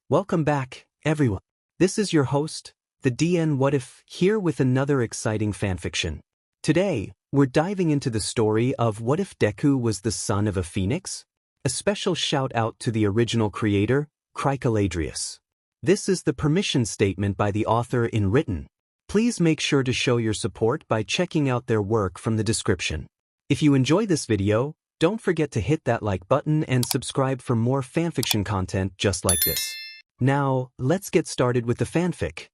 Welcome back, everyone. This is your host, the DN WhatIf, here with another exciting fanfiction. Today, we're diving into the story of what if Deku was the son of a phoenix? A special shout out to the original creator, CryCaladrius. This is the permission statement by the author in written. Please make sure to show your support by checking out their work from the description. If you enjoy this video, don't forget to hit that like button and subscribe for more fanfiction content just like this. Now, let's get started with the fanfic.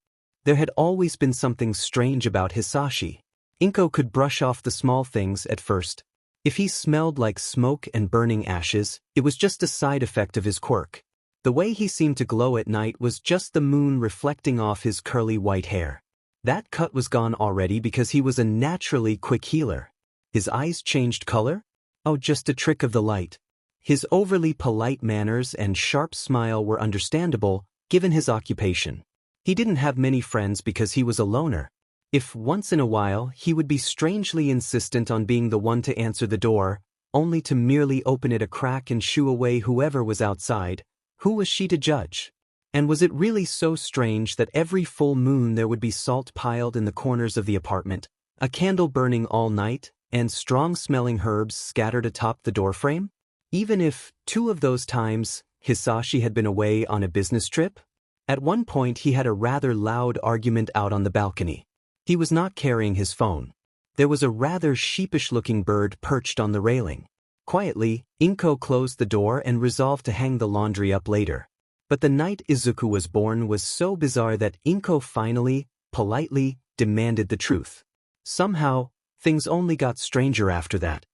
There had always been something strange about Hisashi. Inko could brush off the small things at first. If he smelled like smoke and burning ashes, it was just a side effect of his quirk. The way he seemed to glow at night was just the moon reflecting off his curly white hair. That cut was gone already because he was a naturally quick healer. His eyes changed color? Oh, just a trick of the light. His overly polite manners and sharp smile were understandable, given his occupation. He didn't have many friends because he was a loner. If once in a while he would be strangely insistent on being the one to answer the door, only to merely open it a crack and shoo away whoever was outside, who was she to judge? And was it really so strange that every full moon there would be salt piled in the corners of the apartment, a candle burning all night, and strong-smelling herbs scattered atop the doorframe? Even if, 2 of those times, Hisashi had been away on a business trip? At one point he had a rather loud argument out on the balcony. He was not carrying his phone. There was a rather sheepish-looking bird perched on the railing. Quietly, Inko closed the door and resolved to hang the laundry up later. But the night Izuku was born was so bizarre that Inko finally, politely, demanded the truth. Somehow, things only got stranger after that.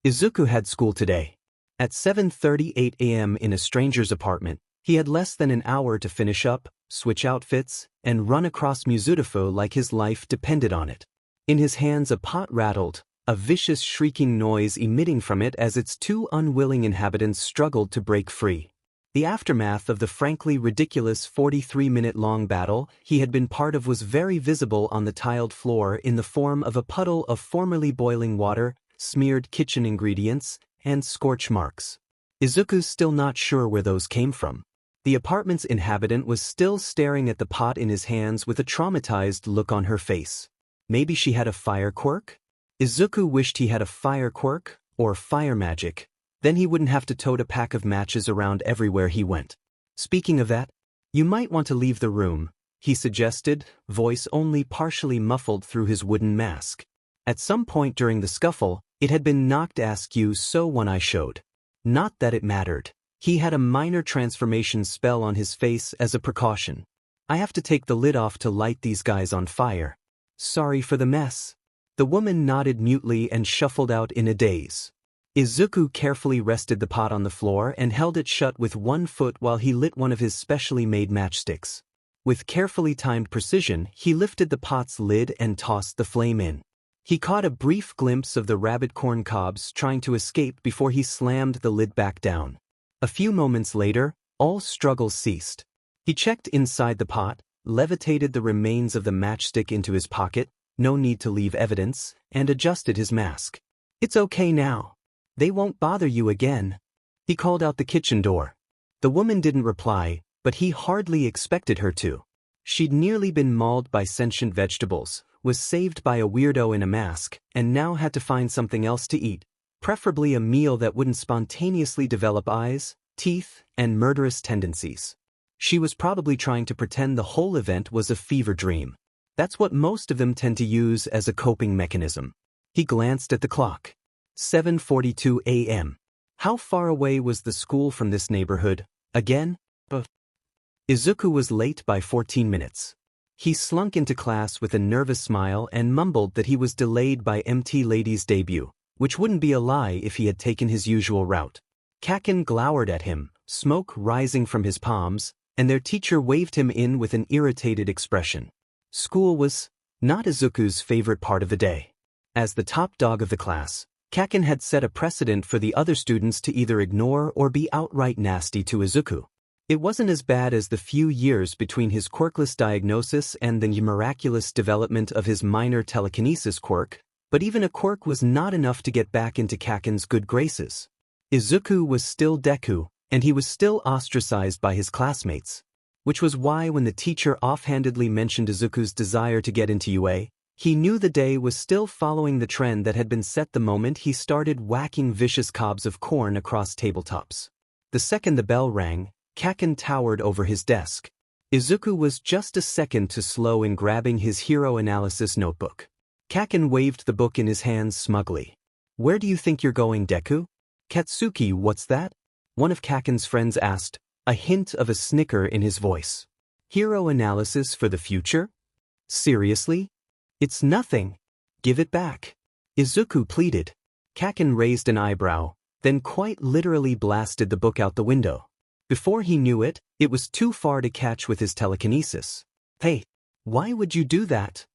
Izuku had school today. At 7:38 a.m. in a stranger's apartment, he had less than an hour to finish up, switch outfits, and run across Muzutafo like his life depended on it. In his hands a pot rattled, a vicious shrieking noise emitting from it as its 2 unwilling inhabitants struggled to break free. The aftermath of the frankly ridiculous 43-minute-long battle he had been part of was very visible on the tiled floor in the form of a puddle of formerly boiling water, smeared kitchen ingredients, and scorch marks. Izuku's still not sure where those came from. The apartment's inhabitant was still staring at the pot in his hands with a traumatized look on her face. Maybe she had a fire quirk? Izuku wished he had a fire quirk, or fire magic. Then he wouldn't have to tote a pack of matches around everywhere he went. Speaking of that, you might want to leave the room, he suggested, voice only partially muffled through his wooden mask. At some point during the scuffle, it had been knocked askew so one eye showed. Not that it mattered. He had a minor transformation spell on his face as a precaution. I have to take the lid off to light these guys on fire. Sorry for the mess. The woman nodded mutely and shuffled out in a daze. Izuku carefully rested the pot on the floor and held it shut with one foot while he lit one of his specially made matchsticks. With carefully timed precision, he lifted the pot's lid and tossed the flame in. He caught a brief glimpse of the rabbit corn cobs trying to escape before he slammed the lid back down. A few moments later, all struggles ceased. He checked inside the pot, levitated the remains of the matchstick into his pocket, no need to leave evidence, and adjusted his mask. It's okay now. They won't bother you again. He called out the kitchen door. The woman didn't reply, but he hardly expected her to. She'd nearly been mauled by sentient vegetables, was saved by a weirdo in a mask, and now had to find something else to eat, preferably a meal that wouldn't spontaneously develop eyes, teeth, and murderous tendencies. She was probably trying to pretend the whole event was a fever dream. That's what most of them tend to use as a coping mechanism. He glanced at the clock. 7:42 a.m. How far away was the school from this neighborhood, again? Izuku was late by 14 minutes. He slunk into class with a nervous smile and mumbled that he was delayed by MT Lady's debut, which wouldn't be a lie if he had taken his usual route. Kaken glowered at him, smoke rising from his palms, and their teacher waved him in with an irritated expression. School was not Izuku's favorite part of the day. As the top dog of the class, Kaken had set a precedent for the other students to either ignore or be outright nasty to Izuku. It wasn't as bad as the few years between his quirkless diagnosis and the miraculous development of his minor telekinesis quirk, but even a quirk was not enough to get back into Kaken's good graces. Izuku was still Deku, And he was still ostracized by his classmates. Which was why when the teacher offhandedly mentioned Izuku's desire to get into UA, he knew the day was still following the trend that had been set the moment he started whacking vicious cobs of corn across tabletops. The second the bell rang, Kaken towered over his desk. Izuku was just a second too slow in grabbing his hero analysis notebook. Kaken waved the book in his hands smugly. "Where do you think you're going, Deku?" "Katsuki, what's that?" one of Kaken's friends asked, a hint of a snicker in his voice. "Hero analysis for the future? Seriously? It's nothing. Give it back." Izuku pleaded. Kaken raised an eyebrow, then quite literally blasted the book out the window. Before he knew it, it was too far to catch with his telekinesis. "Hey, why would you do that?"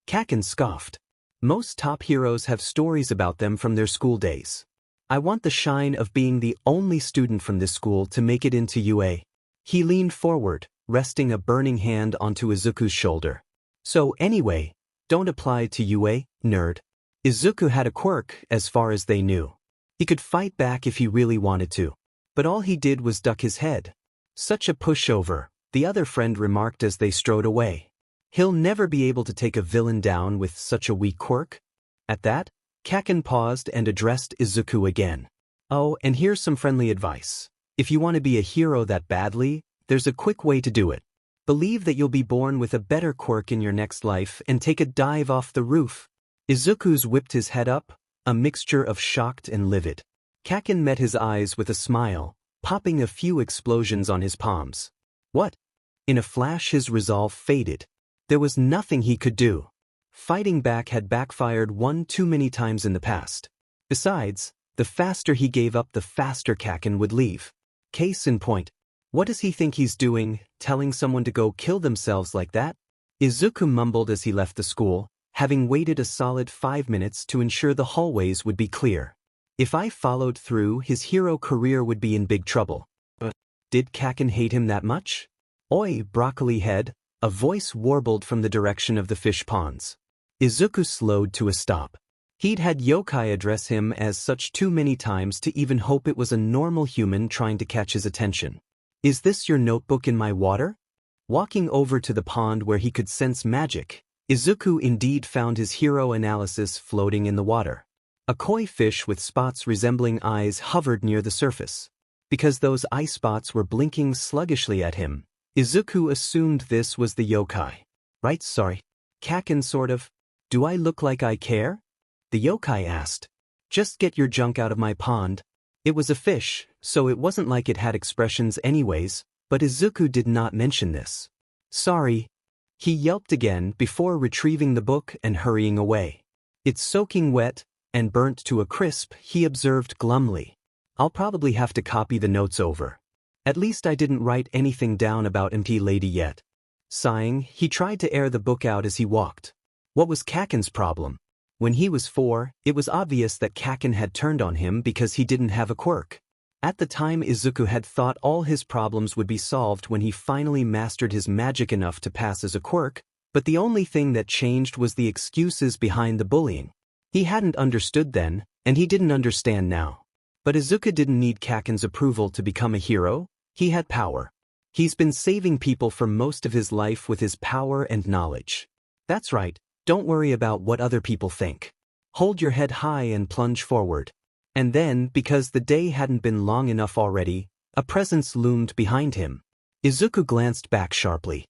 Kaken scoffed. "Most top heroes have stories about them from their school days. I want the shine of being the only student from this school to make it into UA." He leaned forward, resting a burning hand onto Izuku's shoulder. "So anyway, don't apply to UA, nerd." Izuku had a quirk as far as they knew. He could fight back if he really wanted to. But all he did was duck his head. "Such a pushover," the other friend remarked as they strode away. "He'll never be able to take a villain down with such a weak quirk." At that, Kaken paused and addressed Izuku again. "Oh, and here's some friendly advice. If you want to be a hero that badly, there's a quick way to do it. Believe that you'll be born with a better quirk in your next life and take a dive off the roof." Izuku's whipped his head up, a mixture of shocked and livid. Kaken met his eyes with a smile, popping a few explosions on his palms. "What?" In a flash his resolve faded. There was nothing he could do. Fighting back had backfired one too many times in the past. Besides, the faster he gave up, the faster Kaken would leave. Case in point. What does he think he's doing, telling someone to go kill themselves like that? Izuku mumbled as he left the school, having waited a solid 5 minutes to ensure the hallways would be clear. If I followed through, his hero career would be in big trouble. But did Kaken hate him that much? "Oi, broccoli head," a voice warbled from the direction of the fish ponds. Izuku slowed to a stop. He'd had yokai address him as such too many times to even hope it was a normal human trying to catch his attention. "Is this your notebook in my water?" Walking over to the pond where he could sense magic, Izuku indeed found his hero analysis floating in the water. A koi fish with spots resembling eyes hovered near the surface. Because those eye spots were blinking sluggishly at him, Izuku assumed this was the yokai. "Right, sorry. Kaken sort of. Do I look like I care?" the yokai asked. "Just get your junk out of my pond." It was a fish, so it wasn't like it had expressions anyways, but Izuku did not mention this. "Sorry." He yelped again before retrieving the book and hurrying away. "It's soaking wet and burnt to a crisp," he observed glumly. "I'll probably have to copy the notes over. At least I didn't write anything down about MP Lady yet." Sighing, he tried to air the book out as he walked. What was Kaken's problem? When he was 4, it was obvious that Kaken had turned on him because he didn't have a quirk. At the time, Izuku had thought all his problems would be solved when he finally mastered his magic enough to pass as a quirk, but the only thing that changed was the excuses behind the bullying. He hadn't understood then, and he didn't understand now. But Izuku didn't need Kaken's approval to become a hero. He had power. He's been saving people for most of his life with his power and knowledge. That's right, don't worry about what other people think. Hold your head high and plunge forward. And then, because the day hadn't been long enough already, a presence loomed behind him. Izuku glanced back sharply.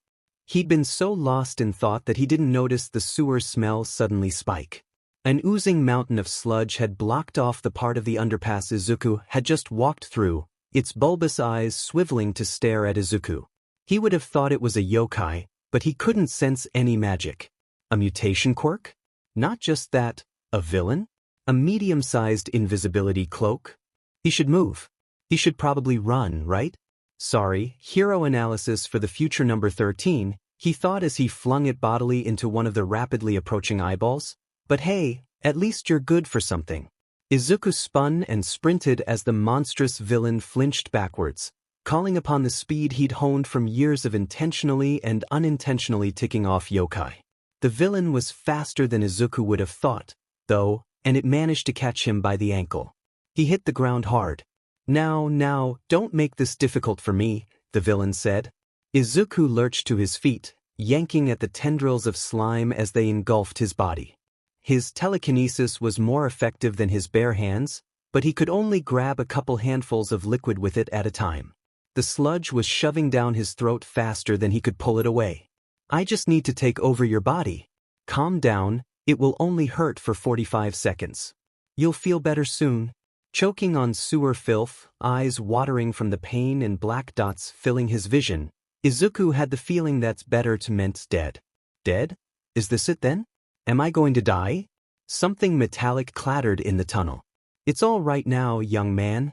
He'd been so lost in thought that he didn't notice the sewer smell suddenly spike. An oozing mountain of sludge had blocked off the part of the underpass Izuku had just walked through, its bulbous eyes swiveling to stare at Izuku. He would have thought it was a yokai, but he couldn't sense any magic. A mutation quirk? Not just that, a villain? A medium-sized invisibility cloak? He should move. He should probably run, right? Sorry, hero analysis for the future number 13, he thought as he flung it bodily into one of the rapidly approaching eyeballs. But hey, at least you're good for something. Izuku spun and sprinted as the monstrous villain flinched backwards, calling upon the speed he'd honed from years of intentionally and unintentionally ticking off yokai. The villain was faster than Izuku would have thought, though, and it managed to catch him by the ankle. He hit the ground hard. Now, don't make this difficult for me, the villain said. Izuku lurched to his feet, yanking at the tendrils of slime as they engulfed his body. His telekinesis was more effective than his bare hands, but he could only grab a couple handfuls of liquid with it at a time. The sludge was shoving down his throat faster than he could pull it away. I just need to take over your body. Calm down, it will only hurt for 45 seconds. You'll feel better soon. Choking on sewer filth, eyes watering from the pain and black dots filling his vision, Izuku had the feeling that's better to meant dead. Dead? Is this it then? Am I going to die? Something metallic clattered in the tunnel. It's all right now, young man.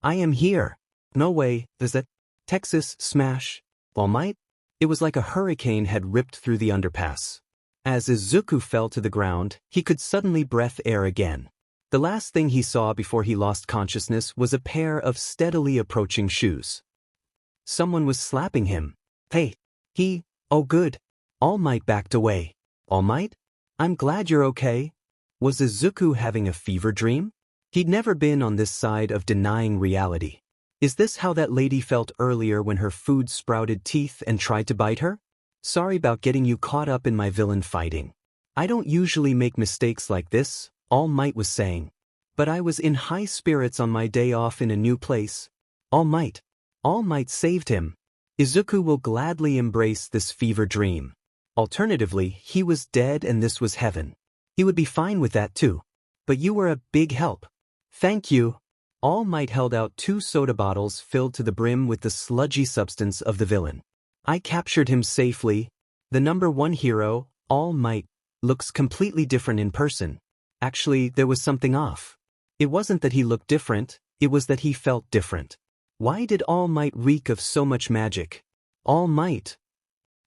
I am here. No way, does that Texas smash? All Might? It was like a hurricane had ripped through the underpass. As Izuku fell to the ground, he could suddenly breathe air again. The last thing he saw before he lost consciousness was a pair of steadily approaching shoes. Someone was slapping him. Hey, oh good. All Might backed away. All Might? I'm glad you're okay. Was Izuku having a fever dream? He'd never been on this side of denying reality. Is this how that lady felt earlier when her food sprouted teeth and tried to bite her? Sorry about getting you caught up in my villain fighting. I don't usually make mistakes like this, All Might was saying. But I was in high spirits on my day off in a new place. All Might saved him. Izuku will gladly embrace this fever dream. Alternatively, he was dead and this was heaven. He would be fine with that too. But you were a big help. Thank you. All Might held out 2 soda bottles filled to the brim with the sludgy substance of the villain. I captured him safely. The #1 hero, All Might, looks completely different in person. Actually, there was something off. It wasn't that he looked different, it was that he felt different. Why did All Might reek of so much magic? All Might.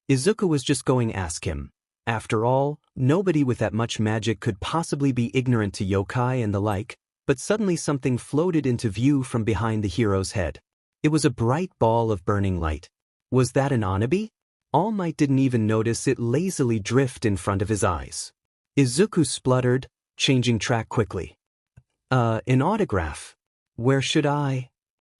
Izuku was just going to ask him. After all, nobody with that much magic could possibly be ignorant to yokai and the like, but suddenly something floated into view from behind the hero's head. It was a bright ball of burning light. Was that an Anabi? All Might didn't even notice it lazily drift in front of his eyes. Izuku spluttered, changing track quickly. An autograph. Where should I?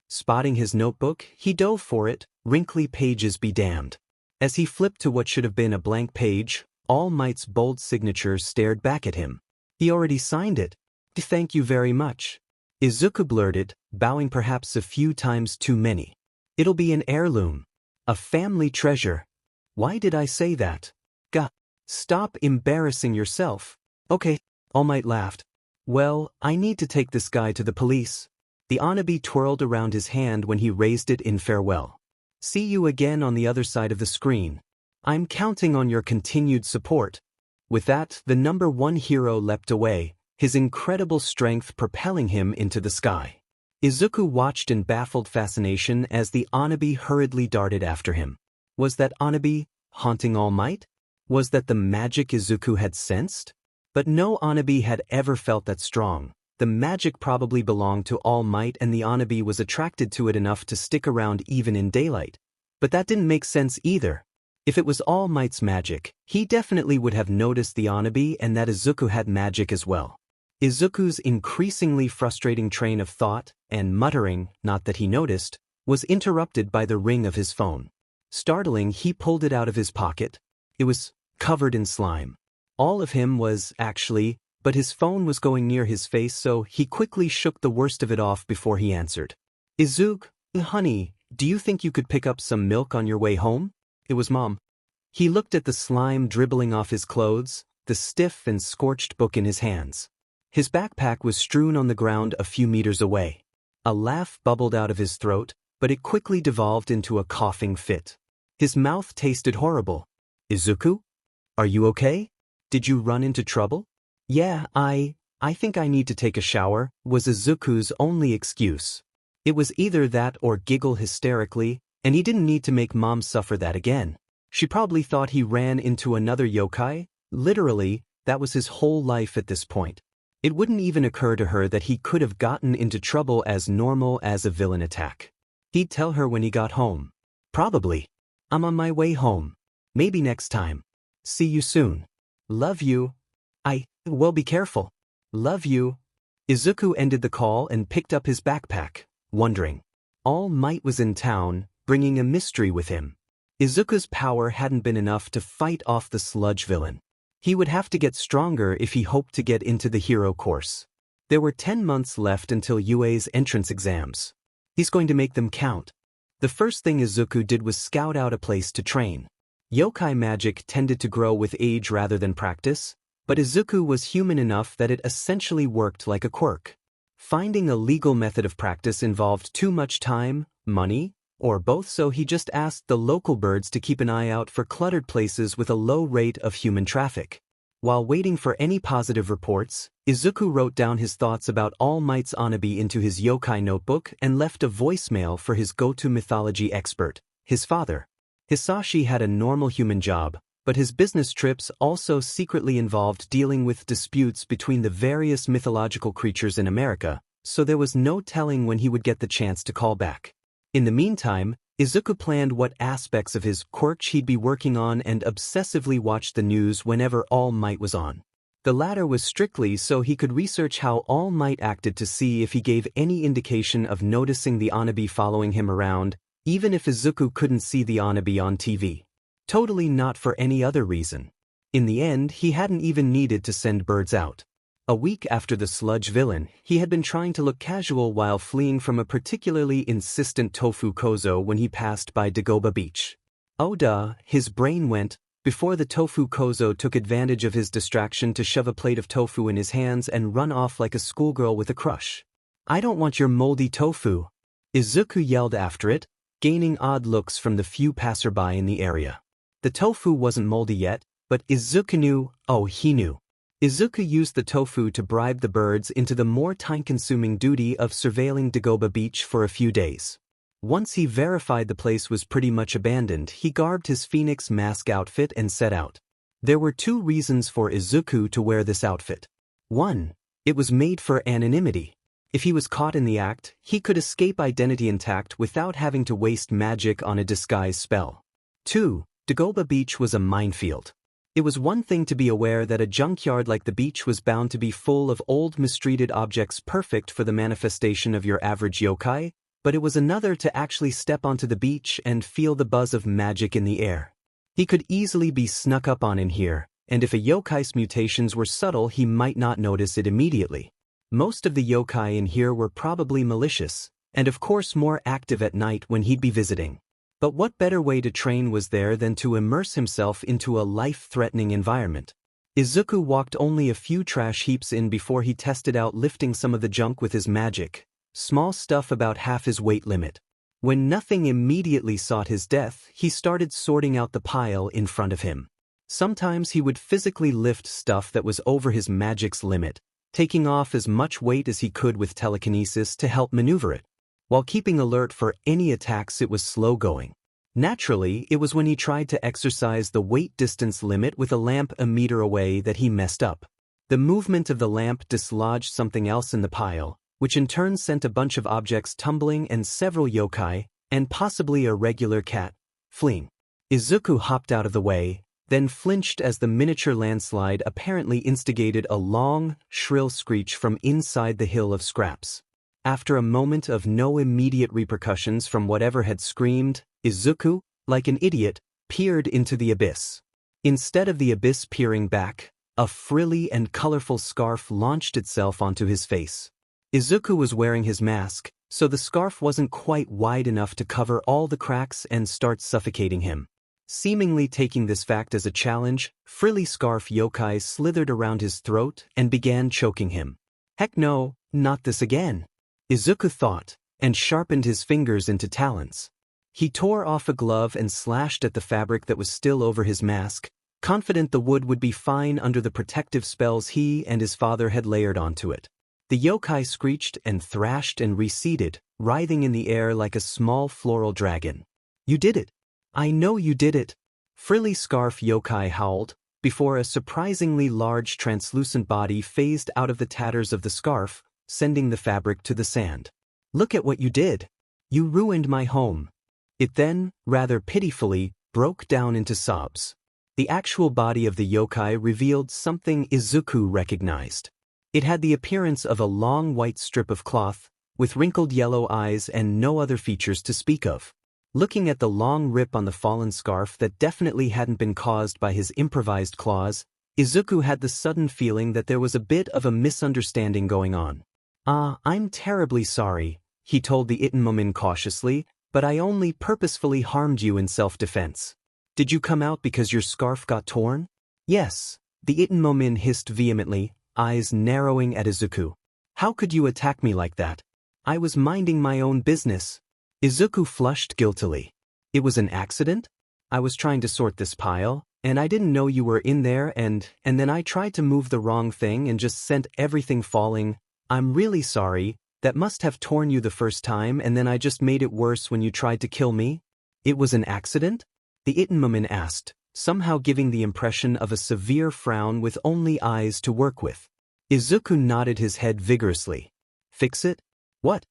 Spotting his notebook, he dove for it, wrinkly pages be damned. As he flipped to what should have been a blank page, All Might's bold signature stared back at him. He already signed it. Thank you very much. Izuku blurted, bowing perhaps a few times too many. It'll be an heirloom. A family treasure. Why did I say that? Stop embarrassing yourself. Okay, All Might laughed. Well, I need to take this guy to the police. The Anabi twirled around his hand when he raised it in farewell. See you again on the other side of the screen. I'm counting on your continued support. With that, the #1 hero leapt away, his incredible strength propelling him into the sky. Izuku watched in baffled fascination as the Anabi hurriedly darted after him. Was that Anabi haunting All Might? Was that the magic Izuku had sensed? But no Anabi had ever felt that strong. The magic probably belonged to All Might and the Anabi was attracted to it enough to stick around even in daylight. But that didn't make sense either. If it was All Might's magic, he definitely would have noticed the Anabi and that Izuku had magic as well. Izuku's increasingly frustrating train of thought, and muttering, not that he noticed, was interrupted by the ring of his phone. Startling, he pulled it out of his pocket. It was covered in slime. All of him was, actually, but his phone was going near his face so he quickly shook the worst of it off before he answered. Izuku, honey, do you think you could pick up some milk on your way home? It was Mom. He looked at the slime dribbling off his clothes, the stiff and scorched book in his hands. His backpack was strewn on the ground a few meters away. A laugh bubbled out of his throat, but it quickly devolved into a coughing fit. His mouth tasted horrible. Izuku? Are you okay? Did you run into trouble? Yeah, I think I need to take a shower, was Izuku's only excuse. It was either that or giggle hysterically, and he didn't need to make Mom suffer that again. She probably thought he ran into another yokai. Literally, that was his whole life at this point. It wouldn't even occur to her that he could have gotten into trouble as normal as a villain attack. He'd tell her when he got home. Probably. I'm on my way home. Maybe next time. See you soon. Love you. Well, be careful. Love you. Izuku ended the call and picked up his backpack, wondering. All Might was in town, bringing a mystery with him. Izuku's power hadn't been enough to fight off the sludge villain. He would have to get stronger if he hoped to get into the hero course. There were 10 months left until UA's entrance exams. He's going to make them count. The first thing Izuku did was scout out a place to train. Yokai magic tended to grow with age rather than practice, but Izuku was human enough that it essentially worked like a quirk. Finding a legal method of practice involved too much time, money, or both, so he just asked the local birds to keep an eye out for cluttered places with a low rate of human traffic. While waiting for any positive reports, Izuku wrote down his thoughts about All Might's Anabi into his yokai notebook and left a voicemail for his go-to mythology expert, his father. Hisashi had a normal human job, but his business trips also secretly involved dealing with disputes between the various mythological creatures in America, so there was no telling when he would get the chance to call back. In the meantime, Izuku planned what aspects of his quirk he'd be working on and obsessively watched the news whenever All Might was on. The latter was strictly so he could research how All Might acted to see if he gave any indication of noticing the Anabi following him around, even if Izuku couldn't see the Anabi on TV. Totally not for any other reason. In the end, he hadn't even needed to send birds out. A week after the sludge villain, he had been trying to look casual while fleeing from a particularly insistent tofu kozo when he passed by Dagoba Beach. Oh duh, his brain went, before the tofu kozo took advantage of his distraction to shove a plate of tofu in his hands and run off like a schoolgirl with a crush. "I don't want your moldy tofu," Izuku yelled after it, gaining odd looks from the few passerby in the area. The tofu wasn't moldy yet, but Izuku knew, he knew. Izuku used the tofu to bribe the birds into the more time-consuming duty of surveilling Dagoba Beach for a few days. Once he verified the place was pretty much abandoned, he garbed his phoenix mask outfit and set out. There were 2 reasons for Izuku to wear this outfit. 1. It was made for anonymity. If he was caught in the act, he could escape identity intact without having to waste magic on a disguise spell. 2. Dagoba Beach was a minefield. It was one thing to be aware that a junkyard like the beach was bound to be full of old mistreated objects perfect for the manifestation of your average yokai, but it was another to actually step onto the beach and feel the buzz of magic in the air. He could easily be snuck up on in here, and if a yokai's mutations were subtle, he might not notice it immediately. Most of the yokai in here were probably malicious, and of course more active at night when he'd be visiting. But what better way to train was there than to immerse himself into a life-threatening environment? Izuku walked only a few trash heaps in before he tested out lifting some of the junk with his magic, small stuff about half his weight limit. When nothing immediately sought his death, he started sorting out the pile in front of him. Sometimes he would physically lift stuff that was over his magic's limit, taking off as much weight as he could with telekinesis to help maneuver it. While keeping alert for any attacks, it was slow going. Naturally, it was when he tried to exercise the weight distance limit with a lamp a meter away that he messed up. The movement of the lamp dislodged something else in the pile, which in turn sent a bunch of objects tumbling and several yokai, and possibly a regular cat, fleeing. Izuku hopped out of the way, then flinched as the miniature landslide apparently instigated a long, shrill screech from inside the hill of scraps. After a moment of no immediate repercussions from whatever had screamed, Izuku, like an idiot, peered into the abyss. Instead of the abyss peering back, a frilly and colorful scarf launched itself onto his face. Izuku was wearing his mask, so the scarf wasn't quite wide enough to cover all the cracks and start suffocating him. Seemingly taking this fact as a challenge, frilly scarf yokai slithered around his throat and began choking him. Heck no, not this again, Izuku thought, and sharpened his fingers into talons. He tore off a glove and slashed at the fabric that was still over his mask, confident the wood would be fine under the protective spells he and his father had layered onto it. The yokai screeched and thrashed and receded, writhing in the air like a small floral dragon. "You did it! I know you did it!" Frilly scarf yokai howled, before a surprisingly large translucent body phased out of the tatters of the scarf, sending the fabric to the sand. "Look at what you did! You ruined my home." It then, rather pitifully, broke down into sobs. The actual body of the yokai revealed something Izuku recognized. It had the appearance of a long white strip of cloth, with wrinkled yellow eyes and no other features to speak of. Looking at the long rip on the fallen scarf that definitely hadn't been caused by his improvised claws, Izuku had the sudden feeling that there was a bit of a misunderstanding going on. I'm terribly sorry, he told the Itenmomin cautiously, but I only purposefully harmed you in self-defense. Did you come out because your scarf got torn? Yes, the Itenmomin hissed vehemently, eyes narrowing at Izuku. How could you attack me like that? I was minding my own business. Izuku flushed guiltily. It was an accident? I was trying to sort this pile, and I didn't know you were in there and then I tried to move the wrong thing and just sent everything falling. I'm really sorry, that must have torn you the first time and then I just made it worse when you tried to kill me? It was an accident? The Itenmomin asked, somehow giving the impression of a severe frown with only eyes to work with. Izuku nodded his head vigorously. Fix it? What?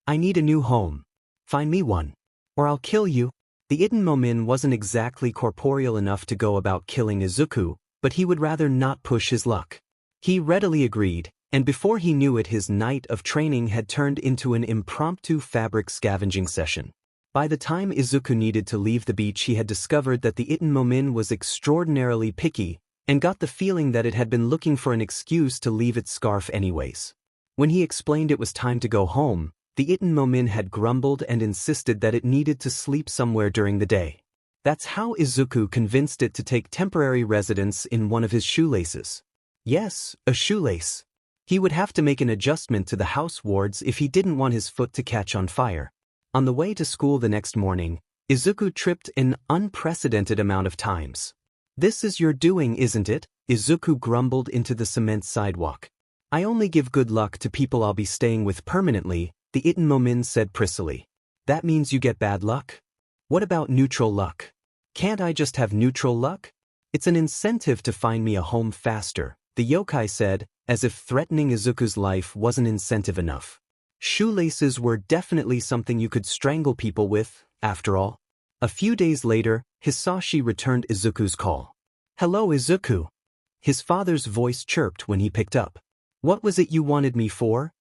I need a new home. Find me one. Or I'll kill you. The Itenmomin wasn't exactly corporeal enough to go about killing Izuku, but he would rather not push his luck. He readily agreed, and before he knew it his night of training had turned into an impromptu fabric scavenging session. By the time Izuku needed to leave the beach he had discovered that the Itenmomin was extraordinarily picky, and got the feeling that it had been looking for an excuse to leave its scarf anyways. When he explained it was time to go home, the Itenmomin had grumbled and insisted that it needed to sleep somewhere during the day. That's how Izuku convinced it to take temporary residence in one of his shoelaces. Yes, a shoelace. He would have to make an adjustment to the house wards if he didn't want his foot to catch on fire. On the way to school the next morning, Izuku tripped an unprecedented amount of times. This is your doing, isn't it? Izuku grumbled into the cement sidewalk. I only give good luck to people I'll be staying with permanently, the Itenmomin said prissily. That means you get bad luck? What about neutral luck? Can't I just have neutral luck? It's an incentive to find me a home faster, the yokai said, as if threatening Izuku's life wasn't incentive enough. Shoelaces were definitely something you could strangle people with, after all. A few days later, Hisashi returned Izuku's call. Hello, Izuku. His father's voice chirped when he picked up. What was it you wanted me for?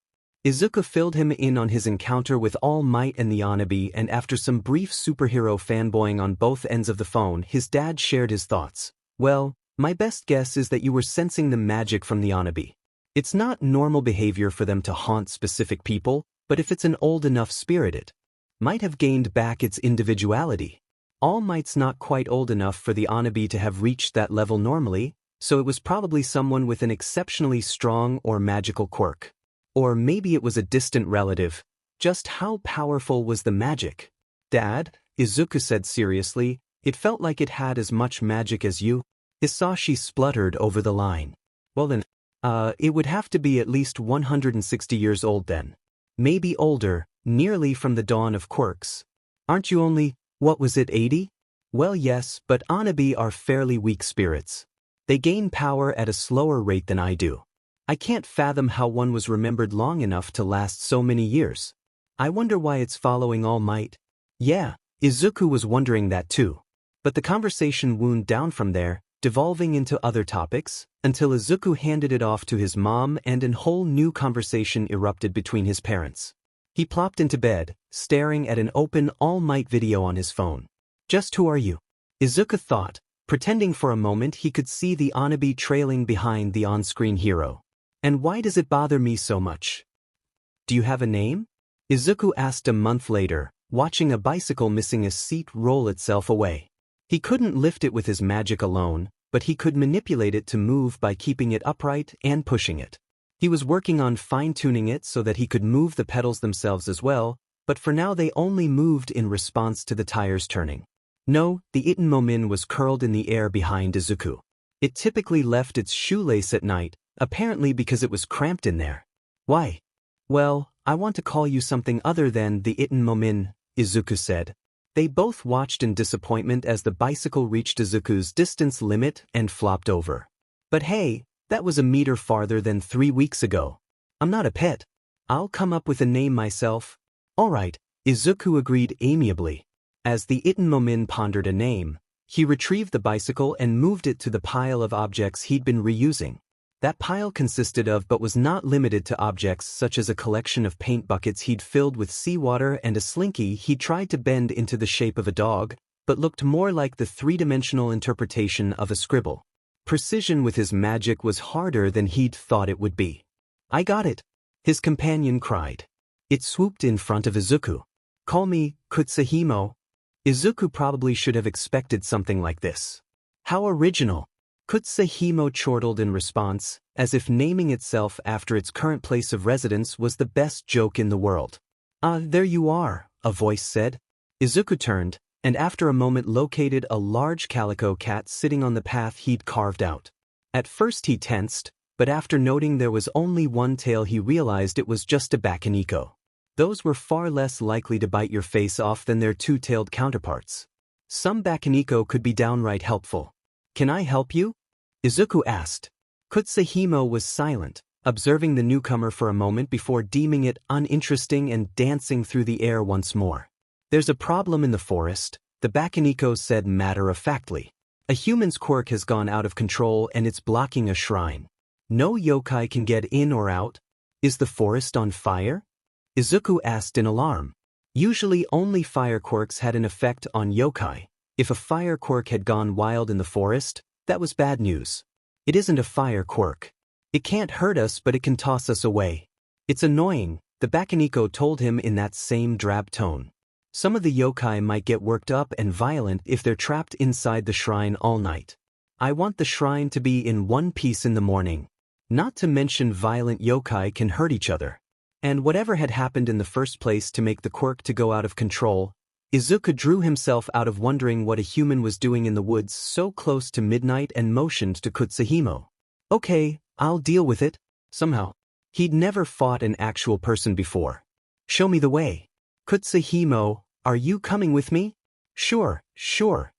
Izuku filled him in on his encounter with All Might and the Anabi, and after some brief superhero fanboying on both ends of the phone his dad shared his thoughts. Well, my best guess is that you were sensing the magic from the Anabi. It's not normal behavior for them to haunt specific people, but if it's an old enough spirit it might have gained back its individuality. All Might's not quite old enough for the Anabi to have reached that level normally, so it was probably someone with an exceptionally strong or magical quirk. Or maybe it was a distant relative. Just how powerful was the magic? Dad, Izuku said seriously, it felt like it had as much magic as you. Hisashi spluttered over the line. Well then, it would have to be at least 160 years old then. Maybe older, nearly from the dawn of quirks. Aren't you only, what was it, 80? Well yes, but Anabi are fairly weak spirits. They gain power at a slower rate than I do. I can't fathom how one was remembered long enough to last so many years. I wonder why it's following All Might. Yeah, Izuku was wondering that too. But the conversation wound down from there, devolving into other topics, until Izuku handed it off to his mom and a whole new conversation erupted between his parents. He plopped into bed, staring at an open All Might video on his phone. Just who are you? Izuku thought, pretending for a moment he could see the Anabi trailing behind the on-screen hero. And why does it bother me so much? Do you have a name? Izuku asked a month later, watching a bicycle missing a seat roll itself away. He couldn't lift it with his magic alone, but he could manipulate it to move by keeping it upright and pushing it. He was working on fine-tuning it so that he could move the pedals themselves as well, but for now they only moved in response to the tires turning. No, the Itenmomin was curled in the air behind Izuku. It typically left its shoelace at night, apparently because it was cramped in there. Why? Well, I want to call you something other than the Itenmomin, Izuku said. They both watched in disappointment as the bicycle reached Izuku's distance limit and flopped over. But hey, that was a meter farther than 3 weeks ago. I'm not a pet. I'll come up with a name myself. Alright, Izuku agreed amiably. As the Itenmomin pondered a name, he retrieved the bicycle and moved it to the pile of objects he'd been reusing. That pile consisted of but was not limited to objects such as a collection of paint buckets he'd filled with seawater and a slinky he'd tried to bend into the shape of a dog, but looked more like the three-dimensional interpretation of a scribble. Precision with his magic was harder than he'd thought it would be. "I got it!" his companion cried. It swooped in front of Izuku. "Call me Kutsahimo." Izuku probably should have expected something like this. "How original!" Kutsahimo chortled in response, as if naming itself after its current place of residence was the best joke in the world. "Ah, there you are," a voice said. Izuku turned, and after a moment located a large calico cat sitting on the path he'd carved out. At first he tensed, but after noting there was only one tail he realized it was just a bakaniko. Those were far less likely to bite your face off than their two-tailed counterparts. Some bakaniko could be downright helpful. "Can I help you?" Izuku asked. Kutsahimo was silent, observing the newcomer for a moment before deeming it uninteresting and dancing through the air once more. "There's a problem in the forest," the bakaniko said matter-of-factly. "A human's quirk has gone out of control and it's blocking a shrine. No yokai can get in or out." "Is the forest on fire?" Izuku asked in alarm. Usually only fire quirks had an effect on yokai. If a fire quirk had gone wild in the forest, that was bad news. "It isn't a fire quirk. It can't hurt us, but it can toss us away. It's annoying," the bakaniko told him in that same drab tone. "Some of the yokai might get worked up and violent if they're trapped inside the shrine all night. I want the shrine to be in one piece in the morning. Not to mention violent yokai can hurt each other." And whatever had happened in the first place to make the quirk to go out of control, Izuku drew himself out of wondering what a human was doing in the woods so close to midnight and motioned to Kutsahimo. "Okay, I'll deal with it." Somehow, he'd never fought an actual person before. "Show me the way." "Kutsahimo, are you coming with me?" Sure,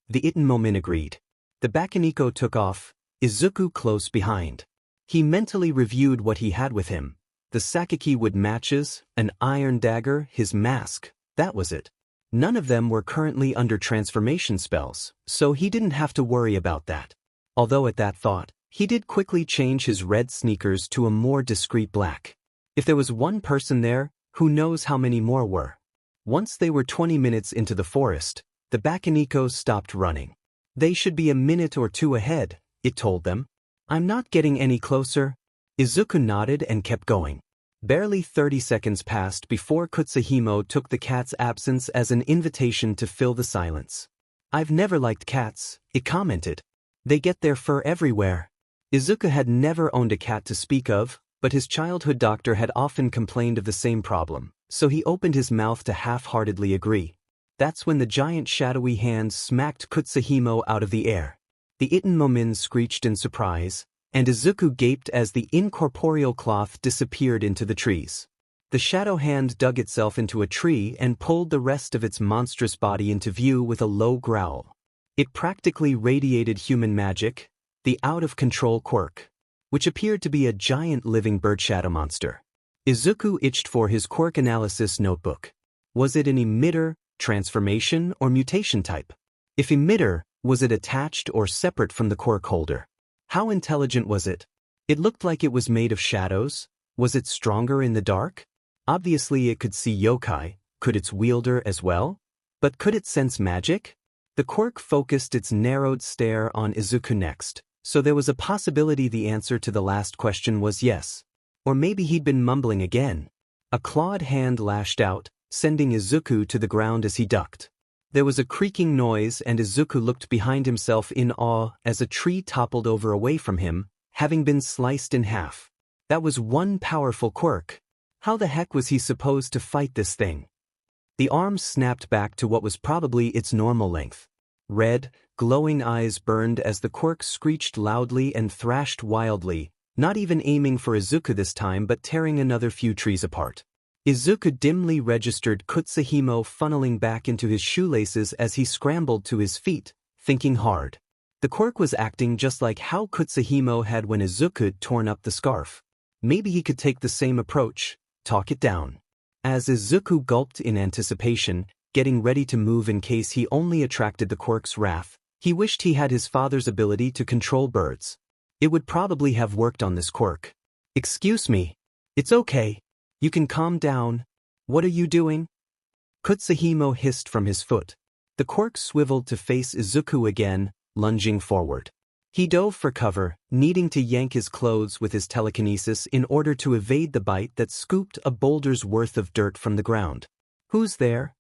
the Itenmomin agreed. The bakaniko took off, Izuku close behind. He mentally reviewed what he had with him. The Sakaki wood matches, an iron dagger, his mask, that was it. None of them were currently under transformation spells, so he didn't have to worry about that. Although at that thought, he did quickly change his red sneakers to a more discreet black. If there was one person there, who knows how many more were. Once they were 20 minutes into the forest, the bakaniko stopped running. "They should be a minute or two ahead," it told them. "I'm not getting any closer." Izuku nodded and kept going. Barely 30 seconds passed before Kutsahimo took the cat's absence as an invitation to fill the silence. "I've never liked cats," it commented. "They get their fur everywhere." Izuku had never owned a cat to speak of, but his childhood doctor had often complained of the same problem, so he opened his mouth to half-heartedly agree. That's when the giant shadowy hand smacked Kutsahimo out of the air. The Itenmomin screeched in surprise, and Izuku gaped as the incorporeal cloth disappeared into the trees. The shadow hand dug itself into a tree and pulled the rest of its monstrous body into view with a low growl. It practically radiated human magic, the out-of-control quirk, which appeared to be a giant living bird shadow monster. Izuku itched for his quirk analysis notebook. Was it an emitter, transformation, or mutation type? If emitter, was it attached or separate from the quirk holder? How intelligent was it? It looked like it was made of shadows. Was it stronger in the dark? Obviously it could see yokai. Could its wielder as well? But could it sense magic? The quirk focused its narrowed stare on Izuku next, so there was a possibility the answer to the last question was yes. Or maybe he'd been mumbling again. A clawed hand lashed out, sending Izuku to the ground as he ducked. There was a creaking noise and Izuku looked behind himself in awe as a tree toppled over away from him, having been sliced in half. That was one powerful quirk. How the heck was he supposed to fight this thing? The arm snapped back to what was probably its normal length. Red, glowing eyes burned as the quirk screeched loudly and thrashed wildly, not even aiming for Izuku this time but tearing another few trees apart. Izuku dimly registered Kutsahimo funneling back into his shoelaces as he scrambled to his feet, thinking hard. The quirk was acting just like how Kutsahimo had when Izuku had torn up the scarf. Maybe he could take the same approach, talk it down. As Izuku gulped in anticipation, getting ready to move in case he only attracted the quirk's wrath, he wished he had his father's ability to control birds. It would probably have worked on this quirk. Excuse me. It's okay. You can calm down. What are you doing? Kutsahimo hissed from his foot. The quirk swiveled to face Izuku again, lunging forward. He dove for cover, needing to yank his clothes with his telekinesis in order to evade the bite that scooped a boulder's worth of dirt from the ground. Who's there?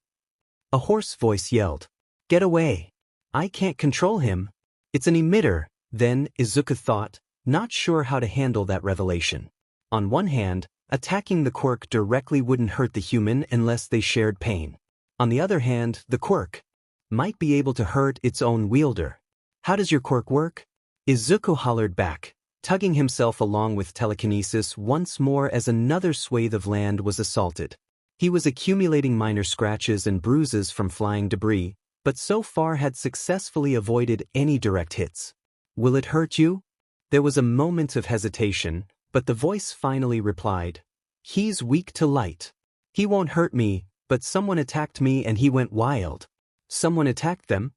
A hoarse voice yelled. Get away. I can't control him. It's an emitter, then, Izuku thought, not sure how to handle that revelation. On one hand, attacking the quirk directly wouldn't hurt the human unless they shared pain. On the other hand, the quirk might be able to hurt its own wielder. How does your quirk work? Izuku hollered back, tugging himself along with telekinesis once more as another swathe of land was assaulted. He was accumulating minor scratches and bruises from flying debris, but so far had successfully avoided any direct hits. Will it hurt you? There was a moment of hesitation, but the voice finally replied. He's weak to light. He won't hurt me, but someone attacked me and he went wild. Someone attacked them?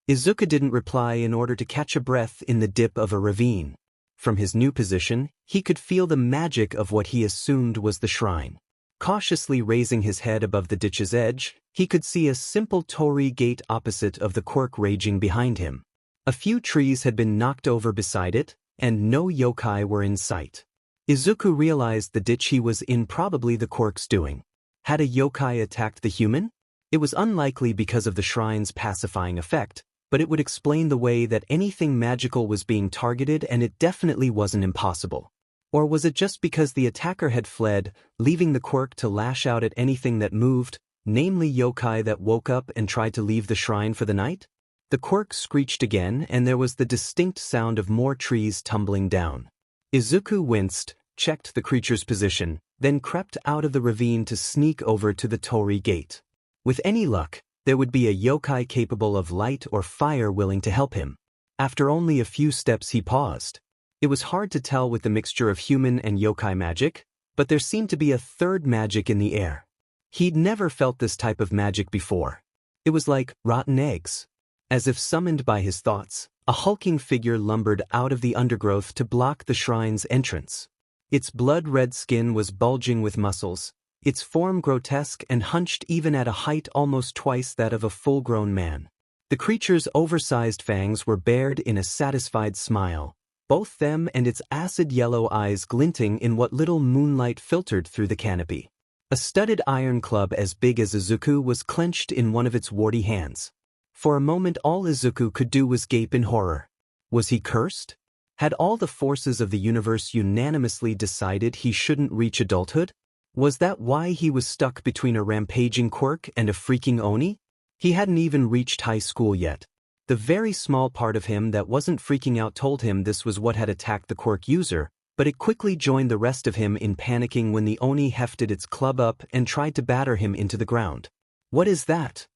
Izuku didn't reply in order to catch a breath in the dip of a ravine. From his new position, he could feel the magic of what he assumed was the shrine. Cautiously raising his head above the ditch's edge, he could see a simple torii gate opposite of the quirk raging behind him. A few trees had been knocked over beside it, and no yokai were in sight. Izuku realized the ditch he was in probably the quirk's doing. Had a yokai attacked the human? It was unlikely because of the shrine's pacifying effect, but it would explain the way that anything magical was being targeted, and it definitely wasn't impossible. Or was it just because the attacker had fled, leaving the quirk to lash out at anything that moved, namely yokai that woke up and tried to leave the shrine for the night? The quirk screeched again, and there was the distinct sound of more trees tumbling down. Izuku winced, checked the creature's position, then crept out of the ravine to sneak over to the torii gate. With any luck, there would be a yokai capable of light or fire willing to help him. After only a few steps he paused. It was hard to tell with the mixture of human and yokai magic, but there seemed to be a third magic in the air. He'd never felt this type of magic before. It was like rotten eggs. As if summoned by his thoughts, a hulking figure lumbered out of the undergrowth to block the shrine's entrance. Its blood-red skin was bulging with muscles, its form grotesque and hunched even at a height almost twice that of a full-grown man. The creature's oversized fangs were bared in a satisfied smile, both them and its acid-yellow eyes glinting in what little moonlight filtered through the canopy. A studded iron club as big as Izuku was clenched in one of its warty hands. For a moment all Izuku could do was gape in horror. Was he cursed? Had all the forces of the universe unanimously decided he shouldn't reach adulthood? Was that why he was stuck between a rampaging quirk and a freaking Oni? He hadn't even reached high school yet. The very small part of him that wasn't freaking out told him this was what had attacked the quirk user, but it quickly joined the rest of him in panicking when the Oni hefted its club up and tried to batter him into the ground. What is that?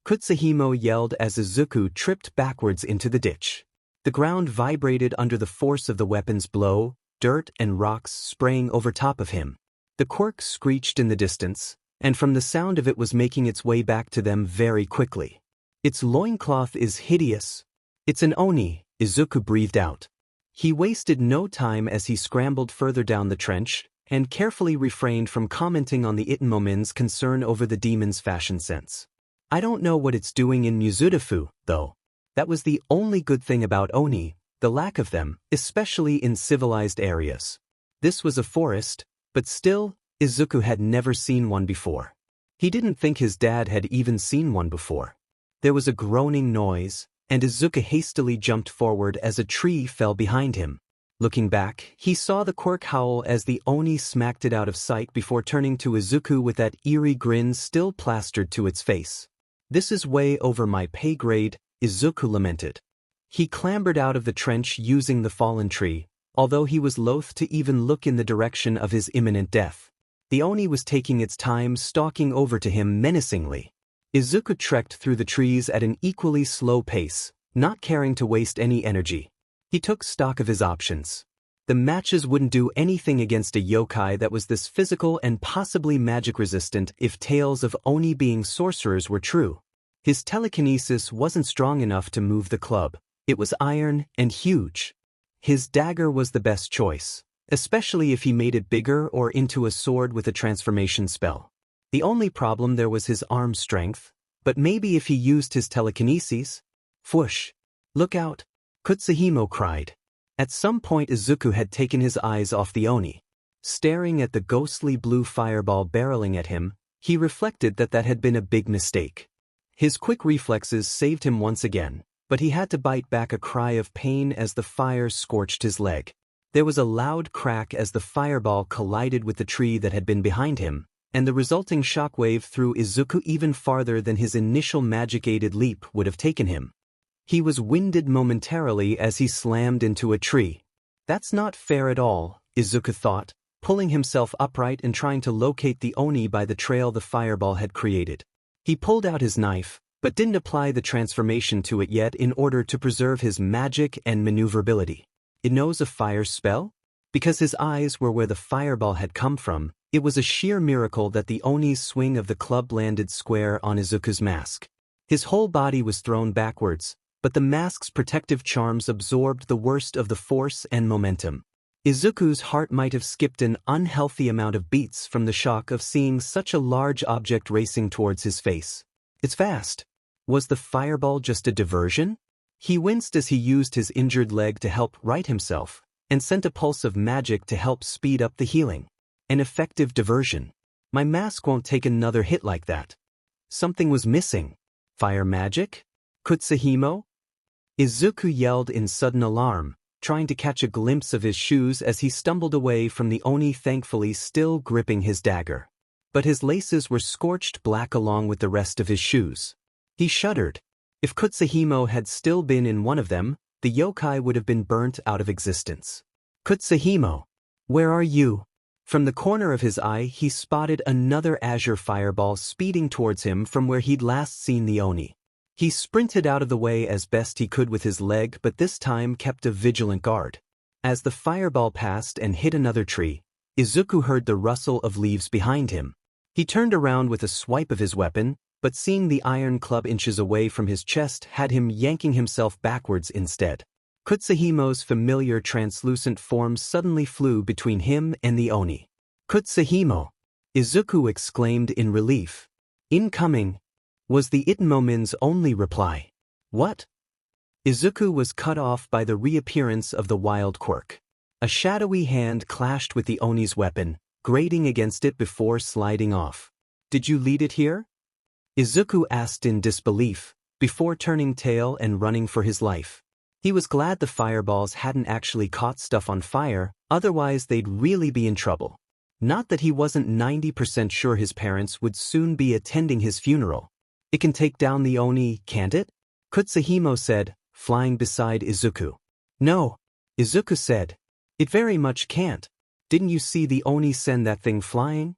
Kutsahimo yelled as Izuku tripped backwards into the ditch. The ground vibrated under the force of the weapon's blow, dirt and rocks spraying over top of him. The quirk screeched in the distance, and from the sound of it was making its way back to them very quickly. Its loincloth is hideous. It's an Oni, Izuku breathed out. He wasted no time as he scrambled further down the trench, and carefully refrained from commenting on the Itmomin's concern over the demon's fashion sense. I don't know what it's doing in Mizudafu, though. That was the only good thing about Oni, the lack of them, especially in civilized areas. This was a forest, but still, Izuku had never seen one before. He didn't think his dad had even seen one before. There was a groaning noise, and Izuku hastily jumped forward as a tree fell behind him. Looking back, he saw the quirk howl as the Oni smacked it out of sight before turning to Izuku with that eerie grin still plastered to its face. This is way over my pay grade, Izuku lamented. He clambered out of the trench using the fallen tree, although he was loath to even look in the direction of his imminent death. The Oni was taking its time stalking over to him menacingly. Izuku trekked through the trees at an equally slow pace, not caring to waste any energy. He took stock of his options. The matches wouldn't do anything against a yokai that was this physical and possibly magic-resistant if tales of Oni being sorcerers were true. His telekinesis wasn't strong enough to move the club. It was iron and huge. His dagger was the best choice, especially if he made it bigger or into a sword with a transformation spell. The only problem there was his arm strength, but maybe if he used his telekinesis. Whoosh! Look out! Kutsuhimo cried. At some point Izuku had taken his eyes off the Oni. Staring at the ghostly blue fireball barreling at him, he reflected that had been a big mistake. His quick reflexes saved him once again, but he had to bite back a cry of pain as the fire scorched his leg. There was a loud crack as the fireball collided with the tree that had been behind him, and the resulting shockwave threw Izuku even farther than his initial magic-aided leap would have taken him. He was winded momentarily as he slammed into a tree. That's not fair at all, Izuku thought, pulling himself upright and trying to locate the Oni by the trail the fireball had created. He pulled out his knife, but didn't apply the transformation to it yet in order to preserve his magic and maneuverability. It knows a fire spell? Because his eyes were where the fireball had come from, it was a sheer miracle that the Oni's swing of the club landed square on Izuku's mask. His whole body was thrown backwards, but the mask's protective charms absorbed the worst of the force and momentum. Izuku's heart might have skipped an unhealthy amount of beats from the shock of seeing such a large object racing towards his face. It's fast. Was the fireball just a diversion? He winced as he used his injured leg to help right himself, and sent a pulse of magic to help speed up the healing. An effective diversion. My mask won't take another hit like that. Something was missing. Fire magic? Kutsuhimo? Izuku yelled in sudden alarm, trying to catch a glimpse of his shoes as he stumbled away from the Oni, thankfully still gripping his dagger. But his laces were scorched black along with the rest of his shoes. He shuddered. If Kutsuhimo had still been in one of them, the yokai would have been burnt out of existence. Kutsuhimo! Where are you? From the corner of his eye he spotted another azure fireball speeding towards him from where he'd last seen the Oni. He sprinted out of the way as best he could with his leg, but this time kept a vigilant guard. As the fireball passed and hit another tree, Izuku heard the rustle of leaves behind him. He turned around with a swipe of his weapon, but seeing the iron club inches away from his chest had him yanking himself backwards instead. Kutsuhimo's familiar translucent form suddenly flew between him and the Oni. Kutsuhimo! Izuku exclaimed in relief. Incoming! Was the Itmomin's only reply. What? Izuku was cut off by the reappearance of the wild quirk. A shadowy hand clashed with the Oni's weapon, grating against it before sliding off. Did you lead it here? Izuku asked in disbelief, before turning tail and running for his life. He was glad the fireballs hadn't actually caught stuff on fire, otherwise they'd really be in trouble. Not that he wasn't 90% sure his parents would soon be attending his funeral. It can take down the Oni, can't it? Kutsuhimo said, flying beside Izuku. No, Izuku said. It very much can't. Didn't you see the Oni send that thing flying?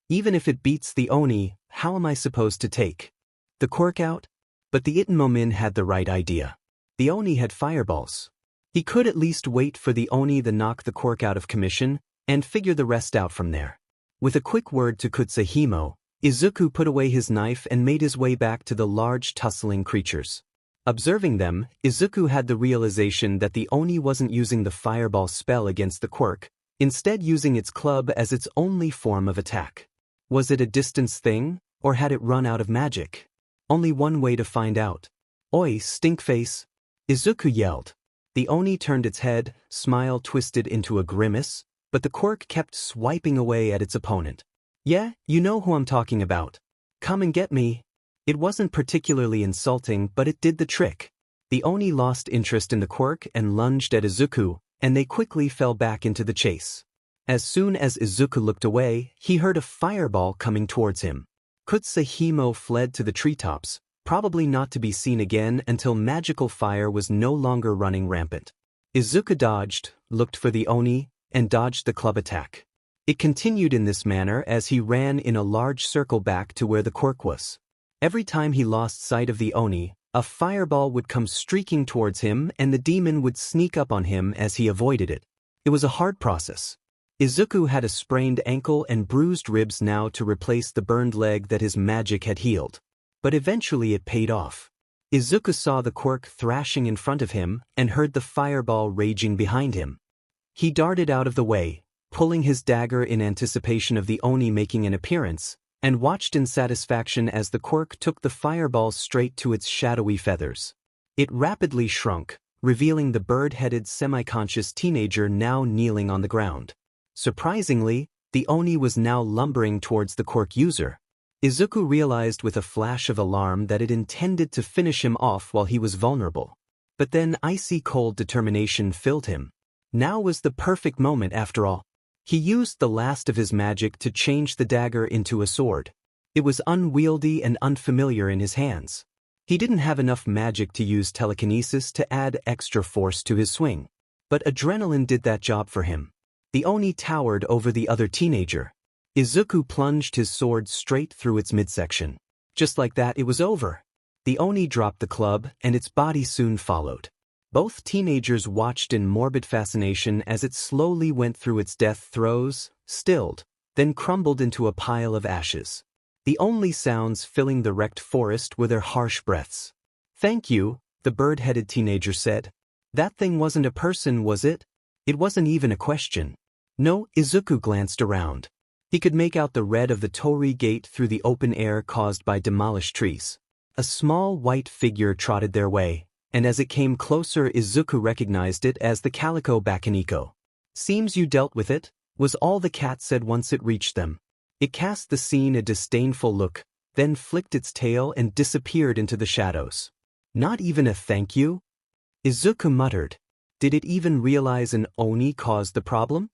Even if it beats the Oni, how am I supposed to take the quirk out? But the Itmomin had the right idea. The Oni had fireballs. He could at least wait for the Oni to knock the quirk out of commission, and figure the rest out from there. With a quick word to Kutsuhimo, Izuku put away his knife and made his way back to the large tussling creatures. Observing them, Izuku had the realization that the Oni wasn't using the fireball spell against the quirk, instead using its club as its only form of attack. Was it a distance thing, or had it run out of magic? Only one way to find out. Oi, stinkface! Izuku yelled. The Oni turned its head, smile twisted into a grimace, but the quirk kept swiping away at its opponent. Yeah, you know who I'm talking about. Come and get me. It wasn't particularly insulting, but it did the trick. The Oni lost interest in the quirk and lunged at Izuku, and they quickly fell back into the chase. As soon as Izuku looked away, he heard a fireball coming towards him. Kutsuhimo fled to the treetops, probably not to be seen again until magical fire was no longer running rampant. Izuku dodged, looked for the Oni, and dodged the club attack. It continued in this manner as he ran in a large circle back to where the quirk was. Every time he lost sight of the Oni, a fireball would come streaking towards him and the demon would sneak up on him as he avoided it. It was a hard process. Izuku had a sprained ankle and bruised ribs now to replace the burned leg that his magic had healed. But eventually it paid off. Izuku saw the quirk thrashing in front of him and heard the fireball raging behind him. He darted out of the way, pulling his dagger in anticipation of the Oni making an appearance, and watched in satisfaction as the quirk took the fireball straight to its shadowy feathers. It rapidly shrunk, revealing the bird-headed semi-conscious teenager now kneeling on the ground. Surprisingly, the Oni was now lumbering towards the quirk user. Izuku realized with a flash of alarm that it intended to finish him off while he was vulnerable. But then icy cold determination filled him. Now was the perfect moment after all. He used the last of his magic to change the dagger into a sword. It was unwieldy and unfamiliar in his hands. He didn't have enough magic to use telekinesis to add extra force to his swing. But adrenaline did that job for him. The Oni towered over the other teenager. Izuku plunged his sword straight through its midsection. Just like that, it was over. The Oni dropped the club, and its body soon followed. Both teenagers watched in morbid fascination as it slowly went through its death throes, stilled, then crumbled into a pile of ashes. The only sounds filling the wrecked forest were their harsh breaths. "Thank you," the bird-headed teenager said. "That thing wasn't a person, was it?" It wasn't even a question. No, Izuku glanced around. He could make out the red of the torii gate through the open air caused by demolished trees. A small white figure trotted their way, and as it came closer Izuku recognized it as the calico Bakaniko. "Seems you dealt with it," was all the cat said once it reached them. It cast the scene a disdainful look, then flicked its tail and disappeared into the shadows. "Not even a thank you?" Izuku muttered. Did it even realize an Oni caused the problem?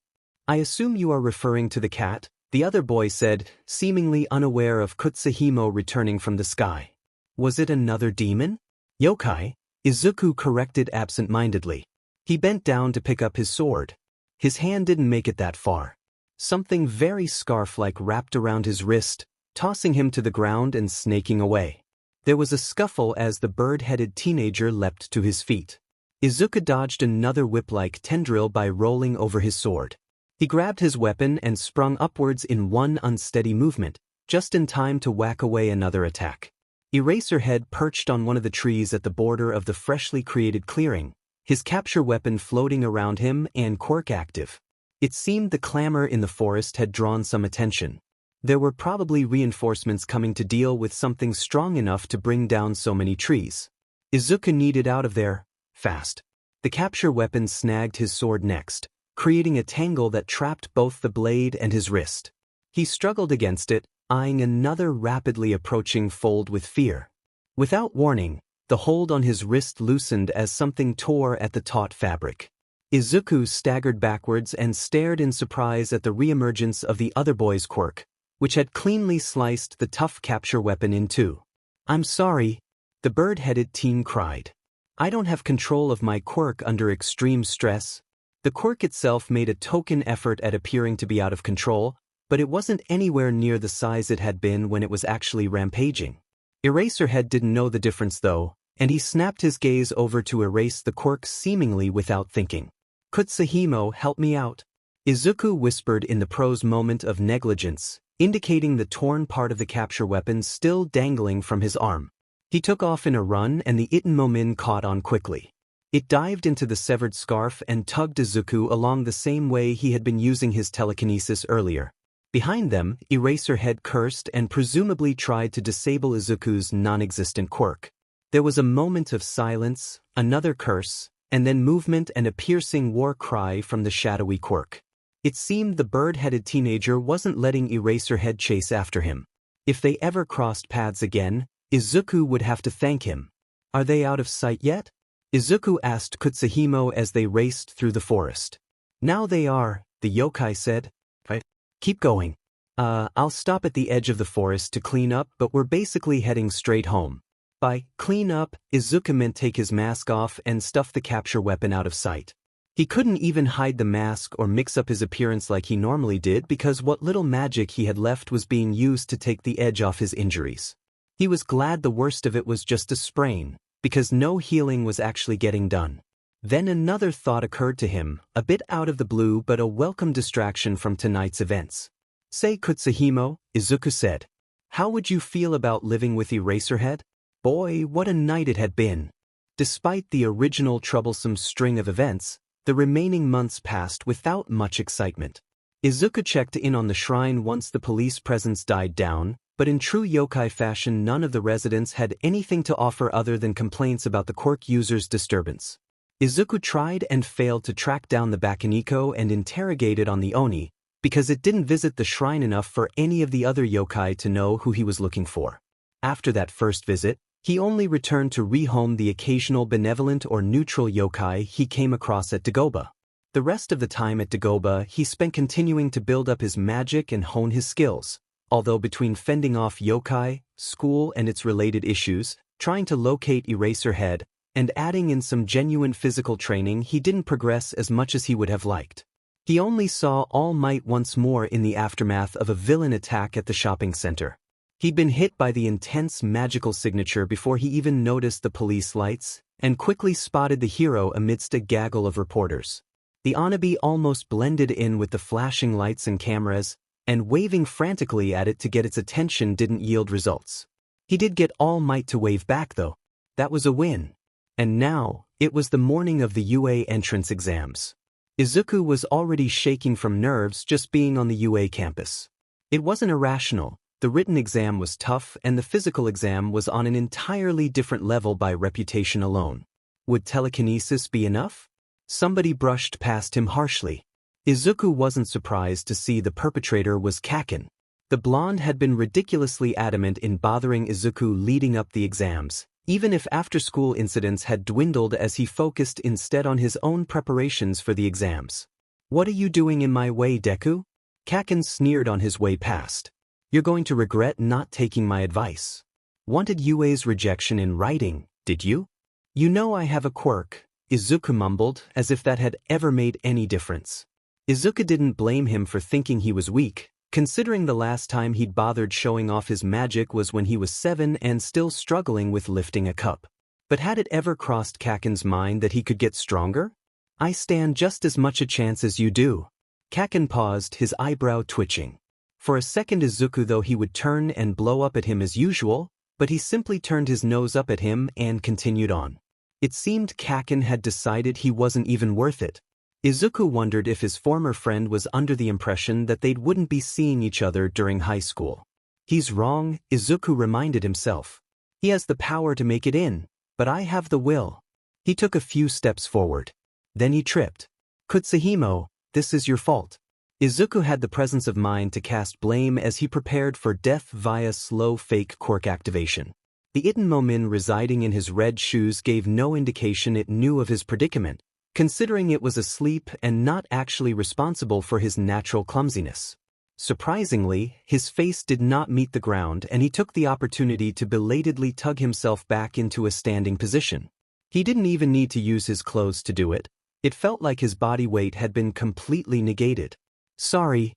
"I assume you are referring to the cat," the other boy said, seemingly unaware of Kutsuhimo returning from the sky. "Was it another demon?" "Yokai," Izuku corrected absent-mindedly. He bent down to pick up his sword. His hand didn't make it that far. Something very scarf-like wrapped around his wrist, tossing him to the ground and snaking away. There was a scuffle as the bird-headed teenager leapt to his feet. Izuku dodged another whip-like tendril by rolling over his sword. He grabbed his weapon and sprung upwards in one unsteady movement, just in time to whack away another attack. Eraserhead perched on one of the trees at the border of the freshly created clearing, his capture weapon floating around him and quirk active. It seemed the clamor in the forest had drawn some attention. There were probably reinforcements coming to deal with something strong enough to bring down so many trees. Izuku needed out of there, fast. The capture weapon snagged his sword next, creating a tangle that trapped both the blade and his wrist. He struggled against it, eyeing another rapidly approaching fold with fear. Without warning, the hold on his wrist loosened as something tore at the taut fabric. Izuku staggered backwards and stared in surprise at the reemergence of the other boy's quirk, which had cleanly sliced the tough capture weapon in two. "I'm sorry," the bird-headed teen cried. "I don't have control of my quirk under extreme stress." The quirk itself made a token effort at appearing to be out of control, but it wasn't anywhere near the size it had been when it was actually rampaging. Eraserhead didn't know the difference though, and he snapped his gaze over to erase the quirk seemingly without thinking. "Kutsuhimo, help me out," Izuku whispered in the pro's moment of negligence, indicating the torn part of the capture weapon still dangling from his arm. He took off in a run and the Itenmomin caught on quickly. It dived into the severed scarf and tugged Izuku along the same way he had been using his telekinesis earlier. Behind them, Eraserhead cursed and presumably tried to disable Izuku's non-existent quirk. There was a moment of silence, another curse, and then movement and a piercing war cry from the shadowy quirk. It seemed the bird-headed teenager wasn't letting Eraserhead chase after him. If they ever crossed paths again, Izuku would have to thank him. "Are they out of sight yet?" Izuku asked Kutsuhimo as they raced through the forest. "Now they are," the yokai said. "Right. Keep going. I'll stop at the edge of the forest to clean up, but we're basically heading straight home." By clean up, Izuku meant take his mask off and stuff the capture weapon out of sight. He couldn't even hide the mask or mix up his appearance like he normally did because what little magic he had left was being used to take the edge off his injuries. He was glad the worst of it was just a sprain, because no healing was actually getting done. Then another thought occurred to him, a bit out of the blue but a welcome distraction from tonight's events. "Say Kutsuhimo," Izuku said. "How would you feel about living with Eraserhead?" Boy, what a night it had been. Despite the original troublesome string of events, the remaining months passed without much excitement. Izuku checked in on the shrine once the police presence died down, but in true yokai fashion none of the residents had anything to offer other than complaints about the quirk user's disturbance. Izuku tried and failed to track down the Bakeneko and interrogate it on the Oni, because it didn't visit the shrine enough for any of the other yokai to know who he was looking for. After that first visit, he only returned to rehome the occasional benevolent or neutral yokai he came across at Dagoba. The rest of the time at Dagoba he spent continuing to build up his magic and hone his skills, although between fending off yokai, school and its related issues, trying to locate Eraserhead, and adding in some genuine physical training he didn't progress as much as he would have liked. He only saw All Might once more in the aftermath of a villain attack at the shopping center. He'd been hit by the intense magical signature before he even noticed the police lights, and quickly spotted the hero amidst a gaggle of reporters. The Anabi almost blended in with the flashing lights and cameras, and waving frantically at it to get its attention didn't yield results. He did get All Might to wave back though. That was a win. And now, it was the morning of the UA entrance exams. Izuku was already shaking from nerves just being on the UA campus. It wasn't irrational. The written exam was tough and the physical exam was on an entirely different level by reputation alone. Would telekinesis be enough? Somebody brushed past him harshly. Izuku wasn't surprised to see the perpetrator was Kaken. The blonde had been ridiculously adamant in bothering Izuku leading up the exams, even if after-school incidents had dwindled as he focused instead on his own preparations for the exams. "What are you doing in my way, Deku?" Kaken sneered on his way past. "You're going to regret not taking my advice. Wanted UA's rejection in writing, did you?" "You know I have a quirk," Izuku mumbled, as if that had ever made any difference. Izuku didn't blame him for thinking he was weak, considering the last time he'd bothered showing off his magic was when he was 7 and still struggling with lifting a cup. But had it ever crossed Kaken's mind that he could get stronger? "I stand just as much a chance as you do." Kaken paused, his eyebrow twitching. For a second Izuku thought he would turn and blow up at him as usual, but he simply turned his nose up at him and continued on. It seemed Kaken had decided he wasn't even worth it. Izuku wondered if his former friend was under the impression that they wouldn't be seeing each other during high school. He's wrong, Izuku reminded himself. He has the power to make it in, but I have the will. He took a few steps forward. Then he tripped. "Kutsahimo, this is your fault." Izuku had the presence of mind to cast blame as he prepared for death via slow fake quirk activation. The Itenmomin residing in his red shoes gave no indication it knew of his predicament, considering it was asleep and not actually responsible for his natural clumsiness. Surprisingly, his face did not meet the ground and he took the opportunity to belatedly tug himself back into a standing position. He didn't even need to use his clothes to do it. It felt like his body weight had been completely negated. "Sorry."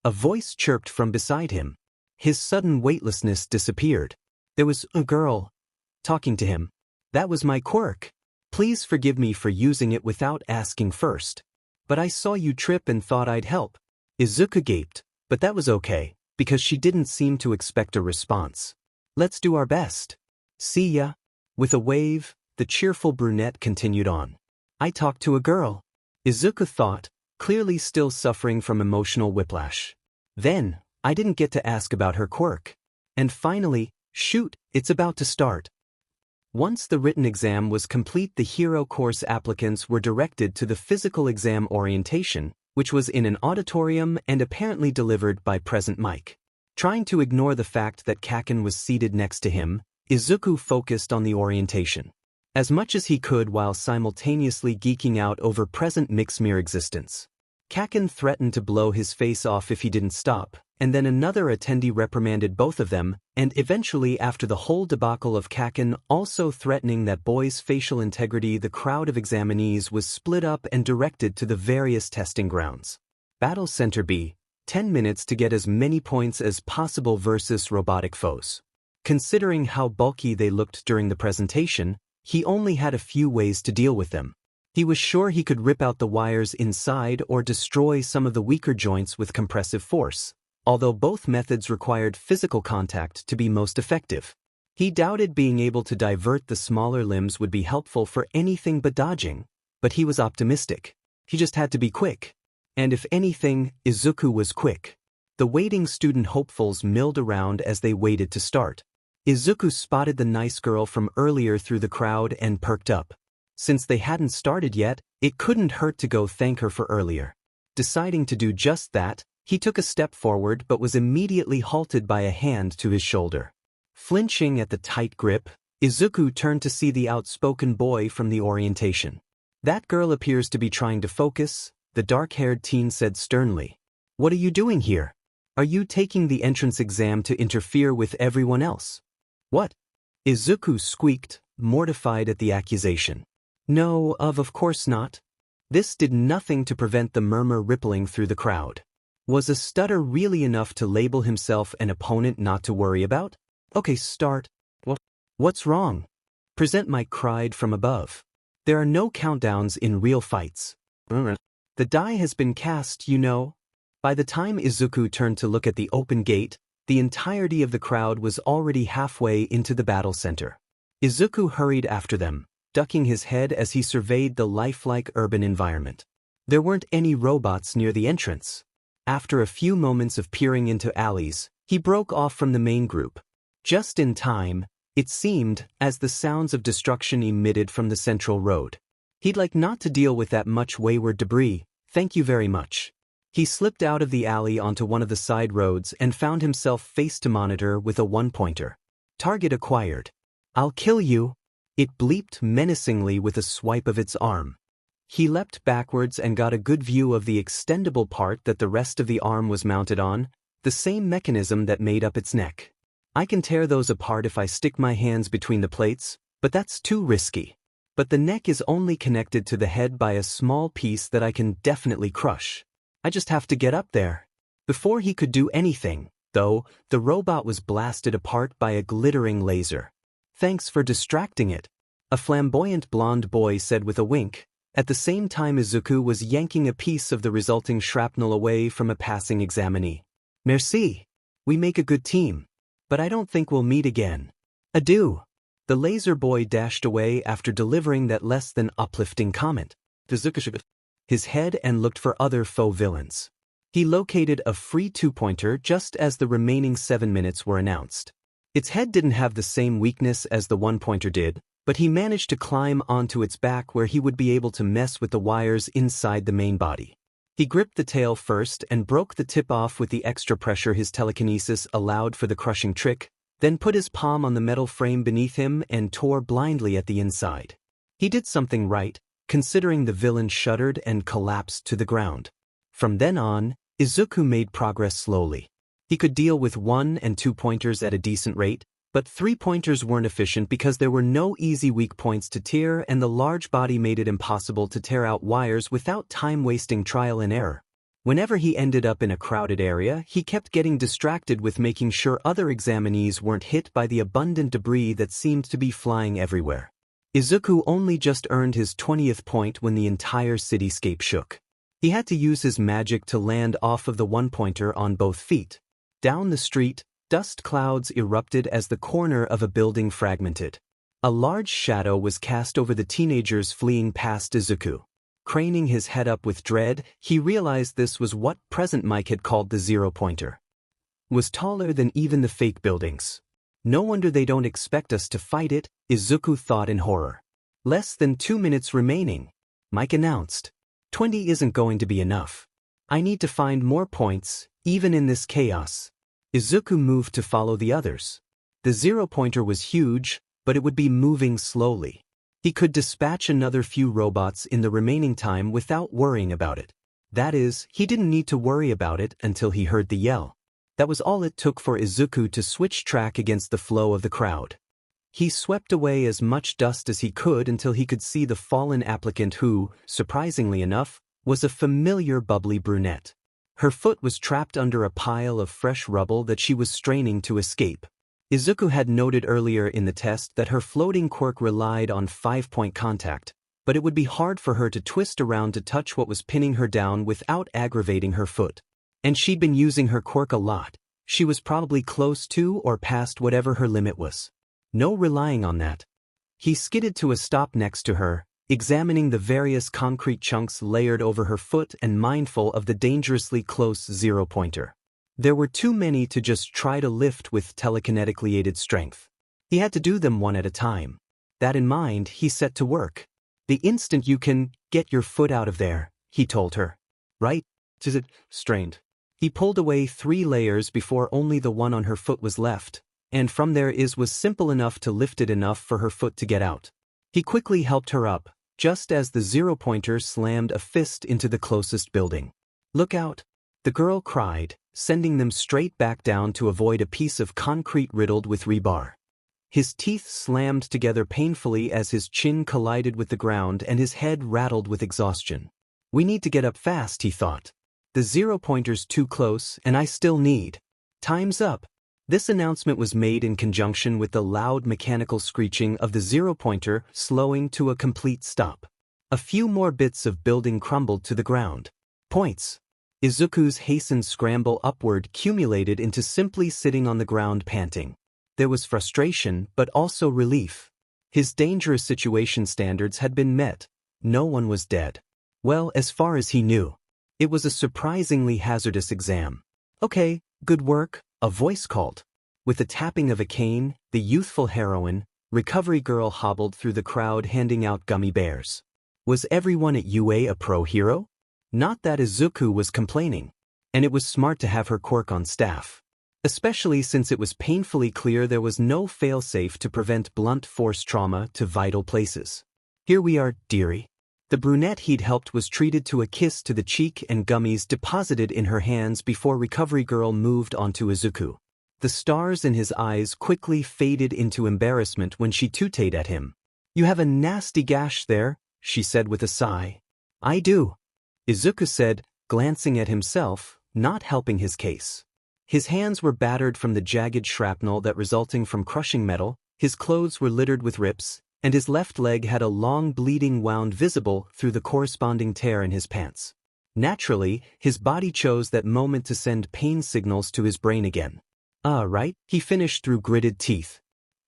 A voice chirped from beside him. His sudden weightlessness disappeared. There was a girl talking to him. "That was my quirk. Please forgive me for using it without asking first. But I saw you trip and thought I'd help." Izuku gaped, but that was okay, because she didn't seem to expect a response. "Let's do our best. See ya." With a wave, the cheerful brunette continued on. "I talked to a girl." Izuku thought, clearly still suffering from emotional whiplash. "Then, I didn't get to ask about her quirk. And finally, shoot, it's about to start." Once the written exam was complete, the hero course applicants were directed to the physical exam orientation, which was in an auditorium and apparently delivered by present Mike. Trying to ignore the fact that Kaken was seated next to him, Izuku focused on the orientation as much as he could while simultaneously geeking out over present Mick's mere existence. Kaken threatened to blow his face off if he didn't stop, and then another attendee reprimanded both of them, and eventually after the whole debacle of Kaken also threatening that boy's facial integrity, the crowd of examinees was split up and directed to the various testing grounds. Battle Center B, 10 minutes to get as many points as possible versus robotic foes. Considering how bulky they looked during the presentation, he only had a few ways to deal with them. He was sure he could rip out the wires inside or destroy some of the weaker joints with compressive force, although both methods required physical contact to be most effective. He doubted being able to divert the smaller limbs would be helpful for anything but dodging, but he was optimistic. He just had to be quick. And if anything, Izuku was quick. The waiting student hopefuls milled around as they waited to start. Izuku spotted the nice girl from earlier through the crowd and perked up. Since they hadn't started yet, it couldn't hurt to go thank her for earlier. Deciding to do just that, he took a step forward but was immediately halted by a hand to his shoulder. Flinching at the tight grip, Izuku turned to see the outspoken boy from the orientation. "That girl appears to be trying to focus," the dark-haired teen said sternly. "What are you doing here? Are you taking the entrance exam to interfere with everyone else?" "What?" Izuku squeaked, mortified at the accusation. "No, of course not." This did nothing to prevent the murmur rippling through the crowd. Was a stutter really enough to label himself an opponent not to worry about? "Okay, start." "What's wrong?" Present Mike cried from above. "There are no countdowns in real fights. The die has been cast, you know." By the time Izuku turned to look at the open gate, the entirety of the crowd was already halfway into the battle center. Izuku hurried after them, ducking his head as he surveyed the lifelike urban environment. There weren't any robots near the entrance. After a few moments of peering into alleys, he broke off from the main group. Just in time, it seemed, as the sounds of destruction emitted from the central road. "He'd like not to deal with that much wayward debris, thank you very much." He slipped out of the alley onto one of the side roads and found himself face to monitor with a one-pointer. Target acquired. "I'll kill you." It bleeped menacingly with a swipe of its arm. He leapt backwards and got a good view of the extendable part that the rest of the arm was mounted on, the same mechanism that made up its neck. "I can tear those apart if I stick my hands between the plates, but that's too risky. But the neck is only connected to the head by a small piece that I can definitely crush. I just have to get up there." Before he could do anything, though, the robot was blasted apart by a glittering laser. "Thanks for distracting it," a flamboyant blonde boy said with a wink, at the same time Izuku was yanking a piece of the resulting shrapnel away from a passing examinee. "Merci. We make a good team. But I don't think we'll meet again. Adieu." The laser boy dashed away after delivering that less than uplifting comment. Izuku shook his head and looked for other faux villains. He located a free two-pointer just as the remaining 7 minutes were announced. Its head didn't have the same weakness as the one-pointer did, but he managed to climb onto its back where he would be able to mess with the wires inside the main body. He gripped the tail first and broke the tip off with the extra pressure his telekinesis allowed for the crushing trick, then put his palm on the metal frame beneath him and tore blindly at the inside. He did something right, considering the villain shuddered and collapsed to the ground. From then on, Izuku made progress slowly. He could deal with 1- and 2-pointers at a decent rate, but 3-pointers weren't efficient because there were no easy weak points to tear and the large body made it impossible to tear out wires without time-wasting trial and error. Whenever he ended up in a crowded area, he kept getting distracted with making sure other examinees weren't hit by the abundant debris that seemed to be flying everywhere. Izuku only just earned his 20th point when the entire cityscape shook. He had to use his magic to land off of the one-pointer on both feet. Down the street, dust clouds erupted as the corner of a building fragmented. A large shadow was cast over the teenagers fleeing past Izuku. Craning his head up with dread, he realized this was what Present Mike had called the zero-pointer. Was taller than even the fake buildings. No wonder they don't expect us to fight it, Izuku thought in horror. Less than 2 minutes remaining, Mike announced. 20 isn't going to be enough. I need to find more points, even in this chaos. Izuku moved to follow the others. The zero-pointer was huge, but it would be moving slowly. He could dispatch another few robots in the remaining time without worrying about it. That is, he didn't need to worry about it until he heard the yell. That was all it took for Izuku to switch track against the flow of the crowd. He swept away as much dust as he could until he could see the fallen applicant who, surprisingly enough, was a familiar bubbly brunette. Her foot was trapped under a pile of fresh rubble that she was straining to escape. Izuku had noted earlier in the test that her floating quirk relied on 5-point contact, but it would be hard for her to twist around to touch what was pinning her down without aggravating her foot. And she'd been using her quirk a lot. She was probably close to or past whatever her limit was. No relying on that. He skidded to a stop next to her, examining the various concrete chunks layered over her foot and mindful of the dangerously close zero-pointer. There were too many to just try to lift with telekinetically aided strength. He had to do them one at a time. That in mind, he set to work. The instant you can get your foot out of there, he told her. Right? Is it strained? He pulled away 3 layers before only the one on her foot was left, and from there was simple enough to lift it enough for her foot to get out. He quickly helped her up, just as the zero-pointer slammed a fist into the closest building. Look out! The girl cried, sending them straight back down to avoid a piece of concrete riddled with rebar. His teeth slammed together painfully as his chin collided with the ground and his head rattled with exhaustion. We need to get up fast, he thought. The zero-pointer's too close and I still need. Time's up. This announcement was made in conjunction with the loud mechanical screeching of the zero-pointer slowing to a complete stop. A few more bits of building crumbled to the ground. Points. Izuku's hastened scramble upward accumulated into simply sitting on the ground panting. There was frustration but also relief. His dangerous situation standards had been met. No one was dead. Well, as far as he knew. It was a surprisingly hazardous exam. Okay, good work, a voice called. With the tapping of a cane, the youthful heroine, recovery girl hobbled through the crowd handing out gummy bears. Was everyone at UA a pro hero? Not that Izuku was complaining. And it was smart to have her quirk on staff. Especially since it was painfully clear there was no failsafe to prevent blunt force trauma to vital places. Here we are, dearie. The brunette he'd helped was treated to a kiss to the cheek and gummies deposited in her hands before recovery girl moved on to Izuku. The stars in his eyes quickly faded into embarrassment when she tutted at him. You have a nasty gash there, she said with a sigh. I do. Izuku said, glancing at himself, not helping his case. His hands were battered from the jagged shrapnel that resulting from crushing metal, his clothes were littered with rips, and his left leg had a long bleeding wound visible through the corresponding tear in his pants. Naturally, his body chose that moment to send pain signals to his brain again. Right, he finished through gritted teeth.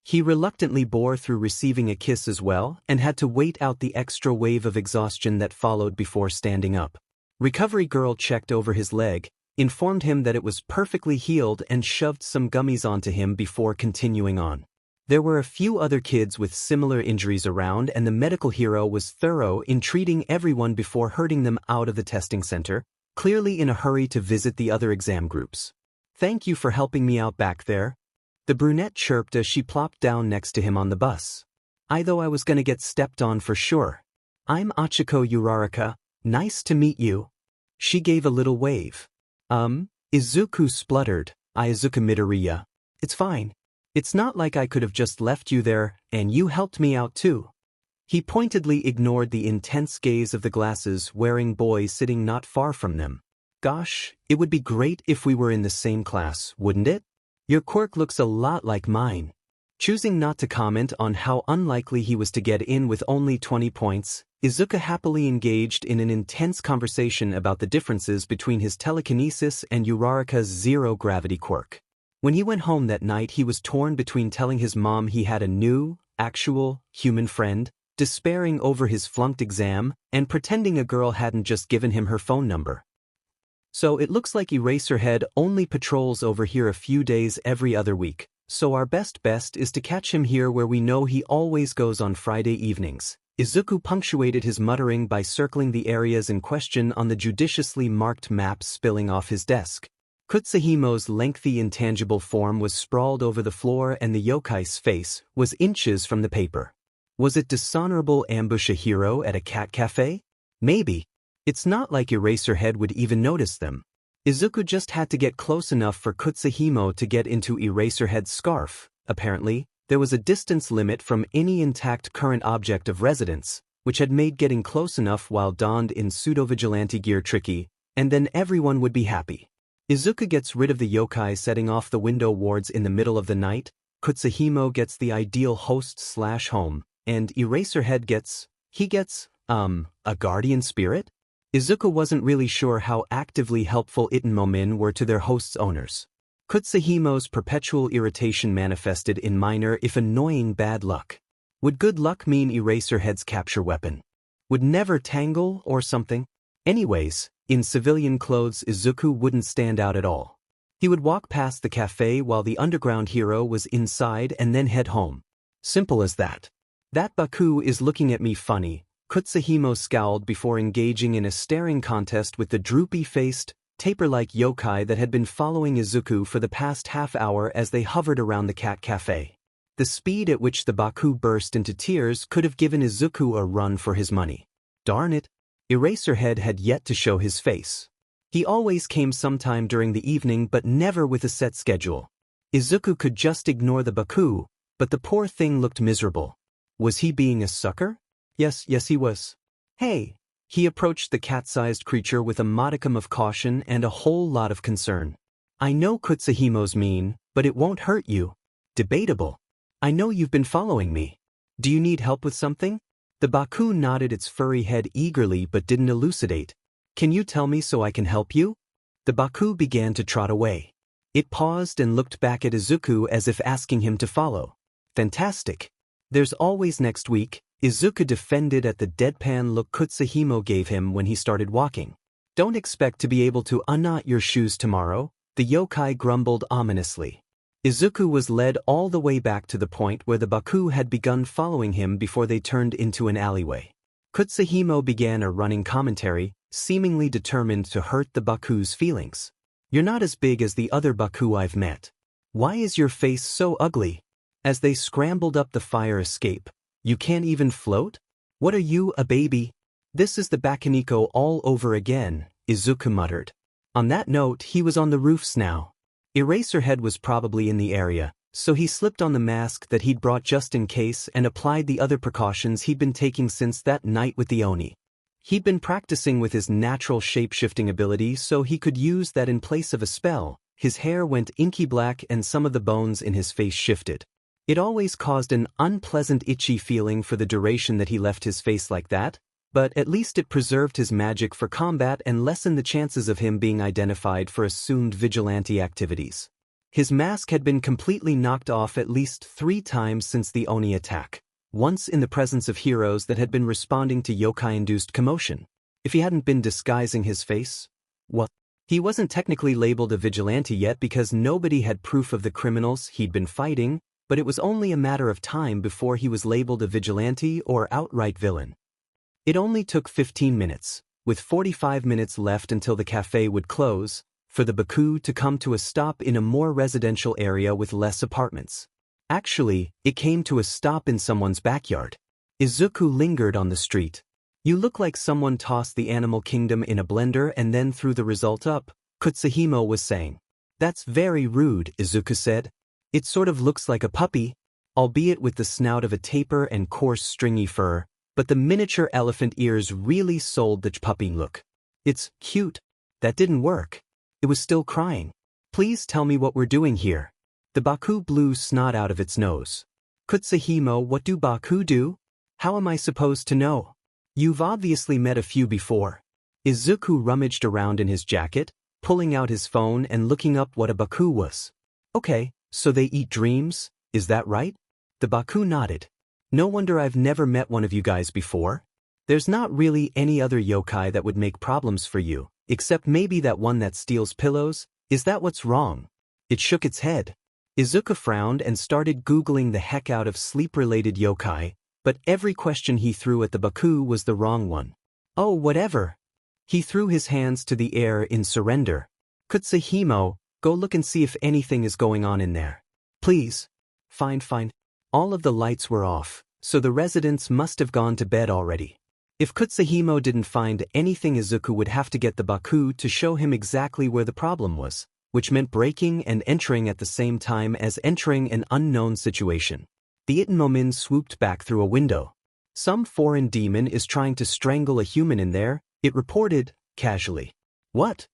He reluctantly bore through receiving a kiss as well and had to wait out the extra wave of exhaustion that followed before standing up. Recovery girl checked over his leg, informed him that it was perfectly healed and shoved some gummies onto him before continuing on. There were a few other kids with similar injuries around and the medical hero was thorough in treating everyone before herding them out of the testing center, clearly in a hurry to visit the other exam groups. Thank you for helping me out back there. The brunette chirped as she plopped down next to him on the bus. I was gonna get stepped on for sure. I'm Achiko Uraraka, nice to meet you. She gave a little wave. Izuku spluttered, Izuku Midoriya. It's fine. It's not like I could have just left you there, and you helped me out too. He pointedly ignored the intense gaze of the glasses-wearing boy sitting not far from them. Gosh, it would be great if we were in the same class, wouldn't it? Your quirk looks a lot like mine. Choosing not to comment on how unlikely he was to get in with only 20 points, Izuku happily engaged in an intense conversation about the differences between his telekinesis and Uraraka's zero-gravity quirk. When he went home that night he was torn between telling his mom he had a new, actual, human friend, despairing over his flunked exam, and pretending a girl hadn't just given him her phone number. So it looks like Eraserhead only patrols over here a few days every other week, so our best is to catch him here where we know he always goes on Friday evenings. Izuku punctuated his muttering by circling the areas in question on the judiciously marked maps spilling off his desk. Kutsahimo's lengthy intangible form was sprawled over the floor and the yokai's face was inches from the paper. Was it dishonorable ambush a hero at a cat cafe? Maybe. It's not like Eraserhead would even notice them. Izuku just had to get close enough for Kutsahimo to get into Eraserhead's scarf. Apparently, there was a distance limit from any intact current object of residence, which had made getting close enough while donned in pseudo-vigilante gear tricky, and then everyone would be happy. Izuku gets rid of the yokai setting off the window wards in the middle of the night, Kutsahimo gets the ideal host/home, and Eraserhead gets, a guardian spirit? Izuku wasn't really sure how actively helpful Itenmomin were to their host's owners. Kutsuhimo's perpetual irritation manifested in minor if annoying bad luck. Would good luck mean Eraserhead's capture weapon? Would never tangle or something? Anyways, in civilian clothes Izuku wouldn't stand out at all. He would walk past the cafe while the underground hero was inside and then head home. Simple as that. That Baku is looking at me funny, Kutsuhimo scowled before engaging in a staring contest with the droopy-faced, taper-like yokai that had been following Izuku for the past half hour as they hovered around the cat cafe. The speed at which the Baku burst into tears could have given Izuku a run for his money. Darn it! Eraserhead had yet to show his face. He always came sometime during the evening but never with a set schedule. Izuku could just ignore the Baku, but the poor thing looked miserable. Was he being a sucker? Yes, he was. Hey! He approached the cat-sized creature with a modicum of caution and a whole lot of concern. I know Kutsuhimo's mean, but it won't hurt you. Debatable. I know you've been following me. Do you need help with something? The Baku nodded its furry head eagerly but didn't elucidate. Can you tell me so I can help you? The Baku began to trot away. It paused and looked back at Izuku as if asking him to follow. Fantastic. There's always next week, Izuku defended at the deadpan look Kutsuhimo gave him when he started walking. Don't expect to be able to unknot your shoes tomorrow, the yokai grumbled ominously. Izuku was led all the way back to the point where the Baku had begun following him before they turned into an alleyway. Kutsuhimo began a running commentary, seemingly determined to hurt the Baku's feelings. You're not as big as the other Baku I've met. Why is your face so ugly? As they scrambled up the fire escape, you can't even float? What are you, a baby? This is the Bakuniko all over again, Izuku muttered. On that note, he was on the roofs now. Eraserhead was probably in the area, so he slipped on the mask that he'd brought just in case and applied the other precautions he'd been taking since that night with the Oni. He'd been practicing with his natural shape-shifting ability so he could use that in place of a spell. His hair went inky black and some of the bones in his face shifted. It always caused an unpleasant itchy feeling for the duration that he left his face like that, but at least it preserved his magic for combat and lessened the chances of him being identified for assumed vigilante activities. His mask had been completely knocked off at least 3 times since the Oni attack, once in the presence of heroes that had been responding to yokai-induced commotion. If he hadn't been disguising his face, well, he wasn't technically labeled a vigilante yet because nobody had proof of the criminals he'd been fighting, but it was only a matter of time before he was labeled a vigilante or outright villain. It only took 15 minutes, with 45 minutes left until the cafe would close, for the Baku to come to a stop in a more residential area with less apartments. Actually, it came to a stop in someone's backyard. Izuku lingered on the street. You look like someone tossed the animal kingdom in a blender and then threw the result up, Kutsuhimo was saying. That's very rude, Izuku said. It sort of looks like a puppy, albeit with the snout of a tapir and coarse stringy fur, but the miniature elephant ears really sold the puppy look. It's cute. That didn't work. It was still crying. Please tell me what we're doing here. The Baku blew snot out of its nose. Kutsuhimo, what do Baku do? How am I supposed to know? You've obviously met a few before. Izuku rummaged around in his jacket, pulling out his phone and looking up what a Baku was. Okay, so they eat dreams, is that right? The Baku nodded. No wonder I've never met one of you guys before. There's not really any other yokai that would make problems for you, except maybe that one that steals pillows. Is that what's wrong? It shook its head. Izuku frowned and started Googling the heck out of sleep-related yokai, but every question he threw at the Baku was the wrong one. Oh, whatever. He threw his hands to the air in surrender. Kutsuhimo, go look and see if anything is going on in there. Please. Fine. All of the lights were off, so the residents must have gone to bed already. If Kutsuhimo didn't find anything, Izuku would have to get the Baku to show him exactly where the problem was, which meant breaking and entering at the same time as entering an unknown situation. The Itmomin swooped back through a window. Some foreign demon is trying to strangle a human in there, it reported, casually. What?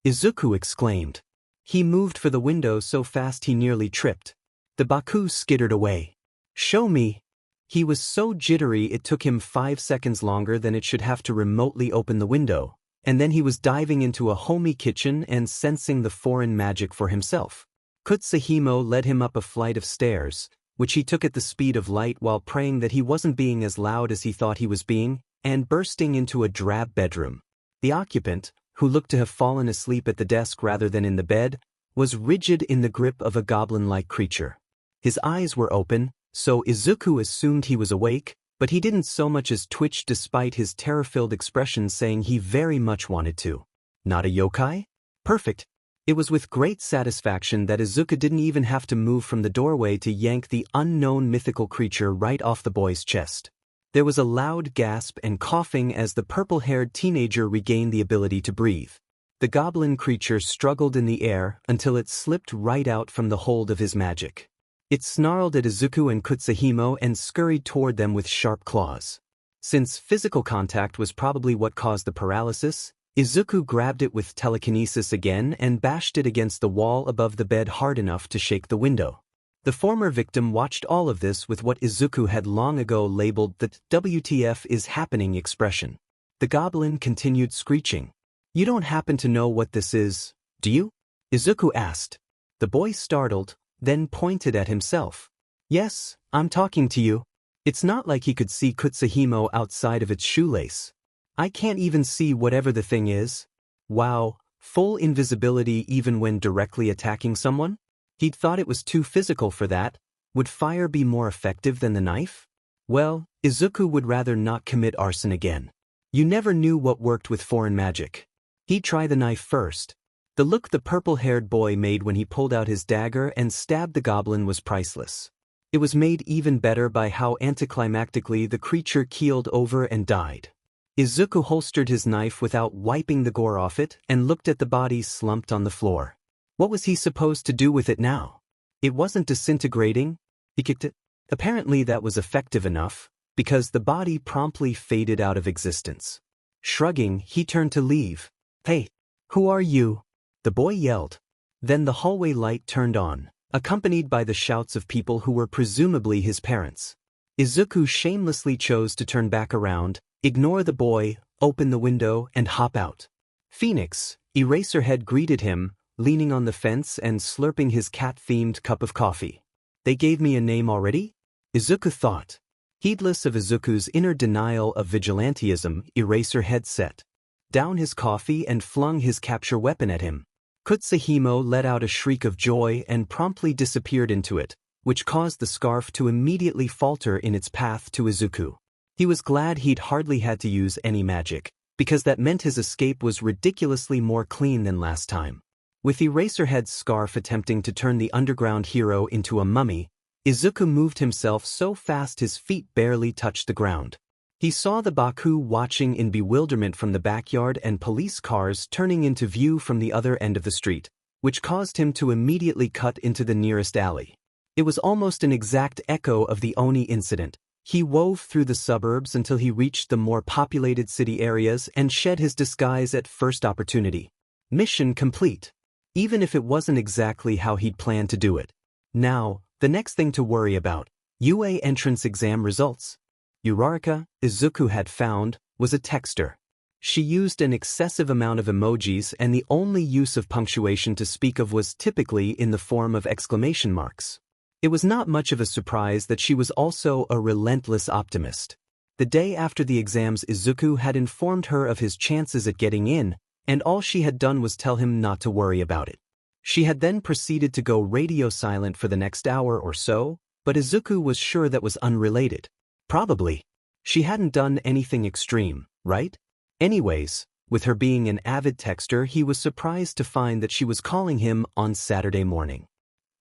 Izuku exclaimed. He moved for the window so fast he nearly tripped. The Baku skittered away. Show me. He was so jittery it took him 5 seconds longer than it should have to remotely open the window, and then he was diving into a homey kitchen and sensing the foreign magic for himself. Kutsahimo led him up a flight of stairs, which he took at the speed of light while praying that he wasn't being as loud as he thought he was being, and bursting into a drab bedroom. The occupant, who looked to have fallen asleep at the desk rather than in the bed, was rigid in the grip of a goblin-like creature. His eyes were open, so Izuku assumed he was awake, but he didn't so much as twitch despite his terror-filled expression saying he very much wanted to. Not a yokai? Perfect. It was with great satisfaction that Izuku didn't even have to move from the doorway to yank the unknown mythical creature right off the boy's chest. There was a loud gasp and coughing as the purple-haired teenager regained the ability to breathe. The goblin creature struggled in the air until it slipped right out from the hold of his magic. It snarled at Izuku and Kutsahimo and scurried toward them with sharp claws. Since physical contact was probably what caused the paralysis, Izuku grabbed it with telekinesis again and bashed it against the wall above the bed hard enough to shake the window. The former victim watched all of this with what Izuku had long ago labeled the WTF is happening expression. The goblin continued screeching. "You don't happen to know what this is, do you?" Izuku asked. The boy startled, then pointed at himself. "Yes, I'm talking to you." It's not like he could see Kutsahimo outside of its shoelace. "I can't even see whatever the thing is." Wow, full invisibility even when directly attacking someone? He'd thought it was too physical for that. Would fire be more effective than the knife? Well, Izuku would rather not commit arson again. You never knew what worked with foreign magic. He'd try the knife first. The look the purple-haired boy made when he pulled out his dagger and stabbed the goblin was priceless. It was made even better by how anticlimactically the creature keeled over and died. Izuku holstered his knife without wiping the gore off it and looked at the body slumped on the floor. What was he supposed to do with it now? It wasn't disintegrating. He kicked it. Apparently that was effective enough, because the body promptly faded out of existence. Shrugging, he turned to leave. "Hey, who are you?" the boy yelled. Then the hallway light turned on, accompanied by the shouts of people who were presumably his parents. Izuku shamelessly chose to turn back around, ignore the boy, open the window, and hop out. Phoenix, Eraserhead greeted him, leaning on the fence and slurping his cat-themed cup of coffee. "They gave me a name already?" Izuku thought. Heedless of Izuku's inner denial of vigilantism, Eraserhead set down his coffee and flung his capture weapon at him. Kutsahimo let out a shriek of joy and promptly disappeared into it, which caused the scarf to immediately falter in its path to Izuku. He was glad he'd hardly had to use any magic, because that meant his escape was ridiculously more clean than last time. With Eraserhead's scarf attempting to turn the underground hero into a mummy, Izuku moved himself so fast his feet barely touched the ground. He saw the Baku watching in bewilderment from the backyard and police cars turning into view from the other end of the street, which caused him to immediately cut into the nearest alley. It was almost an exact echo of the Oni incident. He wove through the suburbs until he reached the more populated city areas and shed his disguise at first opportunity. Mission complete. Even if it wasn't exactly how he'd planned to do it. Now, the next thing to worry about, UA entrance exam results. Uraraka, Izuku had found, was a texter. She used an excessive amount of emojis and the only use of punctuation to speak of was typically in the form of exclamation marks. It was not much of a surprise that she was also a relentless optimist. The day after the exams, Izuku had informed her of his chances at getting in, and all she had done was tell him not to worry about it. She had then proceeded to go radio silent for the next hour or so, but Izuku was sure that was unrelated. Probably. She hadn't done anything extreme, right? Anyways, with her being an avid texter, he was surprised to find that she was calling him on Saturday morning.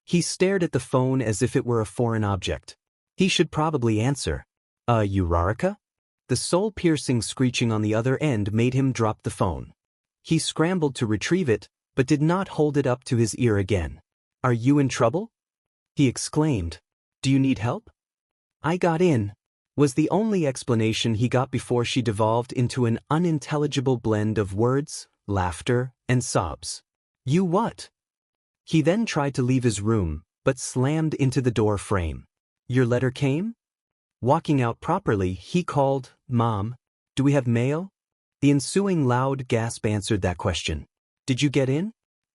He stared at the phone as if it were a foreign object. He should probably answer. Uraraka? The soul-piercing screeching on the other end made him drop the phone. He scrambled to retrieve it, but did not hold it up to his ear again. "Are you in trouble?" he exclaimed. "Do you need help?" "I got in," was the only explanation he got before she devolved into an unintelligible blend of words, laughter, and sobs. "You what?" He then tried to leave his room, but slammed into the door frame. "Your letter came?" Walking out properly, he called, "Mom, do we have mail?" The ensuing loud gasp answered that question. Did you get in?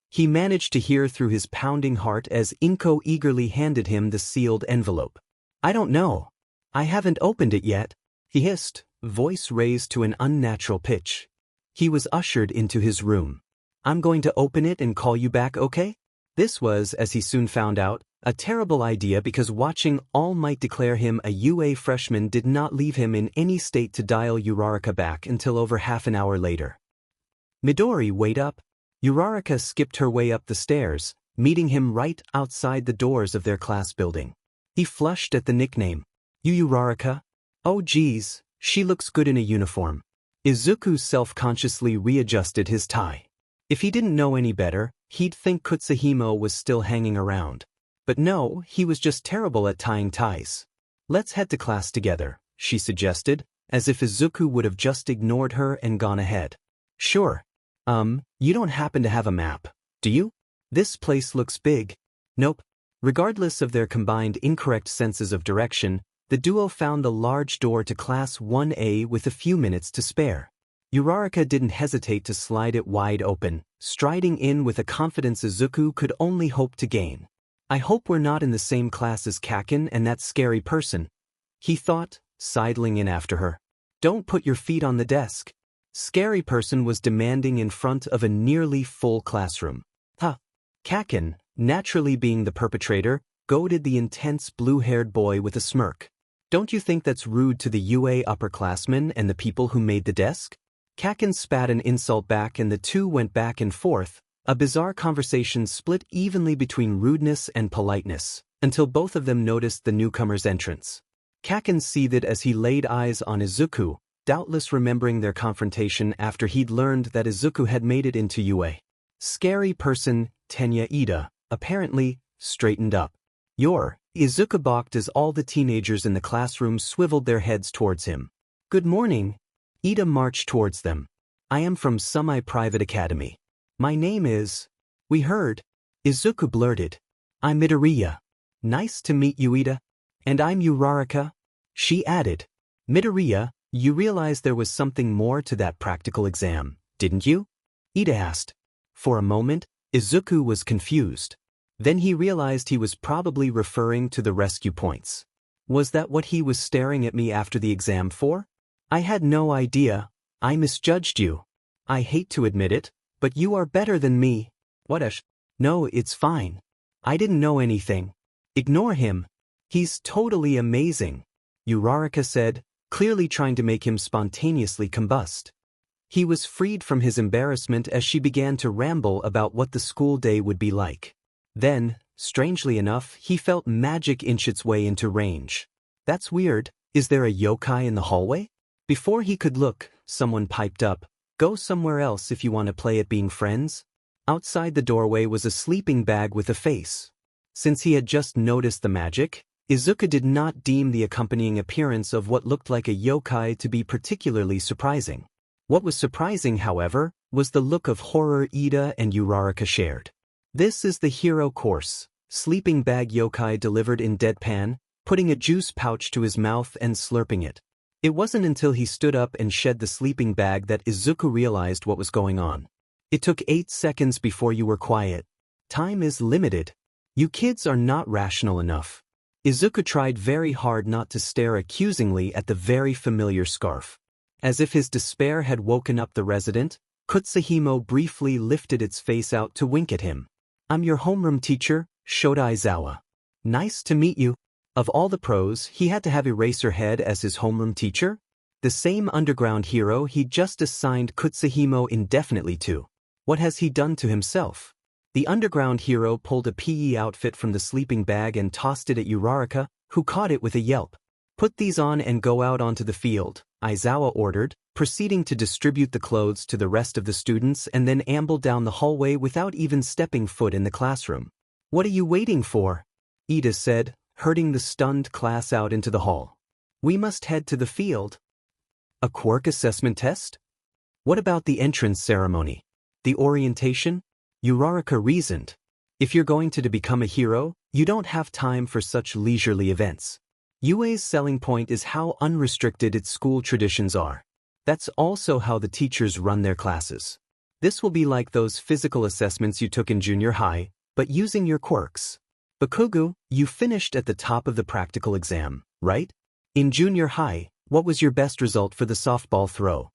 He managed to hear through his pounding heart as Inko eagerly handed him the sealed envelope. I don't know. I haven't opened it yet, he hissed, voice raised to an unnatural pitch. He was ushered into his room. I'm going to open it and call you back, okay? This was, as he soon found out, a terrible idea because watching All Might declare him a UA freshman did not leave him in any state to dial Uraraka back until over half an hour later. Midori, wait up. Uraraka skipped her way up the stairs, meeting him right outside the doors of their class building. He flushed at the nickname. You Uraraka? Oh geez, she looks good in a uniform. Izuku self-consciously readjusted his tie. If he didn't know any better, he'd think Kutsahimo was still hanging around. But no, he was just terrible at tying ties. Let's head to class together, she suggested, as if Izuku would have just ignored her and gone ahead. Sure. You don't happen to have a map, do you? This place looks big. Nope. Regardless of their combined incorrect senses of direction, the duo found the large door to Class 1A with a few minutes to spare. Uraraka didn't hesitate to slide it wide open, striding in with a confidence Izuku could only hope to gain. I hope we're not in the same class as Kaken and that scary person, he thought, sidling in after her. Don't put your feet on the desk. Scary person was demanding in front of a nearly full classroom. Huh. Kaken, naturally being the perpetrator, goaded the intense blue-haired boy with a smirk. Don't you think that's rude to the UA upperclassmen and the people who made the desk? Kaken spat an insult back and the two went back and forth, a bizarre conversation split evenly between rudeness and politeness, until both of them noticed the newcomer's entrance. Kaken seethed as he laid eyes on Izuku, doubtless remembering their confrontation after he'd learned that Izuku had made it into UA. Scary person, Tenya Ida, apparently, straightened up. Izuku balked as all the teenagers in the classroom swiveled their heads towards him. Good morning. Ida marched towards them. I am from semi-private academy. My name is... We heard. Izuku blurted. I'm Midoriya. Nice to meet you, Ida. And I'm Uraraka. She added. Midoriya, you realized there was something more to that practical exam, didn't you? Ida asked. For a moment, Izuku was confused. Then he realized he was probably referring to the rescue points. Was that what he was staring at me after the exam for? I had no idea. I misjudged you. I hate to admit it, but you are better than me. WhatIf? No, it's fine. I didn't know anything. Ignore him. He's totally amazing, Uraraka said, clearly trying to make him spontaneously combust. He was freed from his embarrassment as she began to ramble about what the school day would be like. Then, strangely enough, he felt magic inch its way into range. That's weird. Is there a yokai in the hallway? Before he could look, someone piped up, Go somewhere else if you want to play at being friends. Outside the doorway was a sleeping bag with a face. Since he had just noticed the magic, Izuku did not deem the accompanying appearance of what looked like a yokai to be particularly surprising. What was surprising, however, was the look of horror Ida and Uraraka shared. This is the hero course, sleeping bag yokai delivered in deadpan, putting a juice pouch to his mouth and slurping it. It wasn't until he stood up and shed the sleeping bag that Izuku realized what was going on. It took 8 seconds before you were quiet. Time is limited. You kids are not rational enough. Izuku tried very hard not to stare accusingly at the very familiar scarf. As if his despair had woken up the resident, Kutsahimo briefly lifted its face out to wink at him. I'm your homeroom teacher, Shota Aizawa. Nice to meet you. Of all the pros, he had to have Eraserhead as his homeroom teacher? The same underground hero he'd just assigned Kutsahimo indefinitely to. What has he done to himself? The underground hero pulled a PE outfit from the sleeping bag and tossed it at Uraraka, who caught it with a yelp. Put these on and go out onto the field, Aizawa ordered, proceeding to distribute the clothes to the rest of the students and then ambled down the hallway without even stepping foot in the classroom. What are you waiting for? Ida said, herding the stunned class out into the hall. We must head to the field. A quirk assessment test? What about the entrance ceremony? The orientation? Uraraka reasoned. If you're going to become a hero, you don't have time for such leisurely events. UA's selling point is how unrestricted its school traditions are. That's also how the teachers run their classes. This will be like those physical assessments you took in junior high, but using your quirks. Bakugo, you finished at the top of the practical exam, right? In junior high, what was your best result for the softball throw?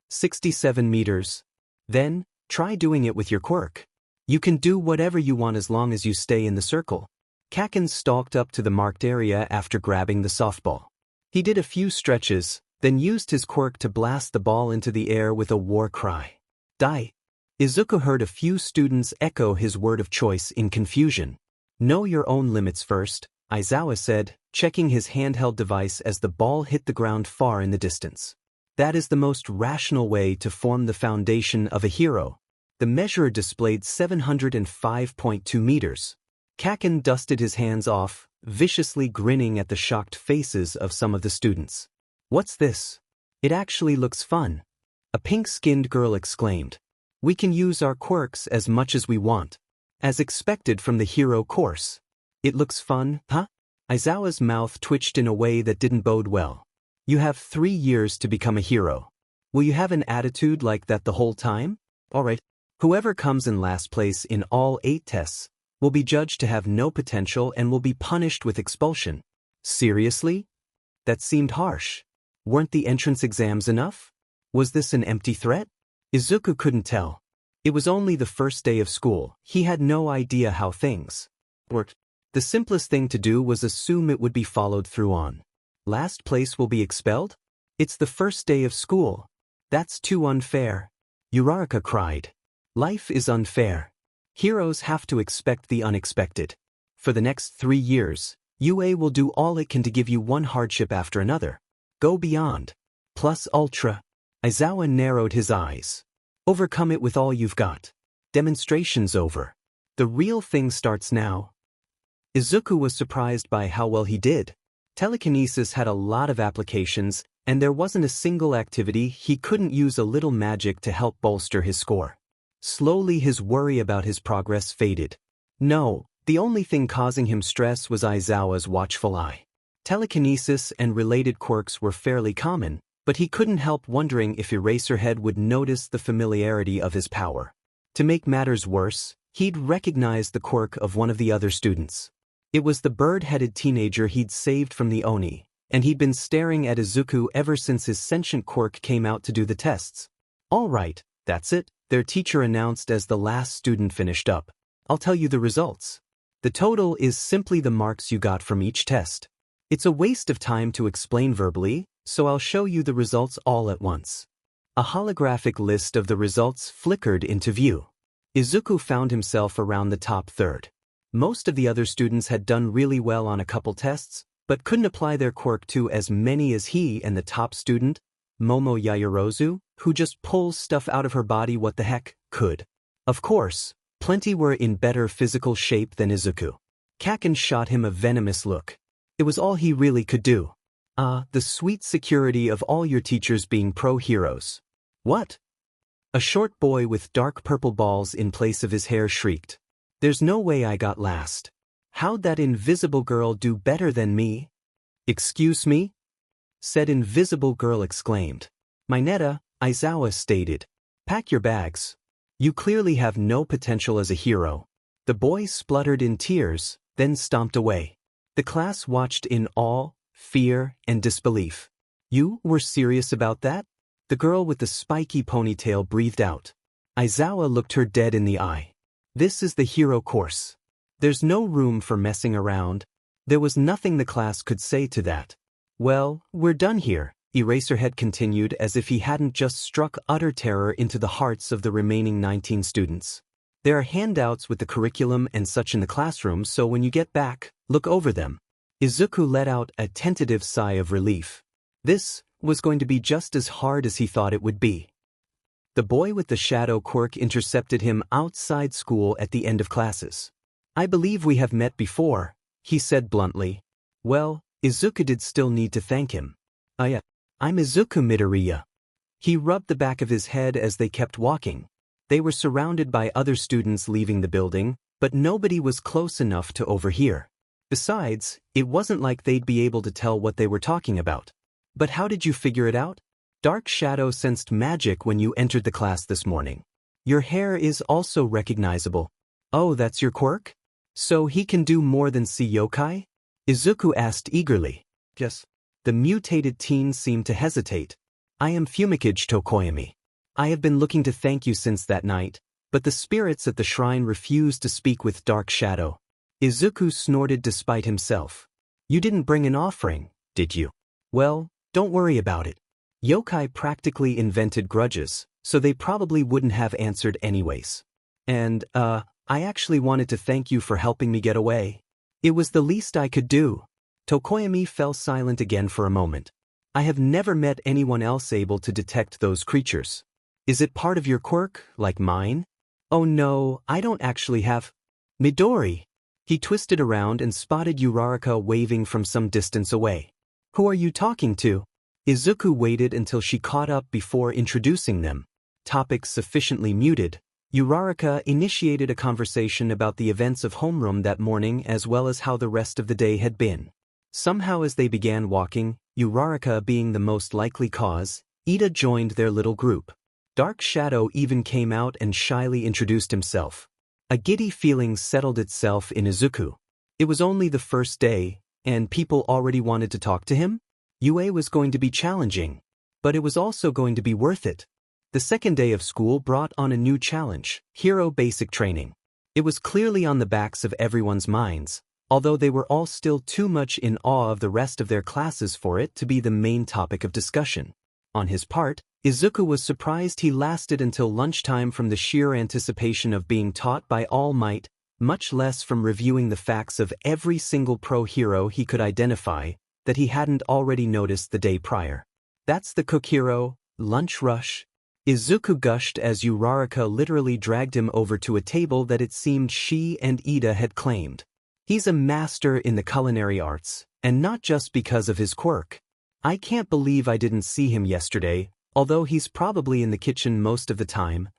67 meters. Then, try doing it with your quirk. You can do whatever you want as long as you stay in the circle. Kaken stalked up to the marked area after grabbing the softball. He did a few stretches, then used his quirk to blast the ball into the air with a war cry. Die! Izuku heard a few students echo his word of choice in confusion. Know your own limits first, Aizawa said, checking his handheld device as the ball hit the ground far in the distance. That is the most rational way to form the foundation of a hero. The measurer displayed 705.2 meters. Kaken dusted his hands off, viciously grinning at the shocked faces of some of the students. What's this? It actually looks fun. A pink-skinned girl exclaimed. We can use our quirks as much as we want. As expected from the hero course. It looks fun, huh? Aizawa's mouth twitched in a way that didn't bode well. You have 3 years to become a hero. Will you have an attitude like that the whole time? Alright. Whoever comes in last place in all 8 tests will be judged to have no potential and will be punished with expulsion. Seriously? That seemed harsh. Weren't the entrance exams enough? Was this an empty threat? Izuku couldn't tell. It was only the first day of school. He had no idea how things worked. The simplest thing to do was assume it would be followed through on. Last place will be expelled? It's the first day of school. That's too unfair. Uraraka cried. Life is unfair. Heroes have to expect the unexpected. For the next 3 years, UA will do all it can to give you one hardship after another. Go beyond. Plus ultra. Aizawa narrowed his eyes. Overcome it with all you've got. Demonstration's over. The real thing starts now. Izuku was surprised by how well he did. Telekinesis had a lot of applications, and there wasn't a single activity he couldn't use a little magic to help bolster his score. Slowly his worry about his progress faded. No, the only thing causing him stress was Aizawa's watchful eye. Telekinesis and related quirks were fairly common, but he couldn't help wondering if Eraserhead would notice the familiarity of his power. To make matters worse, he'd recognized the quirk of one of the other students. It was the bird-headed teenager he'd saved from the Oni, and he'd been staring at Izuku ever since his sentient quirk came out to do the tests. All right, that's it, their teacher announced as the last student finished up. I'll tell you the results. The total is simply the marks you got from each test. It's a waste of time to explain verbally, so I'll show you the results all at once. A holographic list of the results flickered into view. Izuku found himself around the top third. Most of the other students had done really well on a couple tests, but couldn't apply their quirk to as many as he, and the top student, Momo Yaoyorozu, who just pulls stuff out of her body what the heck, could. Of course, plenty were in better physical shape than Izuku. Kaken shot him a venomous look. It was all he really could do. The sweet security of all your teachers being pro-heroes. What? A short boy with dark purple balls in place of his hair shrieked. There's no way I got last. How'd that invisible girl do better than me? Excuse me? Said invisible girl exclaimed. Mineta, Aizawa stated. Pack your bags. You clearly have no potential as a hero. The boy spluttered in tears, then stomped away. The class watched in awe, fear, and disbelief. You were serious about that? The girl with the spiky ponytail breathed out. Aizawa looked her dead in the eye. This is the hero course. There's no room for messing around. There was nothing the class could say to that. Well, we're done here, Eraserhead continued as if he hadn't just struck utter terror into the hearts of the remaining 19 students. There are handouts with the curriculum and such in the classroom, so when you get back, look over them. Izuku let out a tentative sigh of relief. This was going to be just as hard as he thought it would be. The boy with the shadow quirk intercepted him outside school at the end of classes. I believe we have met before, he said bluntly. Well, Izuku did still need to thank him. Yeah, I'm Izuku Midoriya. He rubbed the back of his head as they kept walking. They were surrounded by other students leaving the building, but nobody was close enough to overhear. Besides, it wasn't like they'd be able to tell what they were talking about. But how did you figure it out? Dark Shadow sensed magic when you entered the class this morning. Your hair is also recognizable. Oh, that's your quirk? So he can do more than see yokai? Izuku asked eagerly. Yes. The mutated teen seemed to hesitate. I am Fumikage Tokoyami. I have been looking to thank you since that night, but the spirits at the shrine refused to speak with Dark Shadow. Izuku snorted despite himself. You didn't bring an offering, did you? Well, don't worry about it. Yokai practically invented grudges, so they probably wouldn't have answered anyways. And, I actually wanted to thank you for helping me get away. It was the least I could do. Tokoyami fell silent again for a moment. I have never met anyone else able to detect those creatures. Is it part of your quirk, like mine? Oh no, I don't actually have. Midori. He twisted around and spotted Uraraka waving from some distance away. Who are you talking to? Izuku waited until she caught up before introducing them. Topics sufficiently muted, Uraraka initiated a conversation about the events of homeroom that morning as well as how the rest of the day had been. Somehow as they began walking, Uraraka being the most likely cause, Ida joined their little group. Dark Shadow even came out and shyly introduced himself. A giddy feeling settled itself in Izuku. It was only the first day, and people already wanted to talk to him? UA was going to be challenging, but it was also going to be worth it. The second day of school brought on a new challenge, hero basic training. It was clearly on the backs of everyone's minds, although they were all still too much in awe of the rest of their classes for it to be the main topic of discussion. On his part, Izuku was surprised he lasted until lunchtime from the sheer anticipation of being taught by All Might, much less from reviewing the facts of every single pro hero he could identify that he hadn't already noticed the day prior. That's the cook hero, lunch rush. Izuku gushed as Uraraka literally dragged him over to a table that it seemed she and Ida had claimed. He's a master in the culinary arts, and not just because of his quirk. I can't believe I didn't see him yesterday, although he's probably in the kitchen most of the time.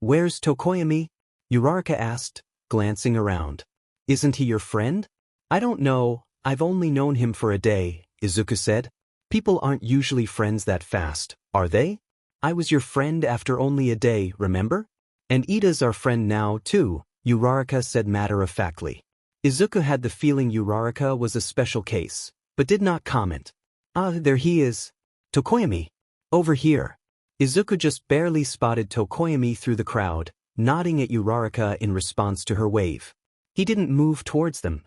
Where's Tokoyami? Uraraka asked, glancing around. Isn't he your friend? I don't know, I've only known him for a day, Izuku said. People aren't usually friends that fast, are they? I was your friend after only a day, remember? And Ida's our friend now, too, Uraraka said matter-of-factly. Izuku had the feeling Uraraka was a special case, but did not comment. Ah, there he is. Tokoyami. Over here. Izuku just barely spotted Tokoyami through the crowd, nodding at Uraraka in response to her wave. He didn't move towards them.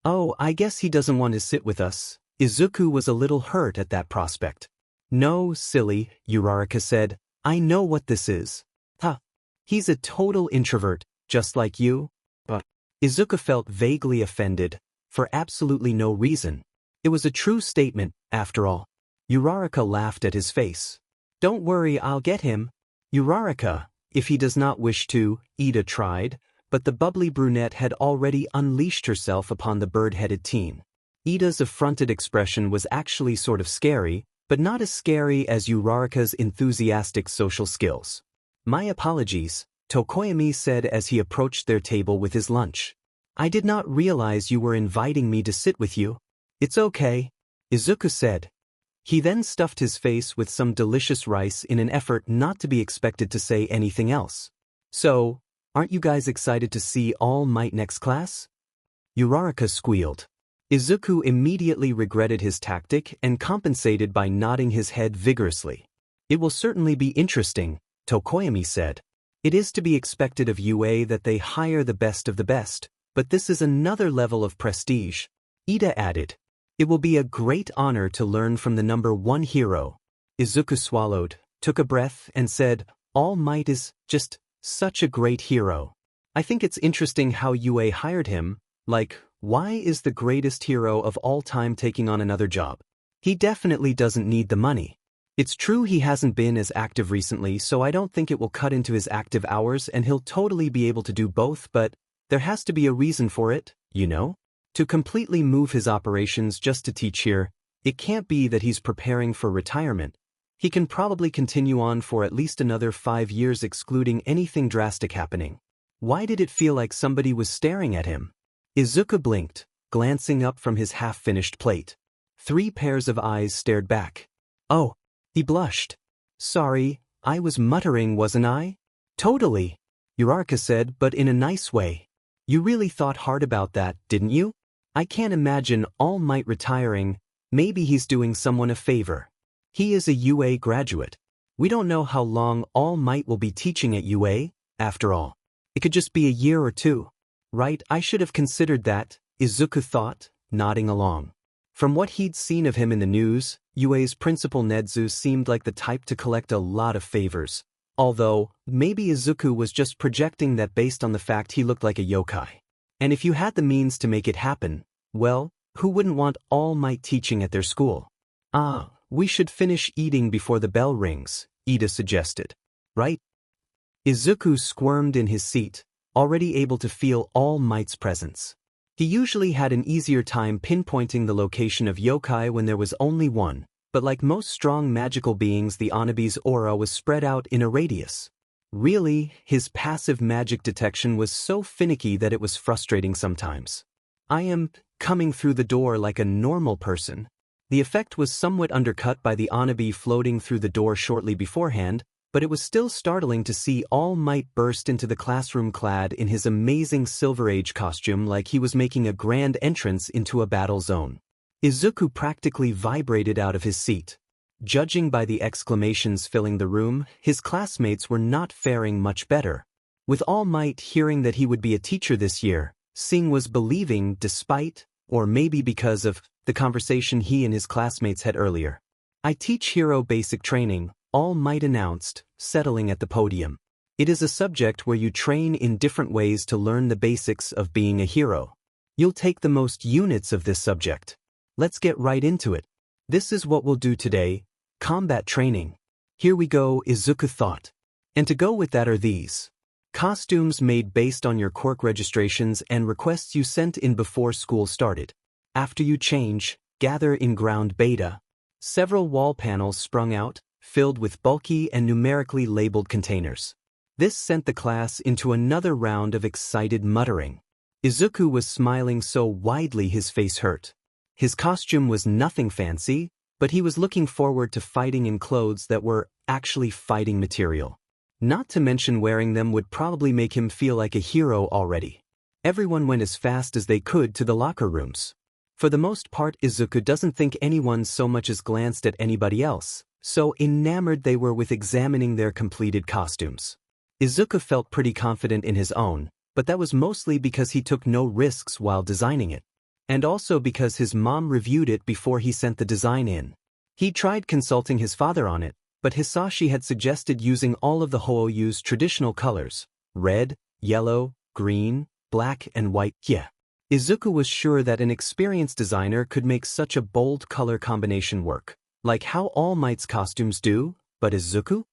Oh, I guess he doesn't want to sit with us. Izuku was a little hurt at that prospect. No, silly, Uraraka said. I know what this is. Huh. He's a total introvert, just like you. But Izuku felt vaguely offended, for absolutely no reason. It was a true statement, after all. Uraraka laughed at his face. Don't worry, I'll get him. Uraraka, if he does not wish to, Ida tried, but the bubbly brunette had already unleashed herself upon the bird-headed teen. Ida's affronted expression was actually sort of scary, but not as scary as Uraraka's enthusiastic social skills. My apologies, Tokoyami said as he approached their table with his lunch. I did not realize you were inviting me to sit with you. It's okay, Izuku said. He then stuffed his face with some delicious rice in an effort not to be expected to say anything else. So, aren't you guys excited to see All Might next class? Uraraka squealed. Izuku immediately regretted his tactic and compensated by nodding his head vigorously. It will certainly be interesting, Tokoyami said. It is to be expected of UA that they hire the best of the best, but this is another level of prestige. Ida added. It will be a great honor to learn from the #1 hero. Izuku swallowed, took a breath, and said, All Might is just such a great hero. I think it's interesting how UA hired him, like, why is the greatest hero of all time taking on another job? He definitely doesn't need the money. It's true he hasn't been as active recently, so I don't think it will cut into his active hours and he'll totally be able to do both, but there has to be a reason for it, you know? To completely move his operations just to teach here, it can't be that he's preparing for retirement. He can probably continue on for at least another 5 years excluding anything drastic happening. Why did it feel like somebody was staring at him? Izuku blinked, glancing up from his half-finished plate. 3 pairs of eyes stared back. Oh, he blushed. Sorry, I was muttering, wasn't I? Totally, Uraraka said, but in a nice way. You really thought hard about that, didn't you? I can't imagine All Might retiring. Maybe he's doing someone a favor. He is a UA graduate. We don't know how long All Might will be teaching at UA, after all. It could just be a year or two. Right, I should have considered that, Izuku thought, nodding along. From what he'd seen of him in the news, UA's principal Nedzu seemed like the type to collect a lot of favors. Although, maybe Izuku was just projecting that based on the fact he looked like a yokai. And if you had the means to make it happen, well, who wouldn't want All Might teaching at their school? Ah, we should finish eating before the bell rings, Ida suggested. Right? Izuku squirmed in his seat, already able to feel All Might's presence. He usually had an easier time pinpointing the location of yokai when there was only one, but like most strong magical beings, the Anabi's aura was spread out in a radius. Really, his passive magic detection was so finicky that it was frustrating sometimes. I am coming through the door like a normal person. The effect was somewhat undercut by the Anabi floating through the door shortly beforehand, but it was still startling to see All Might burst into the classroom clad in his amazing Silver Age costume like he was making a grand entrance into a battle zone. Izuku practically vibrated out of his seat. Judging by the exclamations filling the room, his classmates were not faring much better. With All Might hearing that he would be a teacher this year, Sing was believing despite, or maybe because of, the conversation he and his classmates had earlier. I teach hero basic training, All Might announced, settling at the podium. It is a subject where you train in different ways to learn the basics of being a hero. You'll take the most units of this subject. Let's get right into it. This is what we'll do today, combat training. Here we go, Izuku thought. And to go with that are these. Costumes made based on your quirk registrations and requests you sent in before school started. After you change, gather in ground beta. Several wall panels sprung out, filled with bulky and numerically labeled containers. This sent the class into another round of excited muttering. Izuku was smiling so widely his face hurt. His costume was nothing fancy, but he was looking forward to fighting in clothes that were actually fighting material. Not to mention wearing them would probably make him feel like a hero already. Everyone went as fast as they could to the locker rooms. For the most part, Izuku doesn't think anyone so much as glanced at anybody else, so enamored they were with examining their completed costumes. Izuku felt pretty confident in his own, but that was mostly because he took no risks while designing it. And also because his mom reviewed it before he sent the design in. He tried consulting his father on it, but Hisashi had suggested using all of the Hoyo's traditional colors: red, yellow, green, black, and white. Yeah. Izuku was sure that an experienced designer could make such a bold color combination work, like how All Might's costumes do, but Izuku?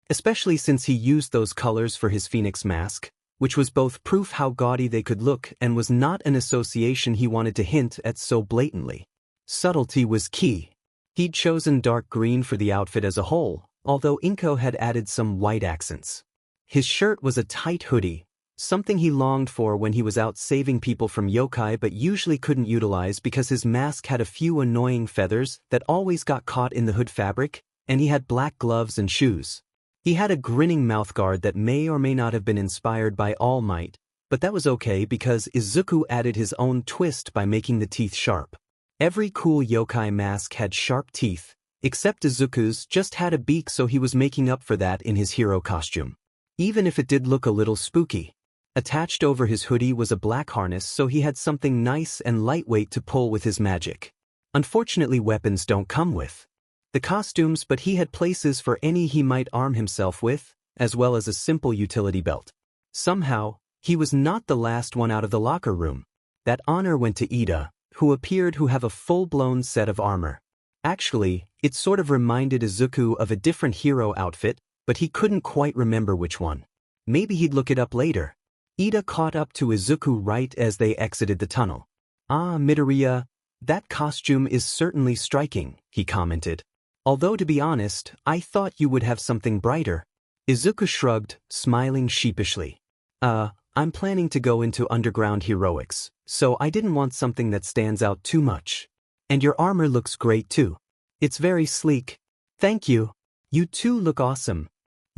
Especially since he used those colors for his phoenix mask, which was both proof how gaudy they could look and was not an association he wanted to hint at so blatantly. Subtlety was key. He'd chosen dark green for the outfit as a whole, although Inko had added some white accents. His shirt was a tight hoodie, something he longed for when he was out saving people from yokai but usually couldn't utilize because his mask had a few annoying feathers that always got caught in the hood fabric, and he had black gloves and shoes. He had a grinning mouthguard that may or may not have been inspired by All Might, but that was okay because Izuku added his own twist by making the teeth sharp. Every cool yokai mask had sharp teeth, except Izuku's just had a beak, so he was making up for that in his hero costume. Even if it did look a little spooky. Attached over his hoodie was a black harness, so he had something nice and lightweight to pull with his magic. Unfortunately, weapons don't come with the costumes, but he had places for any he might arm himself with, as well as a simple utility belt. Somehow, he was not the last one out of the locker room. That honor went to Ida, who appeared to have a full-blown set of armor. Actually, it sort of reminded Izuku of a different hero outfit, but he couldn't quite remember which one. Maybe he'd look it up later. Ida caught up to Izuku right as they exited the tunnel. "Ah, Midoriya, that costume is certainly striking," he commented. "Although to be honest, I thought you would have something brighter." Izuku shrugged, smiling sheepishly. I'm planning to go into underground heroics, so I didn't want something that stands out too much. And your armor looks great too. It's very sleek." "Thank you." You two look awesome.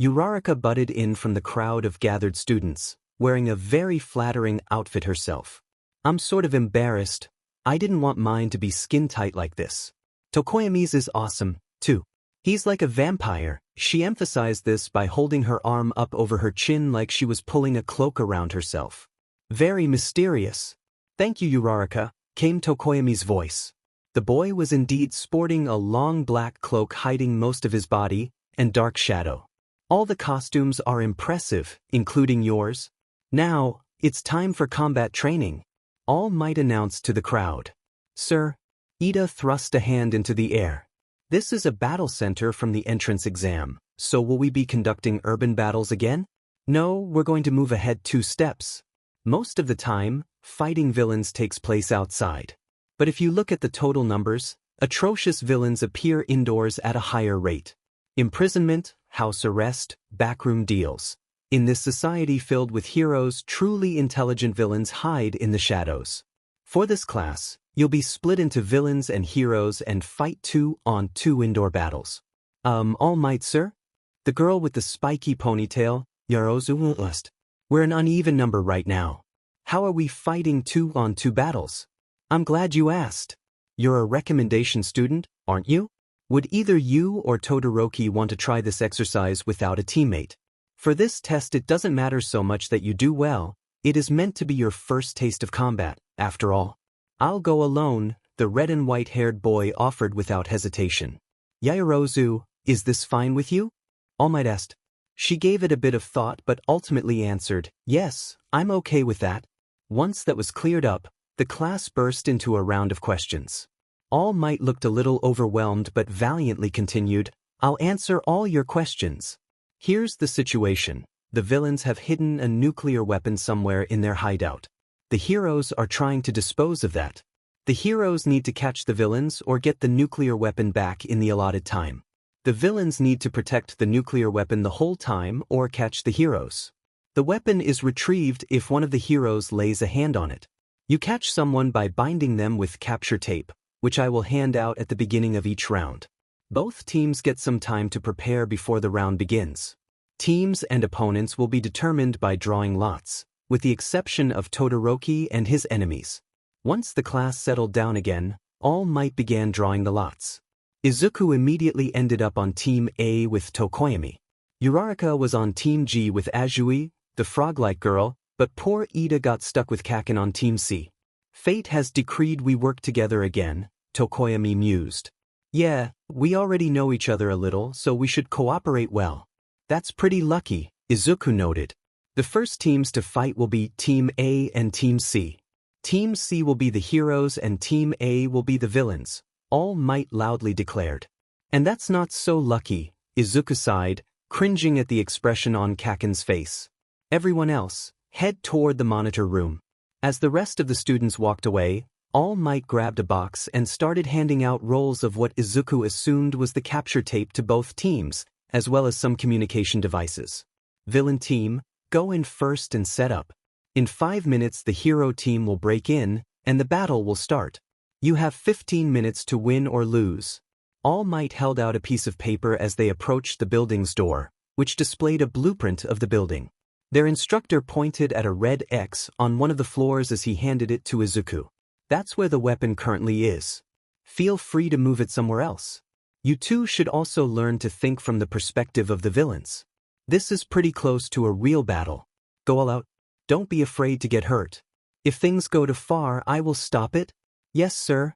Uraraka butted in from the crowd of gathered students, wearing a very flattering outfit herself. I'm sort of embarrassed. I didn't want mine to be skin-tight like this. Tokoyami's is awesome, too. He's like a vampire. She emphasized this by holding her arm up over her chin like she was pulling a cloak around herself. Very mysterious. Thank you, Uraraka, came Tokoyami's voice. The boy was indeed sporting a long black cloak hiding most of his body, and dark shadow. All the costumes are impressive, including yours. Now, it's time for combat training. All Might announced to the crowd. Sir, Ida thrust a hand into the air. This is a battle center from the entrance exam, so will we be conducting urban battles again? No, we're going to move ahead 2 steps. Most of the time, fighting villains takes place outside. But if you look at the total numbers, atrocious villains appear indoors at a higher rate. Imprisonment, house arrest, backroom deals. In this society filled with heroes, truly intelligent villains hide in the shadows. For this class, you'll be split into villains and heroes and fight 2-on-2 indoor battles. All Might, sir? The girl with the spiky ponytail, Yarozu Lust. We're an uneven number right now. How are we fighting 2-on-2 battles? I'm glad you asked. You're a recommendation student, aren't you? Would either you or Todoroki want to try this exercise without a teammate? For this test it doesn't matter so much that you do well, it is meant to be your first taste of combat, after all. I'll go alone, the red and white-haired boy offered without hesitation. Yaoyorozu, is this fine with you? All Might asked. She gave it a bit of thought but ultimately answered, yes, I'm okay with that. Once that was cleared up, the class burst into a round of questions. All Might looked a little overwhelmed but valiantly continued, I'll answer all your questions. Here's the situation. The villains have hidden a nuclear weapon somewhere in their hideout. The heroes are trying to dispose of that. The heroes need to catch the villains or get the nuclear weapon back in the allotted time. The villains need to protect the nuclear weapon the whole time or catch the heroes. The weapon is retrieved if one of the heroes lays a hand on it. You catch someone by binding them with capture tape, which I will hand out at the beginning of each round. Both teams get some time to prepare before the round begins. Teams and opponents will be determined by drawing lots, with the exception of Todoroki and his enemies. Once the class settled down again, All Might began drawing the lots. Izuku immediately ended up on Team A with Tokoyami. Uraraka was on Team G with Azui, the frog-like girl, but poor Ida got stuck with Kaken on Team C. Fate has decreed we work together again, Tokoyami mused. Yeah, we already know each other a little, so we should cooperate well. That's pretty lucky, Izuku noted. The first teams to fight will be Team A and Team C. Team C will be the heroes and Team A will be the villains, All Might loudly declared. And that's not so lucky, Izuku sighed, cringing at the expression on Kaken's face. Everyone else, head toward the monitor room. As the rest of the students walked away, All Might grabbed a box and started handing out rolls of what Izuku assumed was the capture tape to both teams, as well as some communication devices. Villain team, go in first and set up. In 5 minutes the hero team will break in, and the battle will start. You have 15 minutes to win or lose. All Might held out a piece of paper as they approached the building's door, which displayed a blueprint of the building. Their instructor pointed at a red X on one of the floors as he handed it to Izuku. That's where the weapon currently is. Feel free to move it somewhere else. You two should also learn to think from the perspective of the villains. This is pretty close to a real battle. Go all out. Don't be afraid to get hurt. If things go too far, I will stop it. Yes, sir.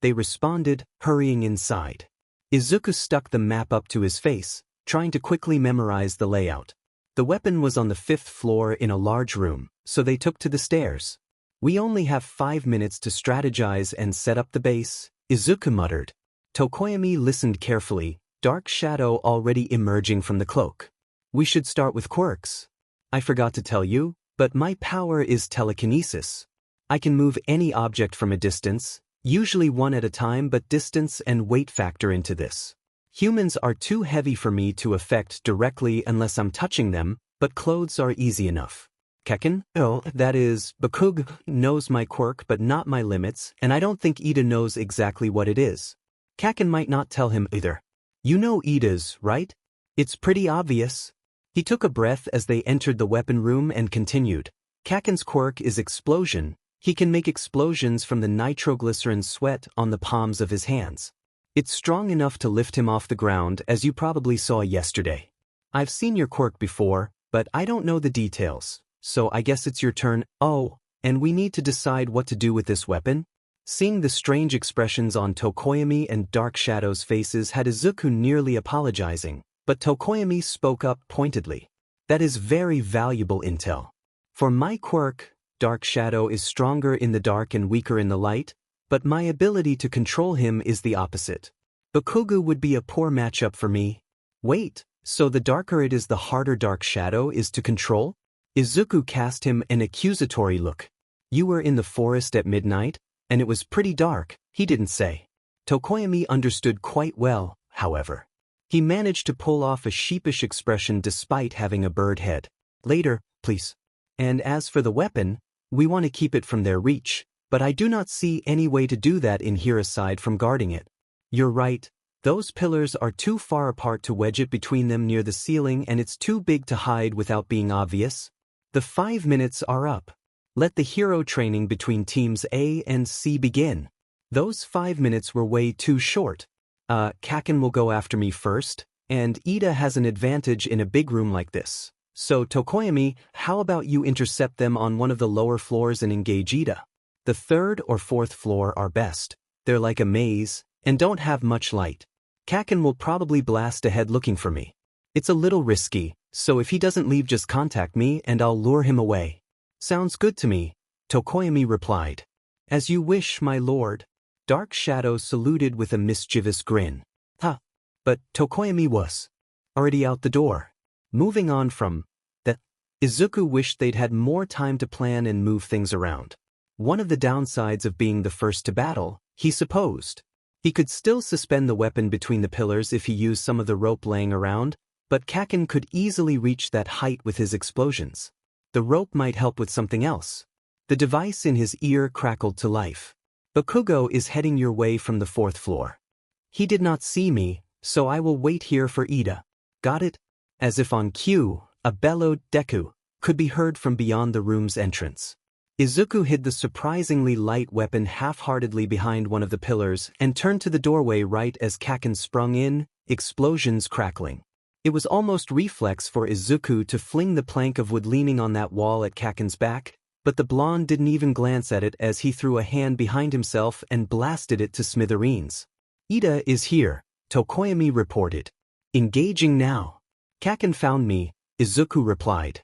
They responded, hurrying inside. Izuku stuck the map up to his face, trying to quickly memorize the layout. The weapon was on the 5th floor in a large room, so they took to the stairs. We only have 5 minutes to strategize and set up the base, Izuku muttered. Tokoyami listened carefully, dark shadow already emerging from the cloak. We should start with quirks. I forgot to tell you, but my power is telekinesis. I can move any object from a distance, usually one at a time, but distance and weight factor into this. Humans are too heavy for me to affect directly unless I'm touching them, but clothes are easy enough. Kaken, that is, Bakug, knows my quirk but not my limits, and I don't think Ida knows exactly what it is. Kaken might not tell him either. You know Ida's, right? It's pretty obvious. He took a breath as they entered the weapon room and continued. Kaken's quirk is explosion. He can make explosions from the nitroglycerin sweat on the palms of his hands. It's strong enough to lift him off the ground, as you probably saw yesterday. I've seen your quirk before, but I don't know the details, so I guess it's your turn. Oh, and we need to decide what to do with this weapon? Seeing the strange expressions on Tokoyami and Dark Shadow's faces had Izuku nearly apologizing, but Tokoyami spoke up pointedly. That is very valuable intel. For my quirk, Dark Shadow is stronger in the dark and weaker in the light, but my ability to control him is the opposite. Bakugo would be a poor matchup for me. Wait, so the darker it is the harder Dark Shadow is to control? Izuku cast him an accusatory look. You were in the forest at midnight, and it was pretty dark, he didn't say. Tokoyami understood quite well, however. He managed to pull off a sheepish expression despite having a bird head. Later, please. And as for the weapon, we want to keep it from their reach, but I do not see any way to do that in here aside from guarding it. You're right, those pillars are too far apart to wedge it between them near the ceiling, and it's too big to hide without being obvious. The 5 minutes are up. Let the hero training between teams A and C begin. Those 5 minutes were way too short. Kaken will go after me first, and Ida has an advantage in a big room like this. So Tokoyami, how about you intercept them on one of the lower floors and engage Ida? The 3rd or 4th floor are best. They're like a maze, and don't have much light. Kaken will probably blast ahead looking for me. It's a little risky, so if he doesn't leave just contact me and I'll lure him away. Sounds good to me, Tokoyami replied. As you wish, my lord. Dark Shadow saluted with a mischievous grin. But Tokoyami was already out the door. Moving on from that, Izuku wished they'd had more time to plan and move things around. One of the downsides of being the first to battle, he supposed. He could still suspend the weapon between the pillars if he used some of the rope laying around, but Kaken could easily reach that height with his explosions. The rope might help with something else. The device in his ear crackled to life. Bakugo is heading your way from the 4th floor. He did not see me, so I will wait here for Ida. Got it? As if on cue, a bellowed Deku could be heard from beyond the room's entrance. Izuku hid the surprisingly light weapon half-heartedly behind one of the pillars and turned to the doorway right as Kaken sprung in, explosions crackling. It was almost reflex for Izuku to fling the plank of wood leaning on that wall at Kaken's back, but the blonde didn't even glance at it as he threw a hand behind himself and blasted it to smithereens. Ida is here, Tokoyami reported. Engaging now. Kaken found me, Izuku replied.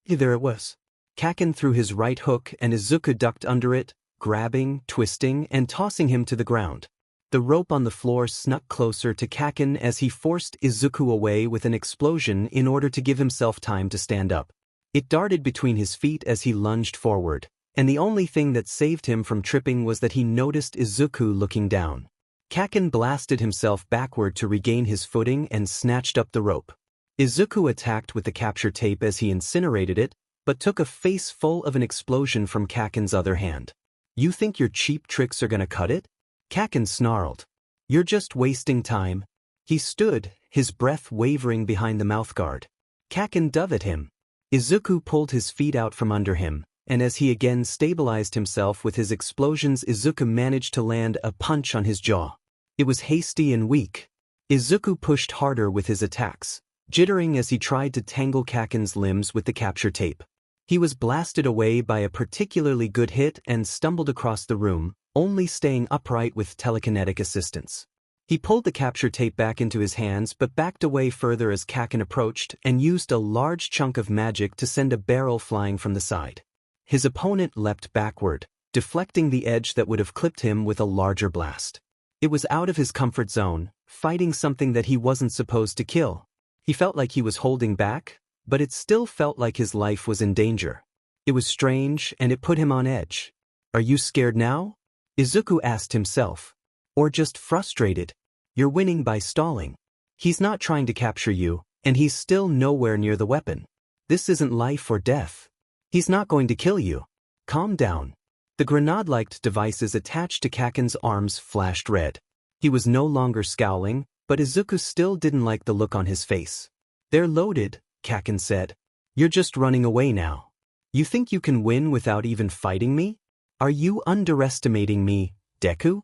There it was. Kaken threw his right hook and Izuku ducked under it, grabbing, twisting, and tossing him to the ground. The rope on the floor snuck closer to Kaken as he forced Izuku away with an explosion in order to give himself time to stand up. It darted between his feet as he lunged forward, and the only thing that saved him from tripping was that he noticed Izuku looking down. Kaken blasted himself backward to regain his footing and snatched up the rope. Izuku attacked with the capture tape as he incinerated it, but took a face full of an explosion from Kaken's other hand. You think your cheap tricks are gonna cut it? Kaken snarled. You're just wasting time. He stood, his breath wavering behind the mouthguard. Kaken dove at him. Izuku pulled his feet out from under him, and as he again stabilized himself with his explosions, Izuku managed to land a punch on his jaw. It was hasty and weak. Izuku pushed harder with his attacks, jittering as he tried to tangle Kaken's limbs with the capture tape. He was blasted away by a particularly good hit and stumbled across the room, only staying upright with telekinetic assistance. He pulled the capture tape back into his hands but backed away further as Kaken approached and used a large chunk of magic to send a barrel flying from the side. His opponent leapt backward, deflecting the edge that would have clipped him with a larger blast. It was out of his comfort zone, fighting something that he wasn't supposed to kill. He felt like he was holding back, but it still felt like his life was in danger. It was strange, and it put him on edge. Are you scared now? Izuku asked himself. Or just frustrated? You're winning by stalling. He's not trying to capture you, and he's still nowhere near the weapon. This isn't life or death. He's not going to kill you. Calm down. The grenade-like devices attached to Kaken's arms flashed red. He was no longer scowling, But Izuku still didn't like the look on his face. "They're loaded," Kaken said. "You're just running away now. You think you can win without even fighting me? Are you underestimating me, Deku?"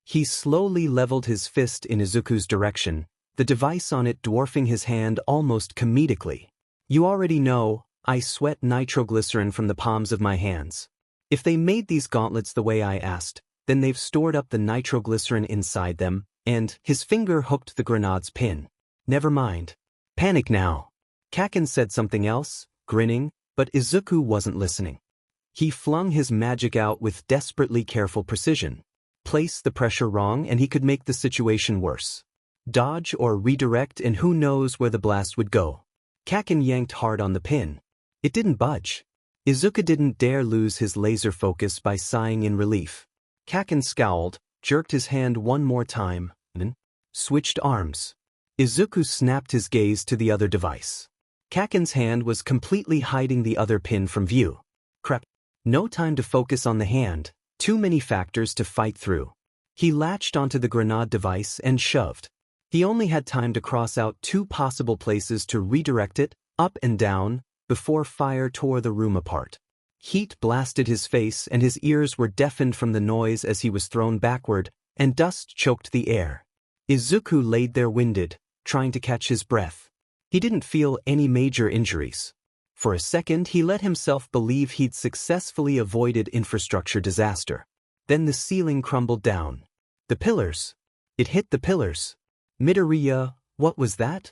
He slowly leveled his fist in Izuku's direction, the device on it dwarfing his hand almost comedically. "You already know, I sweat nitroglycerin from the palms of my hands. If they made these gauntlets the way I asked, then they've stored up the nitroglycerin inside them," and his finger hooked the grenade's pin. "Never mind. Panic now." Kaken said something else, grinning, but Izuku wasn't listening. He flung his magic out with desperately careful precision. Place the pressure wrong and he could make the situation worse. Dodge or redirect and who knows where the blast would go. Kaken yanked hard on the pin. It didn't budge. Izuku didn't dare lose his laser focus by sighing in relief. Kaken scowled, jerked his hand one more time, and switched arms. Izuku snapped his gaze to the other device. Kaken's hand was completely hiding the other pin from view. Crap. No time to focus on the hand, too many factors to fight through. He latched onto the grenade device and shoved. He only had time to cross out 2 possible places to redirect it, up and down, before fire tore the room apart. Heat blasted his face and his ears were deafened from the noise as he was thrown backward, and dust choked the air. Izuku laid there winded, trying to catch his breath. He didn't feel any major injuries. For a second he let himself believe he'd successfully avoided infrastructure disaster. Then the ceiling crumbled down. The pillars. It hit the pillars. "Midoriya, what was that?"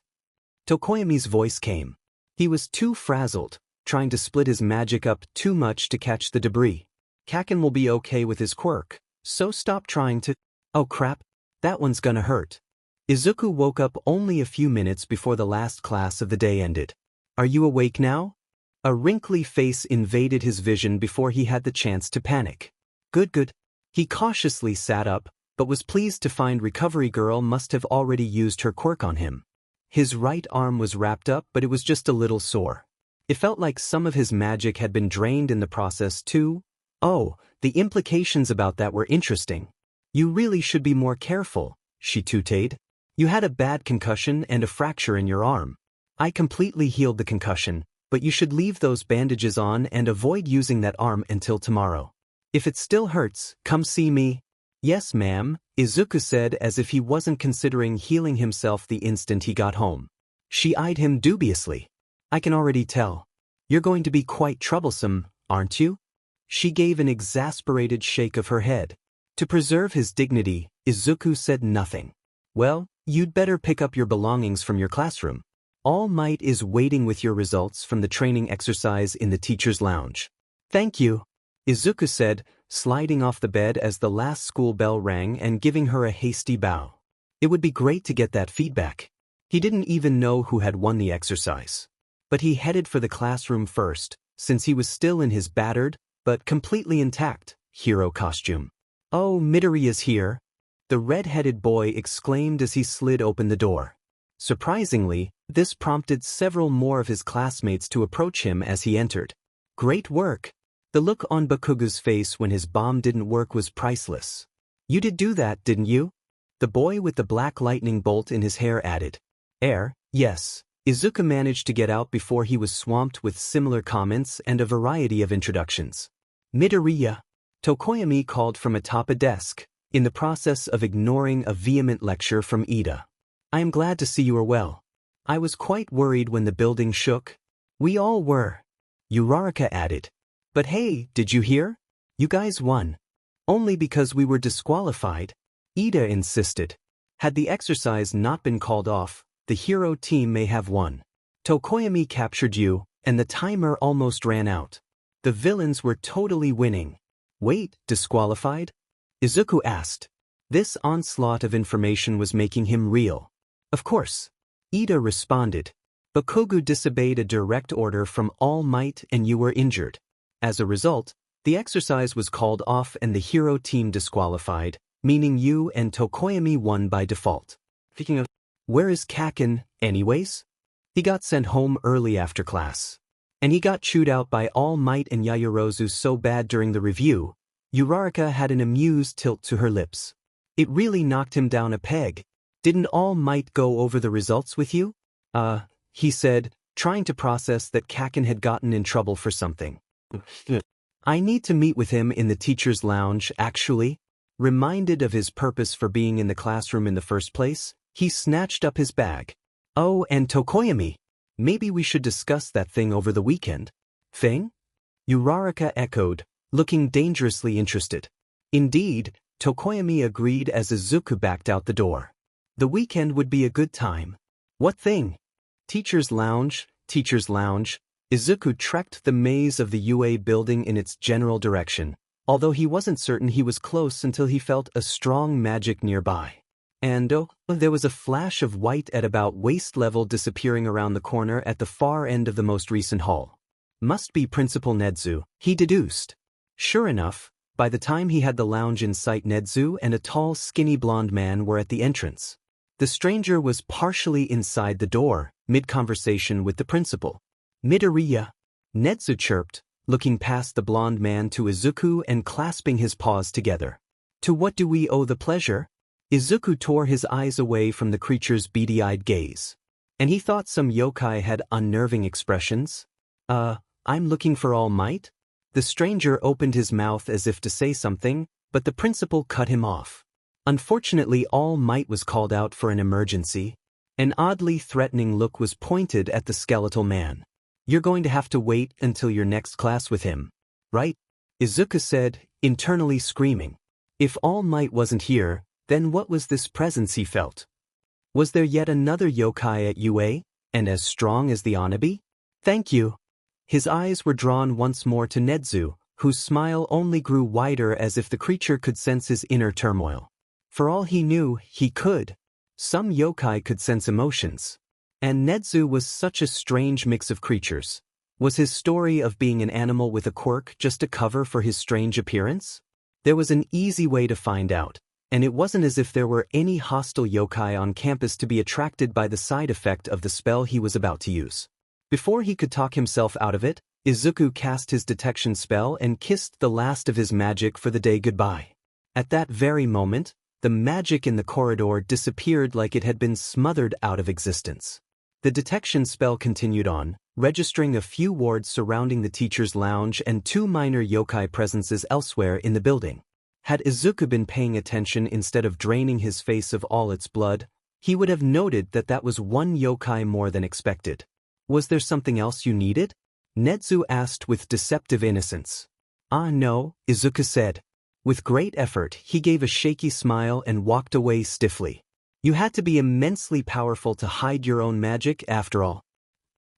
Tokoyami's voice came. He was too frazzled, trying to split his magic up too much to catch the debris. "Kaken will be okay with his quirk, so stop trying to—" "Oh crap, that one's gonna hurt." Izuku woke up only a few minutes before the last class of the day ended. "Are you awake now?" A wrinkly face invaded his vision before he had the chance to panic. Good. He cautiously sat up, but was pleased to find Recovery Girl must have already used her quirk on him. His right arm was wrapped up, but it was just a little sore. It felt like some of his magic had been drained in the process too. "Oh, the implications about that were interesting. You really should be more careful," she tutade. "You had a bad concussion and a fracture in your arm. I completely healed the concussion, but you should leave those bandages on and avoid using that arm until tomorrow. If it still hurts, come see me." "Yes, ma'am," Izuku said as if he wasn't considering healing himself the instant he got home. She eyed him dubiously. "I can already tell. You're going to be quite troublesome, aren't you?" She gave an exasperated shake of her head. To preserve his dignity, Izuku said nothing. "Well, you'd better pick up your belongings from your classroom. All Might is waiting with your results from the training exercise in the teacher's lounge." "Thank you," Izuku said, sliding off the bed as the last school bell rang and giving her a hasty bow. It would be great to get that feedback. He didn't even know who had won the exercise. But he headed for the classroom first, since he was still in his battered, but completely intact, hero costume. "Oh, Midoriya's here," the red-headed boy exclaimed as he slid open the door. Surprisingly, this prompted several more of his classmates to approach him as he entered. "Great work." The look on Bakugo's face when his bomb didn't work was priceless. "You did do that, didn't you?" The boy with the black lightning bolt in his hair added. Yes." Izuku managed to get out before he was swamped with similar comments and a variety of introductions. "Midoriya," Tokoyami called from atop a desk, in the process of ignoring a vehement lecture from Ida. "I am glad to see you are well. I was quite worried when the building shook." "We all were," Uraraka added. "But hey, did you hear? You guys won." "Only because we were disqualified," Ida insisted. "Had the exercise not been called off, the hero team may have won. Tokoyami captured you, and the timer almost ran out. The villains were totally winning." "Wait, disqualified?" Izuku asked. This onslaught of information was making him reel. "Of course," Ida responded. "Bakugo disobeyed a direct order from All Might and you were injured. As a result, the exercise was called off and the hero team disqualified, meaning you and Tokoyami won by default." Speaking of, where is Kaken, anyways? He got sent home early after class. And he got chewed out by All Might and Yaoyorozu so bad during the review, Uraraka had an amused tilt to her lips. It really knocked him down a peg. Didn't All Might go over the results with you? He said, trying to process that Kakin had gotten in trouble for something. I need to meet with him in the teacher's lounge, actually. Reminded of his purpose for being in the classroom in the first place, he snatched up his bag. Oh, and Tokoyami. Maybe we should discuss that thing over the weekend. Thing? Uraraka echoed, looking dangerously interested. Indeed, Tokoyami agreed as Izuku backed out the door. The weekend would be a good time. What thing? Teacher's lounge, teacher's lounge. Izuku trekked the maze of the UA building in its general direction, although he wasn't certain he was close until he felt a strong magic nearby. And there was a flash of white at about waist level disappearing around the corner at the far end of the most recent hall. Must be Principal Nedzu, he deduced. Sure enough, by the time he had the lounge in sight, Nedzu and a tall, skinny blonde man were at the entrance. The stranger was partially inside the door, mid-conversation with the principal. Midoriya, Nedzu chirped, looking past the blonde man to Izuku and clasping his paws together. To what do we owe the pleasure? Izuku tore his eyes away from the creature's beady-eyed gaze. And he thought some yokai had unnerving expressions. I'm looking for All Might? The stranger opened his mouth as if to say something, but the principal cut him off. Unfortunately, All Might was called out for an emergency. An oddly threatening look was pointed at the skeletal man. You're going to have to wait until your next class with him, right? Izuku said, internally screaming. If All Might wasn't here, then what was this presence he felt? Was there yet another yokai at UA, and as strong as the Anabi? Thank you. His eyes were drawn once more to Nedzu, whose smile only grew wider as if the creature could sense his inner turmoil. For all he knew, he could. Some yokai could sense emotions. And Nedzu was such a strange mix of creatures. Was his story of being an animal with a quirk just a cover for his strange appearance? There was an easy way to find out, and it wasn't as if there were any hostile yokai on campus to be attracted by the side effect of the spell he was about to use. Before he could talk himself out of it, Izuku cast his detection spell and kissed the last of his magic for the day goodbye. At that very moment, the magic in the corridor disappeared like it had been smothered out of existence. The detection spell continued on, registering a few wards surrounding the teacher's lounge and 2 minor yokai presences elsewhere in the building. Had Izuku been paying attention instead of draining his face of all its blood, he would have noted that that was 1 yokai more than expected. Was there something else you needed? Nedzu asked with deceptive innocence. No, Izuku said. With great effort, he gave a shaky smile and walked away stiffly. You had to be immensely powerful to hide your own magic, after all.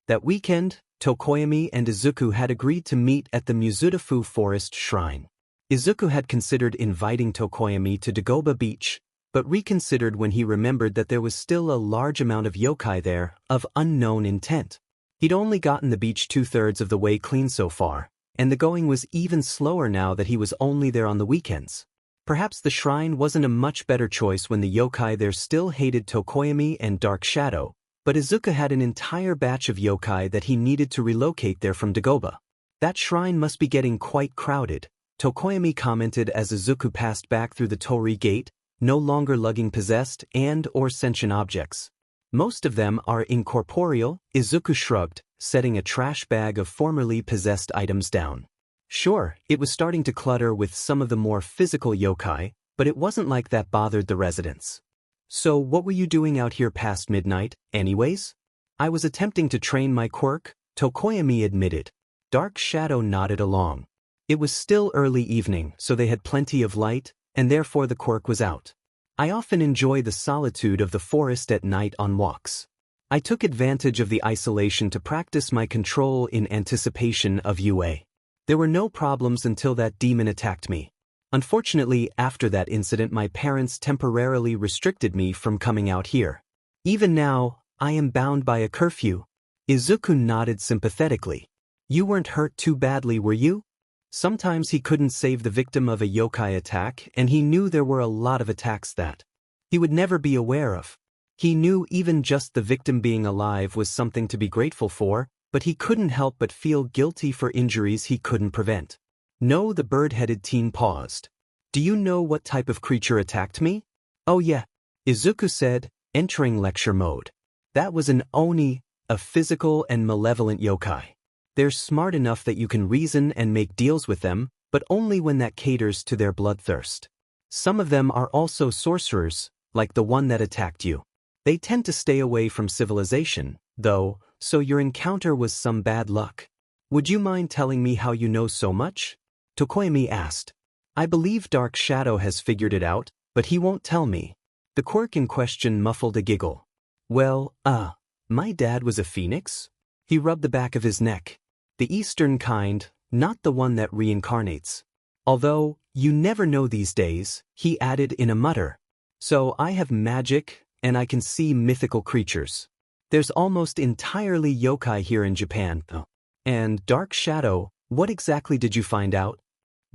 That weekend, Tokoyami and Izuku had agreed to meet at the Muzutafu Forest Shrine. Izuku had considered inviting Tokoyami to Dagoba Beach, but reconsidered when he remembered that there was still a large amount of yokai there, of unknown intent. He'd only gotten the beach 2/3 of the way clean so far, and the going was even slower now that he was only there on the weekends. Perhaps the shrine wasn't a much better choice when the yokai there still hated Tokoyami and Dark Shadow, but Izuku had an entire batch of yokai that he needed to relocate there from Dagoba. That shrine must be getting quite crowded, Tokoyami commented as Izuku passed back through the Torii gate, no longer lugging possessed and/or sentient objects. Most of them are incorporeal, Izuku shrugged, setting a trash bag of formerly possessed items down. Sure, it was starting to clutter with some of the more physical yokai, but it wasn't like that bothered the residents. So what were you doing out here past midnight, anyways? I was attempting to train my quirk, Tokoyami admitted. Dark Shadow nodded along. It was still early evening, so they had plenty of light, and therefore the quirk was out. I often enjoy the solitude of the forest at night on walks. I took advantage of the isolation to practice my control in anticipation of UA. There were no problems until that demon attacked me. Unfortunately, after that incident, my parents temporarily restricted me from coming out here. Even now, I am bound by a curfew. Izuku nodded sympathetically. You weren't hurt too badly, were you? Sometimes he couldn't save the victim of a yokai attack, and he knew there were a lot of attacks that he would never be aware of. He knew even just the victim being alive was something to be grateful for, but he couldn't help but feel guilty for injuries he couldn't prevent. No, the bird-headed teen paused. Do you know what type of creature attacked me? Oh yeah, Izuku said, Entering lecture mode. That was an Oni, a physical and malevolent yokai. They're smart enough that you can reason and make deals with them, but only when that caters to their bloodthirst. Some of them are also sorcerers, like the one that attacked you. They tend to stay away from civilization, though, so your encounter was some bad luck. Would you mind telling me how you know so much? Tokoyami asked. I believe Dark Shadow has figured it out, but he won't tell me. The quirk in question muffled a giggle. Well, my dad was a phoenix? He rubbed the back of his neck. The eastern kind, not the one that reincarnates. Although, you never know these days, he added in a mutter. So I have magic, and I can see mythical creatures. There's almost entirely yokai here in Japan, though. And Dark Shadow, what exactly did you find out?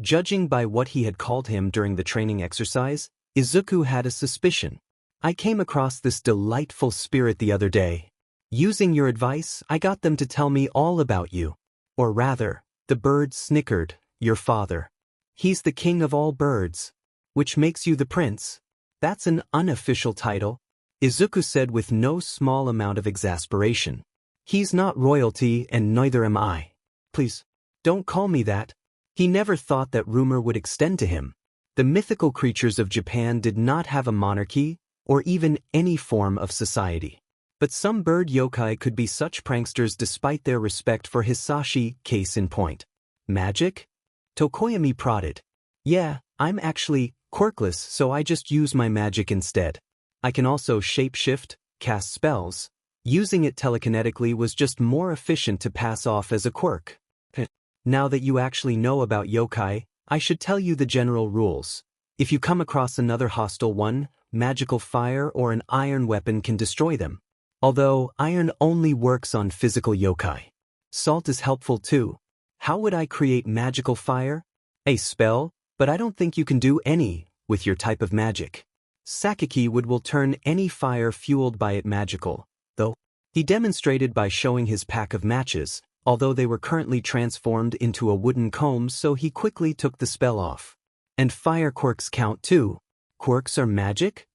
Judging by what he had called him during the training exercise, Izuku had a suspicion. I came across this delightful spirit the other day. Using your advice, I got them to tell me all about you. Or rather, the bird snickered, your father. He's the king of all birds. Which makes you the prince. That's an unofficial title, Izuku said with no small amount of exasperation. He's not royalty and neither am I. Please, don't call me that. He never thought that rumor would extend to him. The mythical creatures of Japan did not have a monarchy, or even any form of society. But some bird yokai could be such pranksters despite their respect for Hisashi, case in point. Magic? Tokoyami prodded. Yeah, I'm actually quirkless, so I just use my magic instead. I can also shapeshift, cast spells. Using it telekinetically was just more efficient to pass off as a quirk. Now that you actually know about yokai, I should tell you the general rules. If you come across another hostile one, magical fire or an iron weapon can destroy them. Although, iron only works on physical yokai. Salt is helpful too. How would I create magical fire? A spell, but I don't think you can do any with your type of magic. Sakaki wood will turn any fire fueled by it magical, though. He demonstrated by showing his pack of matches, although they were currently transformed into a wooden comb, so he quickly took the spell off. And fire quirks count too. Quirks are magic?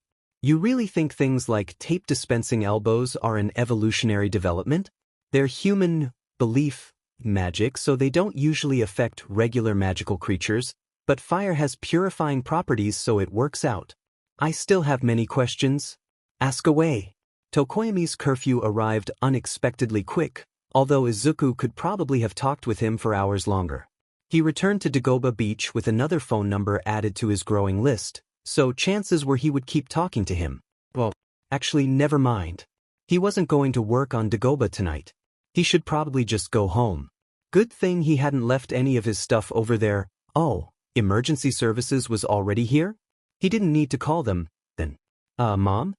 You really think things like tape-dispensing elbows are an evolutionary development? They're human belief magic, so they don't usually affect regular magical creatures, but fire has purifying properties, so it works out. I still have many questions. Ask away. Tokoyami's curfew arrived unexpectedly quick, although Izuku could probably have talked with him for hours longer. He returned to Dagoba Beach with another phone number added to his growing list, so chances were he would keep talking to him. Well, actually, never mind. He wasn't going to work on Dagoba tonight. He should probably just go home. Good thing he hadn't left any of his stuff over there. Oh, emergency services was already here? He didn't need to call them, then. Mom?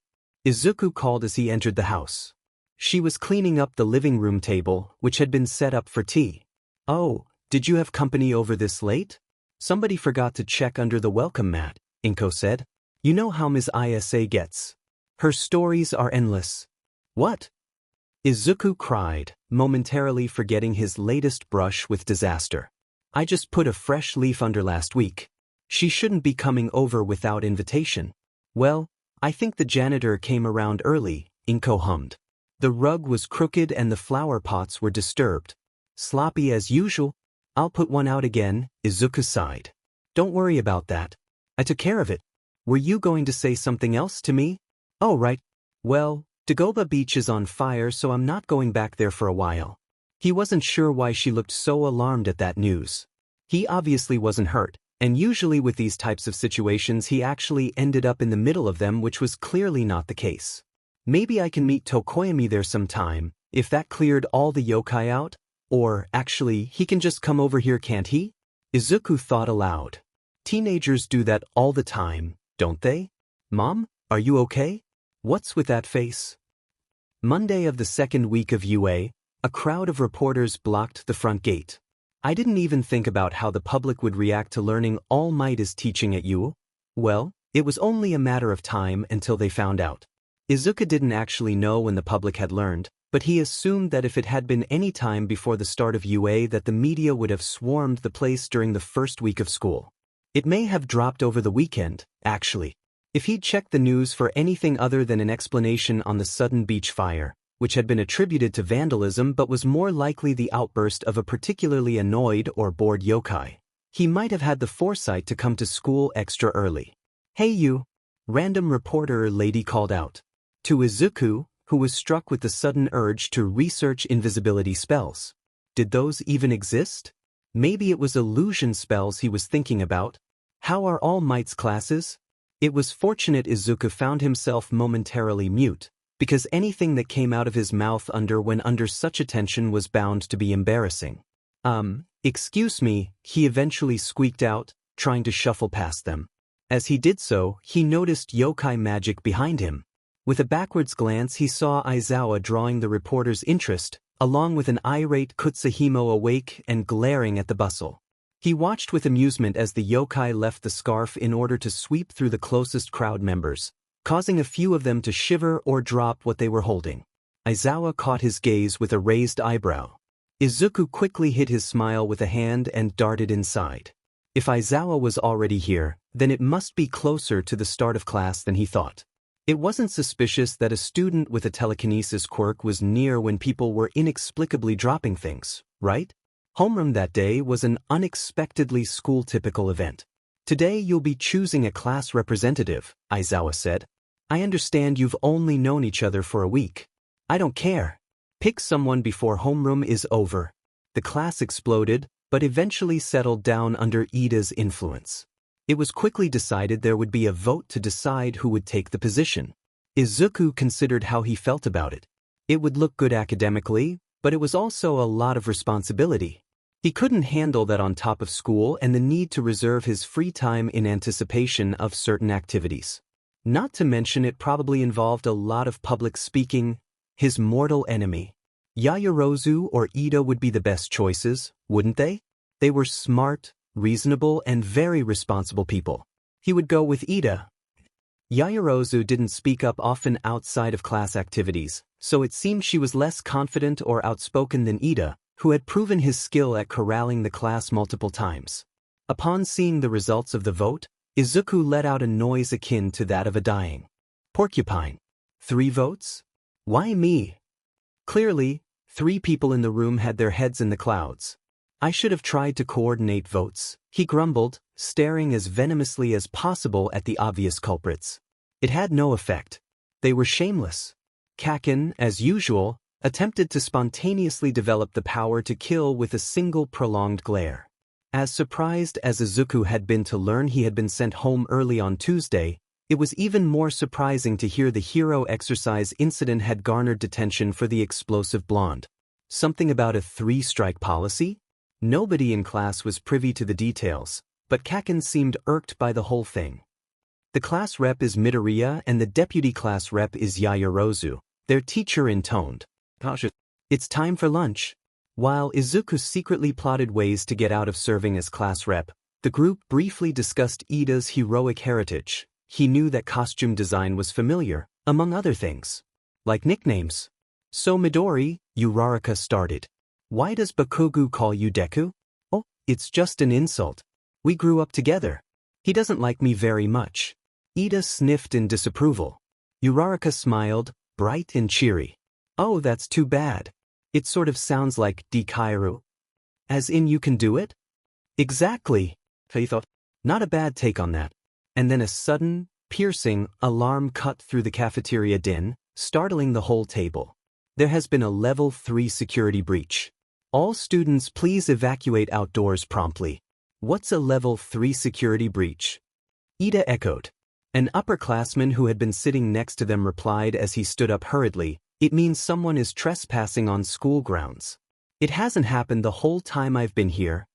Izuku called as he entered the house. She was cleaning up the living room table, which had been set up for tea. Oh, did you have company over this late? Somebody forgot to check under the welcome mat, Inko said. You know how Ms. Isa gets. Her stories are endless. What? Izuku cried, momentarily forgetting his latest brush with disaster. I just put a fresh leaf under last week. She shouldn't be coming over without invitation. Well, I think the janitor came around early, Inko hummed. The rug was crooked and the flower pots were disturbed. Sloppy as usual. I'll put one out again, Izuku sighed. Don't worry about that. I took care of it. Were you going to say something else to me? Oh, right. Well, Dagoba Beach is on fire, so I'm not going back there for a while. He wasn't sure why she looked so alarmed at that news. He obviously wasn't hurt, and usually with these types of situations he actually ended up in the middle of them, which was clearly not the case. Maybe I can meet Tokoyami there sometime, if that cleared all the yokai out? Or, actually, he can just come over here, can't he? Izuku thought aloud. Teenagers do that all the time, don't they? Mom, are you okay? What's with that face? Monday of the second week of UA, a crowd of reporters blocked the front gate. I didn't even think about how the public would react to learning All Might is teaching at UA. Well, it was only a matter of time until they found out. Izuku didn't actually know when the public had learned, but he assumed that if it had been any time before the start of UA that the media would have swarmed the place during the first week of school. It may have dropped over the weekend, actually. If he'd checked the news for anything other than an explanation on the sudden beach fire, which had been attributed to vandalism but was more likely the outburst of a particularly annoyed or bored yokai, he might have had the foresight to come to school extra early. "Hey you!" Random reporter lady called out. To Izuku, who was struck with the sudden urge to research invisibility spells. Did those even exist? Maybe it was illusion spells he was thinking about. How are All Might's classes? It was fortunate Izuku found himself momentarily mute, because anything that came out of his mouth when under such attention was bound to be embarrassing. Excuse me, he eventually squeaked out, trying to shuffle past them. As he did so, he noticed yokai magic behind him. With a backwards glance he saw Aizawa drawing the reporter's interest, along with an irate Kutsahimo awake and glaring at the bustle. He watched with amusement as the yokai left the scarf in order to sweep through the closest crowd members, causing a few of them to shiver or drop what they were holding. Aizawa caught his gaze with a raised eyebrow. Izuku quickly hid his smile with a hand and darted inside. If Aizawa was already here, then it must be closer to the start of class than he thought. It wasn't suspicious that a student with a telekinesis quirk was near when people were inexplicably dropping things, right? Homeroom that day was an unexpectedly school-typical event. "Today you'll be choosing a class representative," Aizawa said. "I understand you've only known each other for a week. I don't care. Pick someone before homeroom is over." The class exploded, but eventually settled down under Ida's influence. It was quickly decided there would be a vote to decide who would take the position. Izuku considered how he felt about it. It would look good academically, but it was also a lot of responsibility. He couldn't handle that on top of school and the need to reserve his free time in anticipation of certain activities. Not to mention it probably involved a lot of public speaking. His mortal enemy. Yaoyorozu or Ida would be the best choices, wouldn't they? They were smart, reasonable, and very responsible people. He would go with Ida. Yaoyorozu didn't speak up often outside of class activities, so it seemed she was less confident or outspoken than Ida, who had proven his skill at corralling the class multiple times. Upon seeing the results of the vote, Izuku let out a noise akin to that of a dying porcupine. 3 votes? Why me? Clearly, 3 people in the room had their heads in the clouds. "I should have tried to coordinate votes," he grumbled, staring as venomously as possible at the obvious culprits. It had no effect. They were shameless. Kaken, as usual, attempted to spontaneously develop the power to kill with a single prolonged glare. As surprised as Izuku had been to learn he had been sent home early on Tuesday, it was even more surprising to hear the hero exercise incident had garnered detention for the explosive blonde. Something about a 3-strike policy? Nobody in class was privy to the details, but Kaken seemed irked by the whole thing. The class rep is Midoriya and the deputy class rep is Yaoyorozu, their teacher intoned. "It's time for lunch." While Izuku secretly plotted ways to get out of serving as class rep, the group briefly discussed Ida's heroic heritage. He knew that costume design was familiar, among other things. Like nicknames. "So Midori," Uraraka started. "Why does Bakugu call you Deku?" "Oh, it's just an insult. We grew up together. He doesn't like me very much." Ida sniffed in disapproval. Uraraka smiled, bright and cheery. "Oh, that's too bad. It sort of sounds like Dikairu. As in you can do it?" "Exactly," he thought. Not a bad take on that. And then a sudden, piercing alarm cut through the cafeteria din, startling the whole table. "There has been a level 3 security breach. All students please evacuate outdoors promptly." "What's a level 3 security breach?" Ida echoed. An upperclassman who had been sitting next to them replied as he stood up hurriedly, "It means someone is trespassing on school grounds. It hasn't happened the whole time I've been here."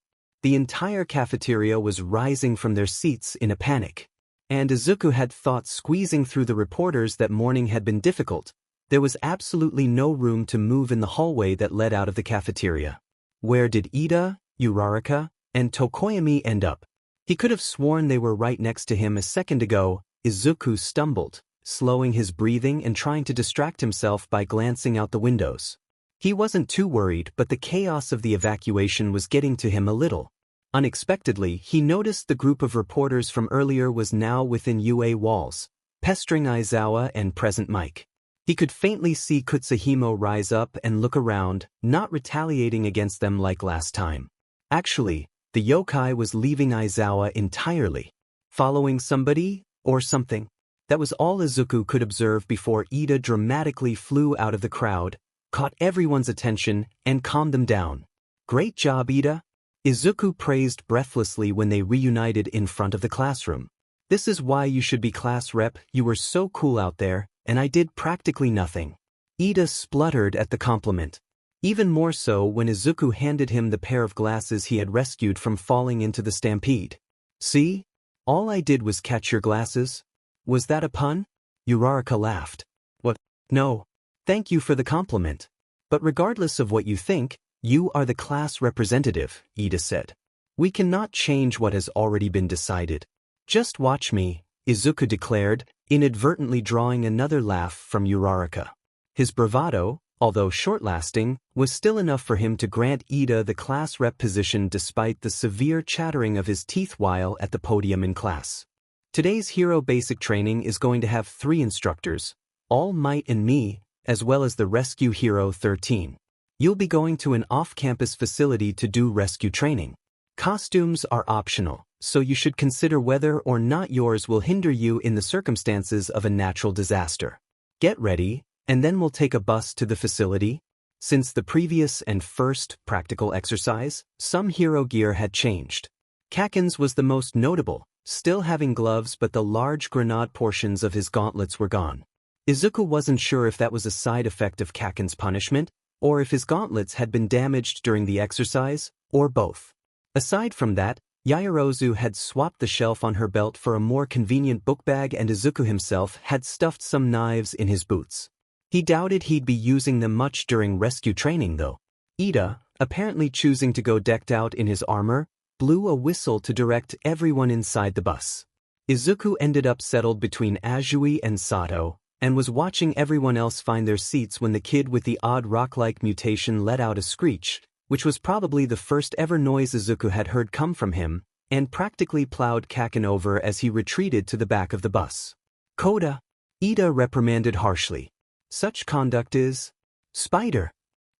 The entire cafeteria was rising from their seats in a panic. And Izuku had thought squeezing through the reporters that morning had been difficult. There was absolutely no room to move in the hallway that led out of the cafeteria. Where did Ida, Uraraka, and Tokoyami end up? He could have sworn they were right next to him a second ago. Izuku stumbled, slowing his breathing and trying to distract himself by glancing out the windows. He wasn't too worried, but the chaos of the evacuation was getting to him a little. Unexpectedly, he noticed the group of reporters from earlier was now within UA walls, pestering Aizawa and present Mike. He could faintly see Kutsahimo rise up and look around, not retaliating against them like last time. Actually, the yokai was leaving Aizawa entirely. Following somebody, or something. That was all Izuku could observe before Ida dramatically flew out of the crowd, caught everyone's attention, and calmed them down. Great job, Ida. Izuku praised breathlessly when they reunited in front of the classroom. This is why you should be class rep, you were so cool out there, and I did practically nothing. Ida spluttered at the compliment. Even more so when Izuku handed him the pair of glasses he had rescued from falling into the stampede. See? All I did was catch your glasses. Was that a pun? Uraraka laughed. What? No. Thank you for the compliment. But regardless of what you think, you are the class representative, Ida said. We cannot change what has already been decided. Just watch me, Izuku declared, inadvertently drawing another laugh from Uraraka. His bravado, although short-lasting, was still enough for him to grant Ida the class rep position despite the severe chattering of his teeth while at the podium in class. Today's hero basic training is going to have 3 instructors, All Might and me, as well as the rescue hero 13. You'll be going to an off-campus facility to do rescue training. Costumes are optional, so you should consider whether or not yours will hinder you in the circumstances of a natural disaster. Get ready, and then we'll take a bus to the facility. Since the previous and first practical exercise, some hero gear had changed. Kaken's was the most notable, still having gloves, but the large grenade portions of his gauntlets were gone. Izuku wasn't sure if that was a side effect of Kaken's punishment, or if his gauntlets had been damaged during the exercise, or both. Aside from that, Yaoyorozu had swapped the shelf on her belt for a more convenient book bag, and Izuku himself had stuffed some knives in his boots. He doubted he'd be using them much during rescue training though. Ida, apparently choosing to go decked out in his armor, blew a whistle to direct everyone inside the bus. Izuku ended up settled between Azui and Sato, and was watching everyone else find their seats when the kid with the odd rock-like mutation let out a screech, which was probably the first ever noise Izuku had heard come from him, and practically plowed Kaken over as he retreated to the back of the bus. Koda, Ida reprimanded harshly. Such conduct is... Spider!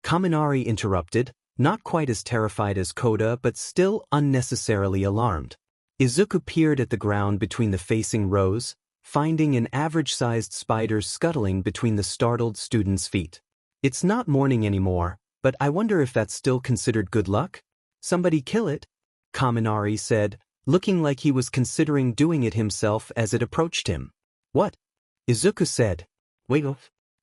Kaminari interrupted, not quite as terrified as Koda but still unnecessarily alarmed. Izuku peered at the ground between the facing rows, finding an average-sized spider scuttling between the startled students' feet. It's not morning anymore, but I wonder if that's still considered good luck? Somebody kill it, Kaminari said, looking like he was considering doing it himself as it approached him. What? Izuku said. Wait,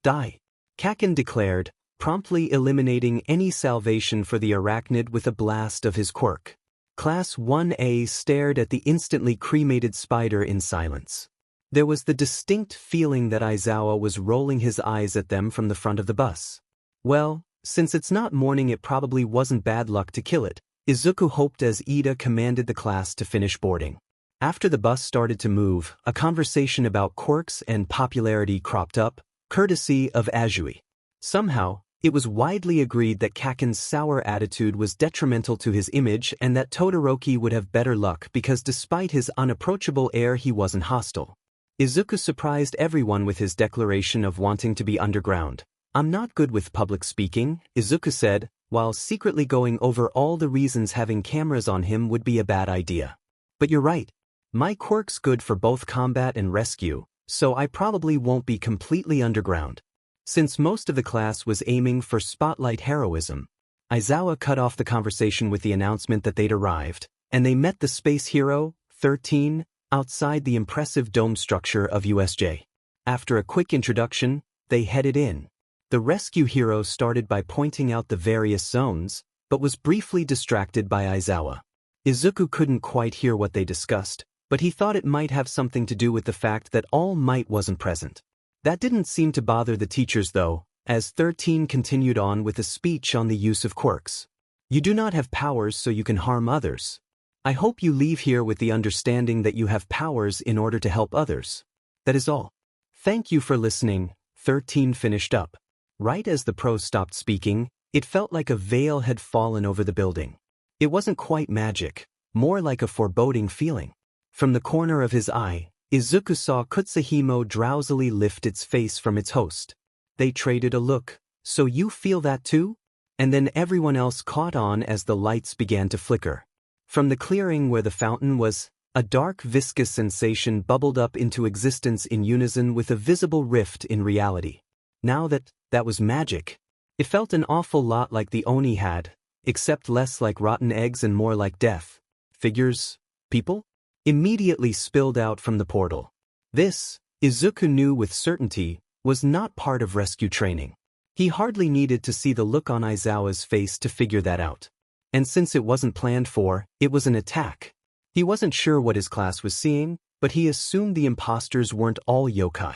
die. Kaken declared, promptly eliminating any salvation for the arachnid with a blast of his quirk. Class 1A stared at the instantly cremated spider in silence. There was the distinct feeling that Aizawa was rolling his eyes at them from the front of the bus. Well, since it's not morning, it probably wasn't bad luck to kill it, Izuku hoped as Ida commanded the class to finish boarding. After the bus started to move, a conversation about quirks and popularity cropped up, courtesy of Azui. Somehow, it was widely agreed that Kaken's sour attitude was detrimental to his image and that Todoroki would have better luck because despite his unapproachable air he wasn't hostile. Izuku surprised everyone with his declaration of wanting to be underground. I'm not good with public speaking, Izuku said, while secretly going over all the reasons having cameras on him would be a bad idea. But you're right. My quirk's good for both combat and rescue, so I probably won't be completely underground. Since most of the class was aiming for spotlight heroism, Aizawa cut off the conversation with the announcement that they'd arrived, and they met the space hero, 13, outside the impressive dome structure of USJ. After a quick introduction, they headed in. The rescue hero started by pointing out the various zones, but was briefly distracted by Aizawa. Izuku couldn't quite hear what they discussed, but he thought it might have something to do with the fact that All Might wasn't present. That didn't seem to bother the teachers though, as 13 continued on with a speech on the use of quirks. You do not have powers so you can harm others. I hope you leave here with the understanding that you have powers in order to help others. That is all. Thank you for listening, 13 finished up. Right as the pro stopped speaking, it felt like a veil had fallen over the building. It wasn't quite magic, more like a foreboding feeling. From the corner of his eye, Izuku saw Kutsahimo drowsily lift its face from its host. They traded a look. "So you feel that too?" And then everyone else caught on as the lights began to flicker. From the clearing where the fountain was, a dark viscous sensation bubbled up into existence in unison with a visible rift in reality. Now that was magic. It felt an awful lot like the Oni had, except less like rotten eggs and more like death. Figures, people, immediately spilled out from the portal. This, Izuku knew with certainty, was not part of rescue training. He hardly needed to see the look on Aizawa's face to figure that out. And since it wasn't planned for, it was an attack. He wasn't sure what his class was seeing, but he assumed the imposters weren't all yokai.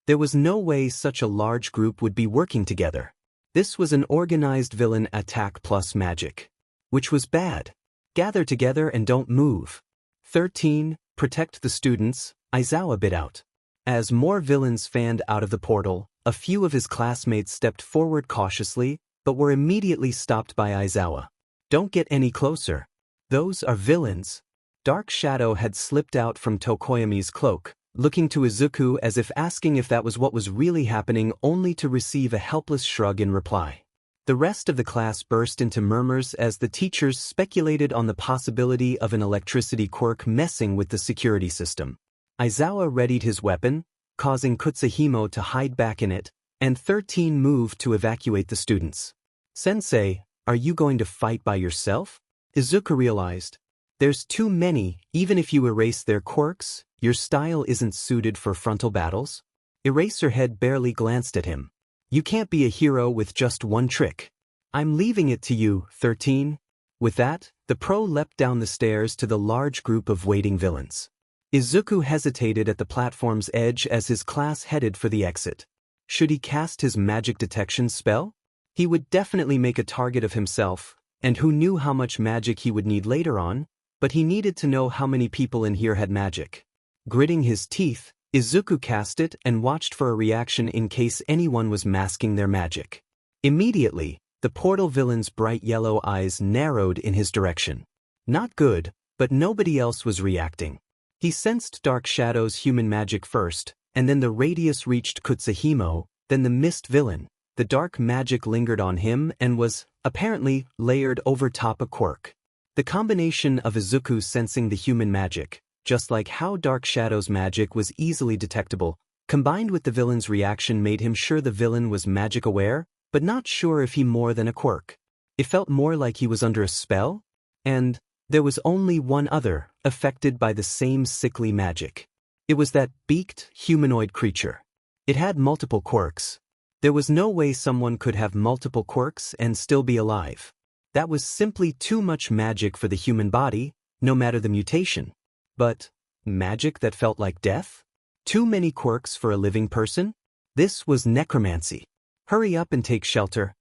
There was no way such a large group would be working together. This was an organized villain attack plus magic. Which was bad. Gather together and don't move. 13. Protect the students, Aizawa bit out. As more villains fanned out of the portal, a few of his classmates stepped forward cautiously, but were immediately stopped by Aizawa. "Don't get any closer. Those are villains." Dark Shadow had slipped out from Tokoyami's cloak, looking to Izuku as if asking if that was what was really happening, only to receive a helpless shrug in reply. The rest of the class burst into murmurs as the teachers speculated on the possibility of an electricity quirk messing with the security system. Aizawa readied his weapon, causing Kutsahimo to hide back in it, and 13 moved to evacuate the students. "Sensei, are you going to fight by yourself?" Izuku realized. "There's too many, even if you erase their quirks, your style isn't suited for frontal battles." Eraserhead barely glanced at him. "You can't be a hero with just one trick. I'm leaving it to you, 13. With that, the pro leapt down the stairs to the large group of waiting villains. Izuku hesitated at the platform's edge as his class headed for the exit. Should he cast his magic detection spell? He would definitely make a target of himself, and who knew how much magic he would need later on, but he needed to know how many people in here had magic. Gritting his teeth, Izuku cast it and watched for a reaction in case anyone was masking their magic. Immediately, the portal villain's bright yellow eyes narrowed in his direction. Not good, but nobody else was reacting. He sensed Dark Shadow's human magic first, and then the radius reached Kutsahimo, then the mist villain. The dark magic lingered on him and was, apparently, layered over top a quirk. The combination of Izuku sensing the human magic, just like how Dark Shadow's magic was easily detectable, combined with the villain's reaction made him sure the villain was magic-aware, but not sure if he more than a quirk. It felt more like he was under a spell, and there was only one other, affected by the same sickly magic. It was that beaked, humanoid creature. It had multiple quirks. There was no way someone could have multiple quirks and still be alive. That was simply too much magic for the human body, no matter the mutation. But magic that felt like death? Too many quirks for a living person? This was necromancy. "Hurry up and take shelter,"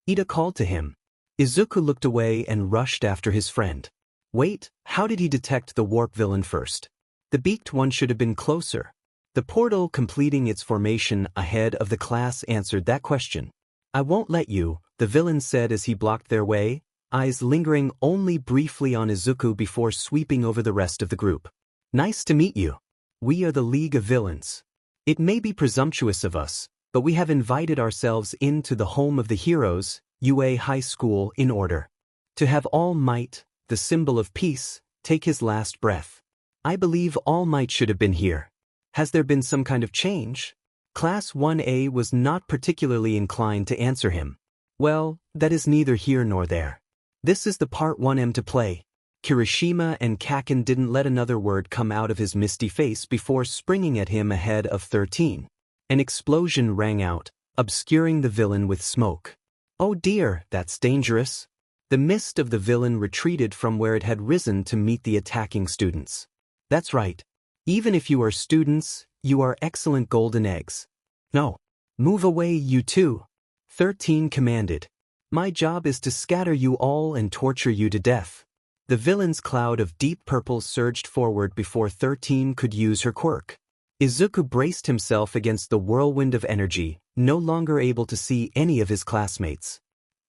Ida called to him. Izuku looked away and rushed after his friend. Wait, how did he detect the warp villain first? The beaked one should have been closer. The portal completing its formation ahead of the class answered that question. "I won't let you," the villain said as he blocked their way, eyes lingering only briefly on Izuku before sweeping over the rest of the group. "Nice to meet you. We are the League of Villains. It may be presumptuous of us, but we have invited ourselves into the home of the heroes, UA High School, in order to have All Might, the symbol of peace, take his last breath. I believe All Might should have been here. Has there been some kind of change?" Class 1A was not particularly inclined to answer him. "Well, that is neither here nor there. This is the part 1M to play." Kirishima and Kaken didn't let another word come out of his misty face before springing at him ahead of 13. An explosion rang out, obscuring the villain with smoke. "Oh dear, that's dangerous." The mist of the villain retreated from where it had risen to meet the attacking students. "That's right. Even if you are students, you are excellent golden eggs. No. Move away, you two," 13 commanded. "My job is to scatter you all and torture you to death." The villain's cloud of deep purple surged forward before 13 could use her quirk. Izuku braced himself against the whirlwind of energy, no longer able to see any of his classmates.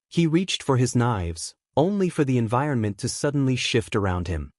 He reached for his knives, only for the environment to suddenly shift around him.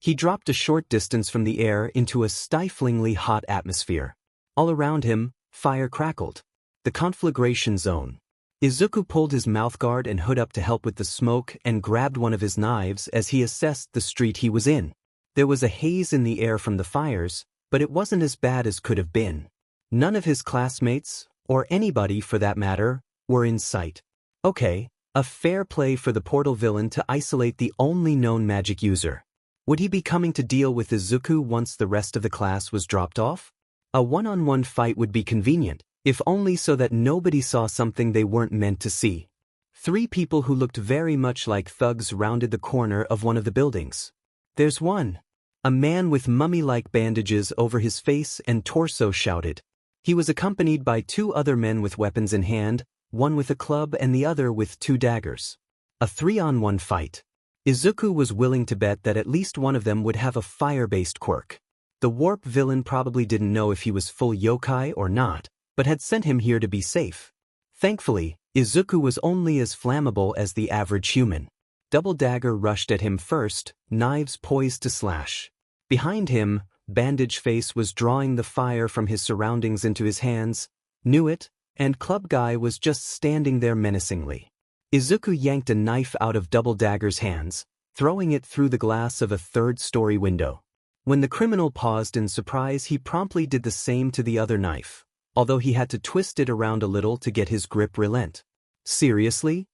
He dropped a short distance from the air into a stiflingly hot atmosphere. All around him, fire crackled. The conflagration zone. Izuku pulled his mouthguard and hood up to help with the smoke and grabbed one of his knives as he assessed the street he was in. There was a haze in the air from the fires, but it wasn't as bad as could have been. None of his classmates, or anybody for that matter, were in sight. Okay, a fair play for the portal villain to isolate the only known magic user. Would he be coming to deal with Izuku once the rest of the class was dropped off? A one-on-one fight would be convenient, if only so that nobody saw something they weren't meant to see. 3 people who looked very much like thugs rounded the corner of one of the buildings. There's one. A man with mummy-like bandages over his face and torso shouted. He was accompanied by 2 other men with weapons in hand, one with a club and the other with 2 daggers. A 3-on-1 fight. Izuku was willing to bet that at least one of them would have a fire-based quirk. The warp villain probably didn't know if he was full yokai or not, but had sent him here to be safe. Thankfully, Izuku was only as flammable as the average human. Double Dagger rushed at him first, knives poised to slash. Behind him, Bandage Face was drawing the fire from his surroundings into his hands, knew it, and Club Guy was just standing there menacingly. Izuku yanked a knife out of Double Dagger's hands, throwing it through the glass of a 3rd-story window. When the criminal paused in surprise, he promptly did the same to the other knife, although he had to twist it around a little to get his grip relent. Seriously?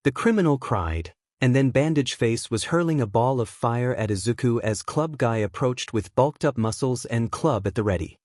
The criminal cried, and then Bandage Face was hurling a ball of fire at Izuku as Club Guy approached with bulked-up muscles and club at the ready.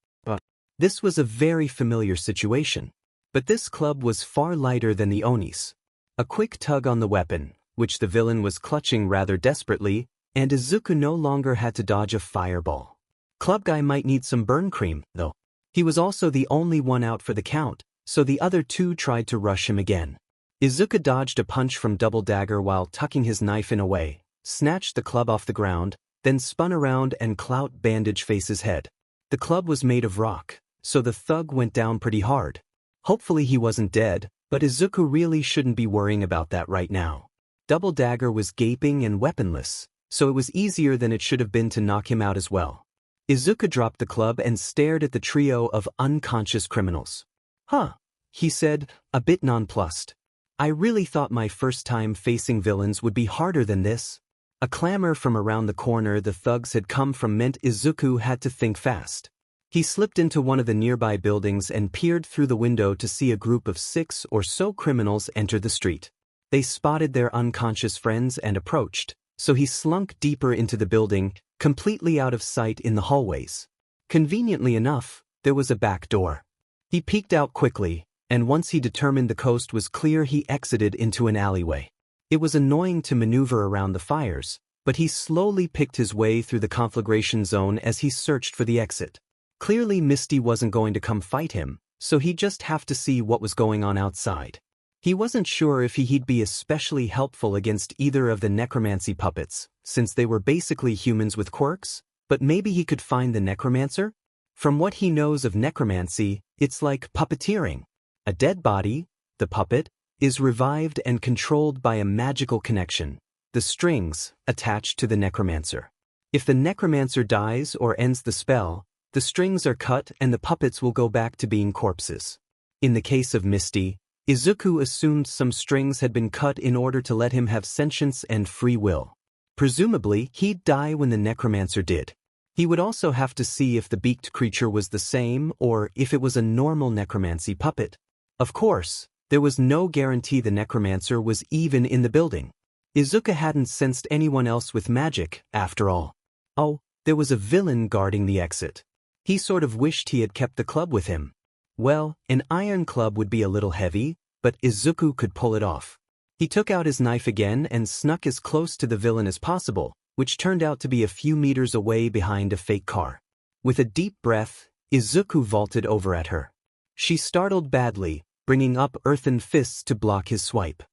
This was a very familiar situation. But this club was far lighter than the Oni's. A quick tug on the weapon, which the villain was clutching rather desperately, and Izuku no longer had to dodge a fireball. Club Guy might need some burn cream, though. He was also the only one out for the count, so the other 2 tried to rush him again. Izuku dodged a punch from Double Dagger while tucking his knife in a way, snatched the club off the ground, then spun around and clout Bandage Face's head. The club was made of rock, so the thug went down pretty hard. Hopefully he wasn't dead, but Izuku really shouldn't be worrying about that right now. Double Dagger was gaping and weaponless, so it was easier than it should have been to knock him out as well. Izuku dropped the club and stared at the trio of unconscious criminals. Huh, he said, a bit nonplussed. I really thought my first time facing villains would be harder than this. A clamor from around the corner the thugs had come from meant Izuku had to think fast. He slipped into one of the nearby buildings and peered through the window to see a group of 6 or so criminals enter the street. They spotted their unconscious friends and approached, so he slunk deeper into the building, completely out of sight in the hallways. Conveniently enough, there was a back door. He peeked out quickly, and once he determined the coast was clear, he exited into an alleyway. It was annoying to maneuver around the fires, but he slowly picked his way through the conflagration zone as he searched for the exit. Clearly Misty wasn't going to come fight him, so he'd just have to see what was going on outside. He wasn't sure if he'd be especially helpful against either of the necromancy puppets, since they were basically humans with quirks, but maybe he could find the necromancer? From what he knows of necromancy, it's like puppeteering. A dead body, the puppet, is revived and controlled by a magical connection, the strings, attached to the necromancer. If the necromancer dies or ends the spell, the strings are cut and the puppets will go back to being corpses. In the case of Misty, Izuku assumed some strings had been cut in order to let him have sentience and free will. Presumably, he'd die when the necromancer did. He would also have to see if the beaked creature was the same or if it was a normal necromancy puppet. Of course, there was no guarantee the necromancer was even in the building. Izuku hadn't sensed anyone else with magic, after all. Oh, there was a villain guarding the exit. He sort of wished he had kept the club with him. Well, an iron club would be a little heavy, but Izuku could pull it off. He took out his knife again and snuck as close to the villain as possible, which turned out to be a few meters away behind a fake car. With a deep breath, Izuku vaulted over at her. She startled badly, bringing up earthen fists to block his swipe.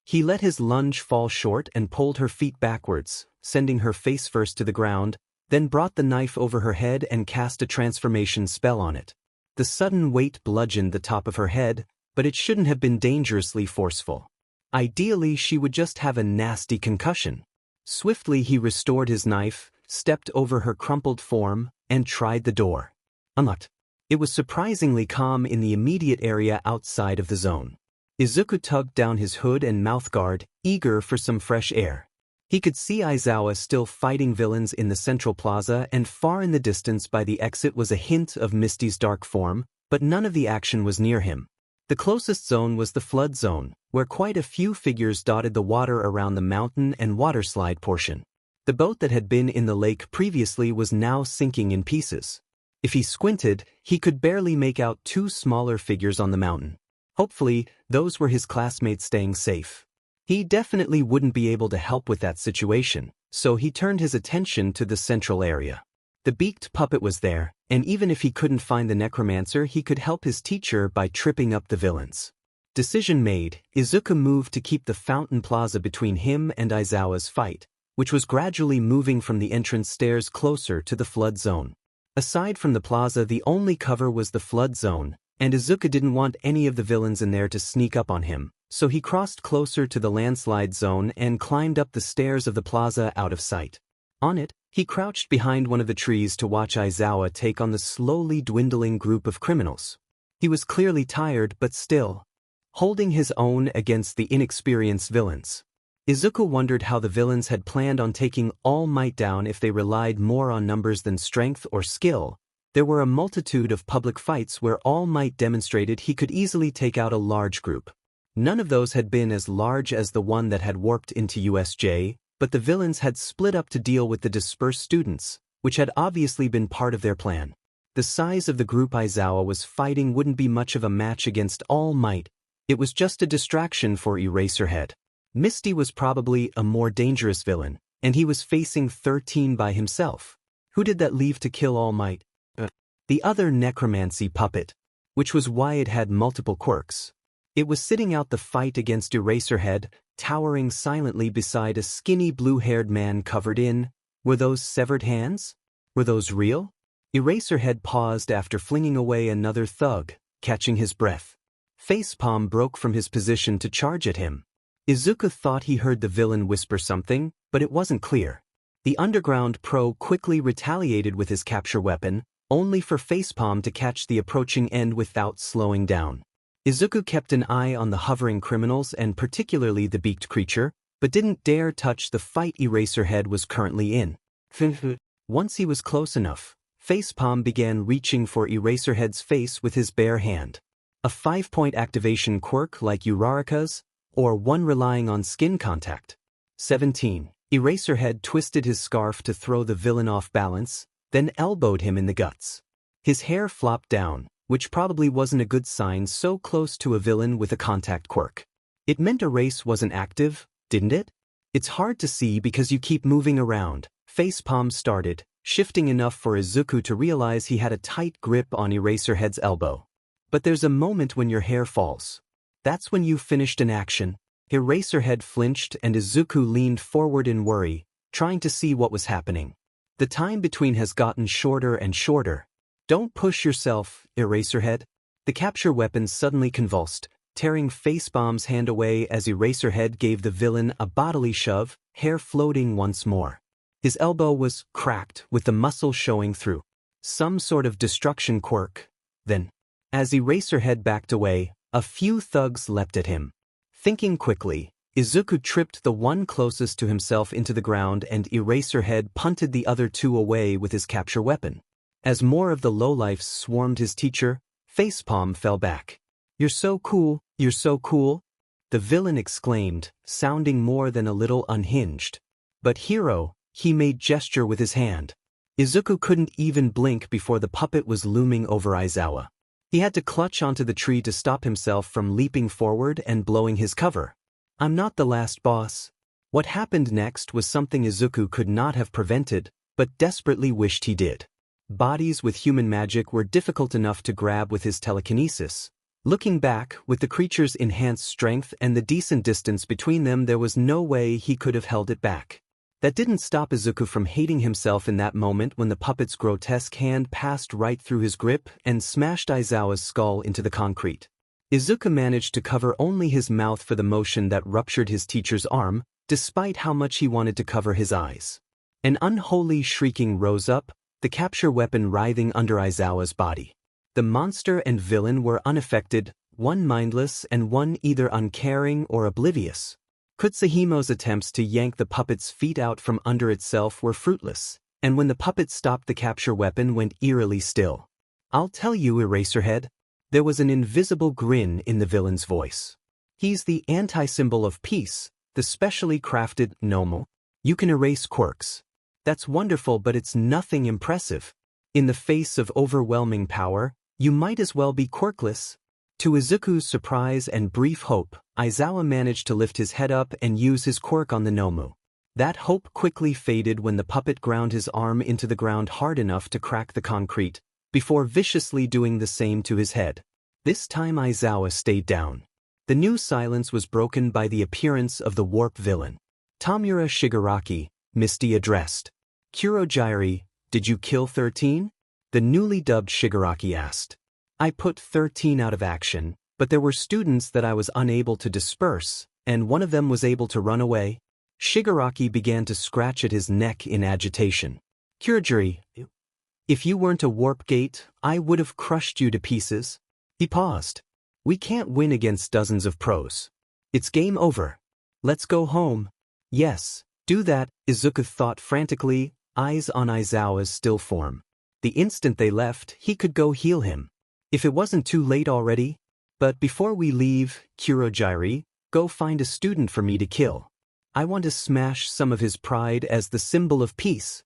He let his lunge fall short and pulled her feet backwards, sending her face first to the ground, then brought the knife over her head and cast a transformation spell on it. The sudden weight bludgeoned the top of her head, but it shouldn't have been dangerously forceful. Ideally, she would just have a nasty concussion. Swiftly he restored his knife, stepped over her crumpled form, and tried the door. Unlocked. It was surprisingly calm in the immediate area outside of the zone. Izuku tugged down his hood and mouthguard, eager for some fresh air. He could see Aizawa still fighting villains in the central plaza, and far in the distance by the exit was a hint of Misty's dark form, but none of the action was near him. The closest zone was the flood zone, where quite a few figures dotted the water around the mountain and waterslide portion. The boat that had been in the lake previously was now sinking in pieces. If he squinted, he could barely make out two smaller figures on the mountain. Hopefully, those were his classmates staying safe. He definitely wouldn't be able to help with that situation, so he turned his attention to the central area. The beaked puppet was there, and even if he couldn't find the necromancer, he could help his teacher by tripping up the villains. Decision made, Izuku moved to keep the fountain plaza between him and Aizawa's fight, which was gradually moving from the entrance stairs closer to the flood zone. Aside from the plaza, the only cover was the flood zone, and Izuku didn't want any of the villains in there to sneak up on him, so he crossed closer to the landslide zone and climbed up the stairs of the plaza out of sight. On it, he crouched behind one of the trees to watch Aizawa take on the slowly dwindling group of criminals. He was clearly tired but still holding his own against the inexperienced villains. Izuku wondered how the villains had planned on taking All Might down if they relied more on numbers than strength or skill. There were a multitude of public fights where All Might demonstrated he could easily take out a large group. None of those had been as large as the one that had warped into USJ, but the villains had split up to deal with the dispersed students, which had obviously been part of their plan. The size of the group Aizawa was fighting wouldn't be much of a match against All Might. It was just a distraction for Eraserhead. Misty was probably a more dangerous villain, and he was facing 13 by himself. Who did that leave to kill All Might? The other necromancy puppet, which was why it had multiple quirks. It was sitting out the fight against Eraserhead, towering silently beside a skinny blue-haired man covered in. Were those severed hands? Were those real? Eraserhead paused after flinging away another thug, catching his breath. Facepalm broke from his position to charge at him. Izuku thought he heard the villain whisper something, but it wasn't clear. The underground pro quickly retaliated with his capture weapon, only for Facepalm to catch the approaching end without slowing down. Izuku kept an eye on the hovering criminals and particularly the beaked creature, but didn't dare touch the fight Eraserhead was currently in. Once he was close enough, Facepalm began reaching for Eraserhead's face with his bare hand. A 5-point activation quirk like Uraraka's, or one relying on skin contact. 17. Eraserhead twisted his scarf to throw the villain off balance, then elbowed him in the guts. His hair flopped down, which probably wasn't a good sign so close to a villain with a contact quirk. It meant a race wasn't active, didn't it? It's hard to see because you keep moving around. Facepalm started, shifting enough for Izuku to realize he had a tight grip on Eraserhead's elbow. But there's a moment when your hair falls. That's when you've finished an action. Eraserhead flinched and Izuku leaned forward in worry, trying to see what was happening. The time between has gotten shorter and shorter. Don't push yourself, Eraserhead. The capture weapon suddenly convulsed, tearing Facepalm's hand away as Eraserhead gave the villain a bodily shove, hair floating once more. His elbow was cracked with the muscle showing through. Some sort of destruction quirk. Then, as Eraserhead backed away, a few thugs leapt at him. Thinking quickly, Izuku tripped the one closest to himself into the ground and Eraserhead punted the other two away with his capture weapon. As more of the lowlifes swarmed his teacher, Facepalm fell back. "You're so cool, you're so cool," the villain exclaimed, sounding more than a little unhinged. "But hero," he made gesture with his hand. Izuku couldn't even blink before the puppet was looming over Aizawa. He had to clutch onto the tree to stop himself from leaping forward and blowing his cover. "I'm not the last boss." What happened next was something Izuku could not have prevented, but desperately wished he did. Bodies with human magic were difficult enough to grab with his telekinesis. Looking back, with the creature's enhanced strength and the decent distance between them, there was no way he could have held it back. That didn't stop Izuku from hating himself in that moment when the puppet's grotesque hand passed right through his grip and smashed Aizawa's skull into the concrete. Izuku managed to cover only his mouth for the motion that ruptured his teacher's arm, despite how much he wanted to cover his eyes. An unholy shrieking rose up, the capture weapon writhing under Aizawa's body. The monster and villain were unaffected, one mindless and one either uncaring or oblivious. Kutsahimo's attempts to yank the puppet's feet out from under itself were fruitless, and when the puppet stopped, the capture weapon went eerily still. "I'll tell you, Eraserhead." There was an invisible grin in the villain's voice. "He's the anti-symbol of peace, the specially crafted Nomu. You can erase quirks. That's wonderful, but it's nothing impressive. In the face of overwhelming power, you might as well be quirkless." To Izuku's surprise and brief hope, Aizawa managed to lift his head up and use his quirk on the Nomu. That hope quickly faded when the puppet ground his arm into the ground hard enough to crack the concrete, before viciously doing the same to his head. This time Aizawa stayed down. The new silence was broken by the appearance of the warp villain. "Tamura Shigaraki," Misty addressed. "Kurogyri, did you kill 13? The newly dubbed Shigaraki asked. "I put 13 out of action, but there were students that I was unable to disperse, and one of them was able to run away." Shigaraki began to scratch at his neck in agitation. "Kurogyri, if you weren't a warp gate, I would have crushed you to pieces." He paused. "We can't win against dozens of pros. It's game over. Let's go home." "Yes, do that," Izuku thought frantically, eyes on Aizawa's still form. The instant they left, he could go heal him. If it wasn't too late already. "But before we leave, Kurogyri, go find a student for me to kill. I want to smash some of his pride as the symbol of peace."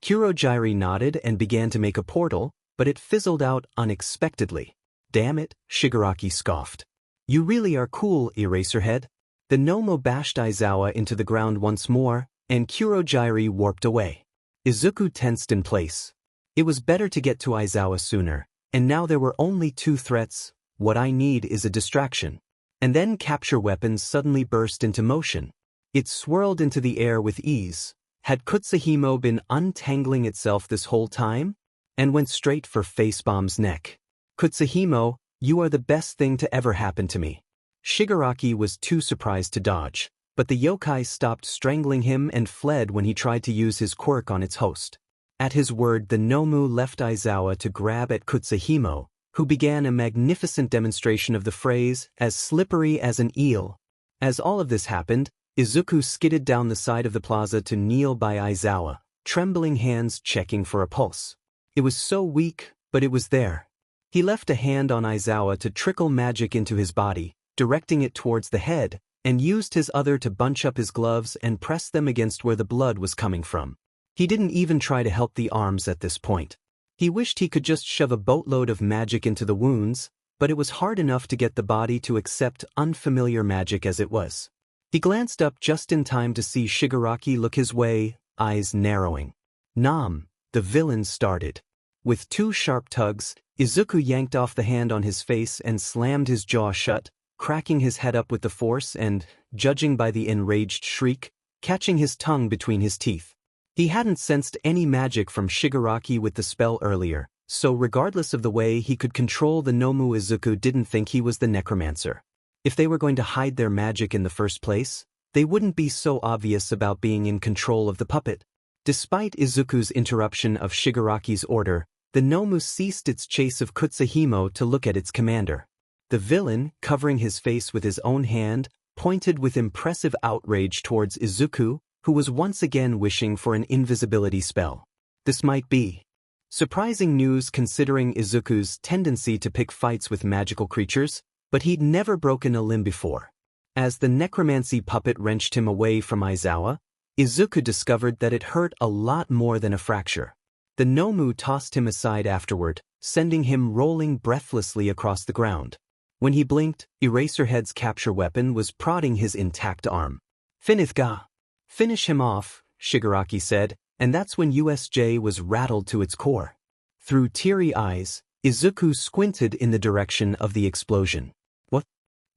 Kurogyri nodded and began to make a portal, but it fizzled out unexpectedly. "Damn it," Shigaraki scoffed. "You really are cool, Eraserhead." The Nomu bashed Aizawa into the ground once more, and Kurogyri warped away. Izuku tensed in place. It was better to get to Aizawa sooner, and now there were only two threats. What I need is a distraction. And then capture weapons suddenly burst into motion. It swirled into the air with ease. Had Kutsahimo been untangling itself this whole time? And went straight for Facebomb's neck. "Kutsahimo, you are the best thing to ever happen to me." Shigaraki was too surprised to dodge, but the yokai stopped strangling him and fled when he tried to use his quirk on its host. At his word, the Nomu left Aizawa to grab at Kutsahimo, who began a magnificent demonstration of the phrase, "as slippery as an eel." As all of this happened, Izuku skidded down the side of the plaza to kneel by Aizawa, trembling hands checking for a pulse. It was so weak, but it was there. He left a hand on Aizawa to trickle magic into his body, directing it towards the head, and used his other to bunch up his gloves and press them against where the blood was coming from. He didn't even try to help the arms at this point. He wished he could just shove a boatload of magic into the wounds, but it was hard enough to get the body to accept unfamiliar magic as it was. He glanced up just in time to see Shigaraki look his way, eyes narrowing. "Nam," the villain started. With two sharp tugs, Izuku yanked off the hand on his face and slammed his jaw shut, cracking his head up with the force and, judging by the enraged shriek, catching his tongue between his teeth. He hadn't sensed any magic from Shigaraki with the spell earlier, so regardless of the way he could control the Nomu, Izuku didn't think he was the necromancer. If they were going to hide their magic in the first place, they wouldn't be so obvious about being in control of the puppet. Despite Izuku's interruption of Shigaraki's order, the Nomu ceased its chase of Kutsahimo to look at its commander. The villain, covering his face with his own hand, pointed with impressive outrage towards Izuku, who was once again wishing for an invisibility spell. This might be surprising news considering Izuku's tendency to pick fights with magical creatures, but he'd never broken a limb before. As the necromancy puppet wrenched him away from Aizawa, Izuku discovered that it hurt a lot more than a fracture. The Nomu tossed him aside afterward, sending him rolling breathlessly across the ground. When he blinked, Eraserhead's capture weapon was prodding his intact arm. "Finith ga. Finish him off," Shigaraki said, and that's when USJ was rattled to its core. Through teary eyes, Izuku squinted in the direction of the explosion. "What?"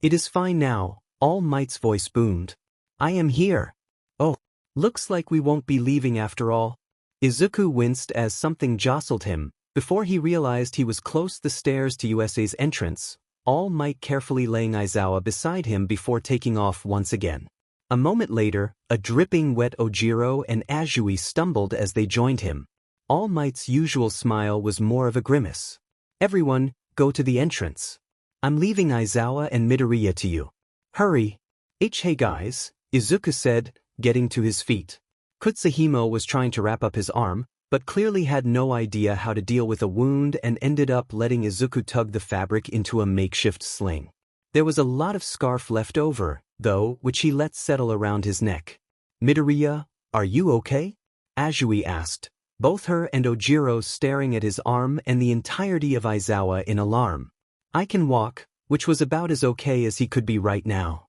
"It is fine now," All Might's voice boomed. "I am here." "Oh, looks like we won't be leaving after all." Izuku winced as something jostled him. Before he realized he was close the stairs to USA's entrance, All Might carefully laying Aizawa beside him before taking off once again. A moment later, a dripping wet Ojiro and Azui stumbled as they joined him. All Might's usual smile was more of a grimace. Everyone, go to the entrance. I'm leaving Aizawa and Midoriya to you. Hurry. Hey guys, Izuku said, getting to his feet. Kutsahimo was trying to wrap up his arm, but clearly had no idea how to deal with a wound and ended up letting Izuku tug the fabric into a makeshift sling. There was a lot of scarf left over, though, which he let settle around his neck. Midoriya, are you okay? Azui asked, both her and Ojiro staring at his arm and the entirety of Aizawa in alarm. I can walk, which was about as okay as he could be right now.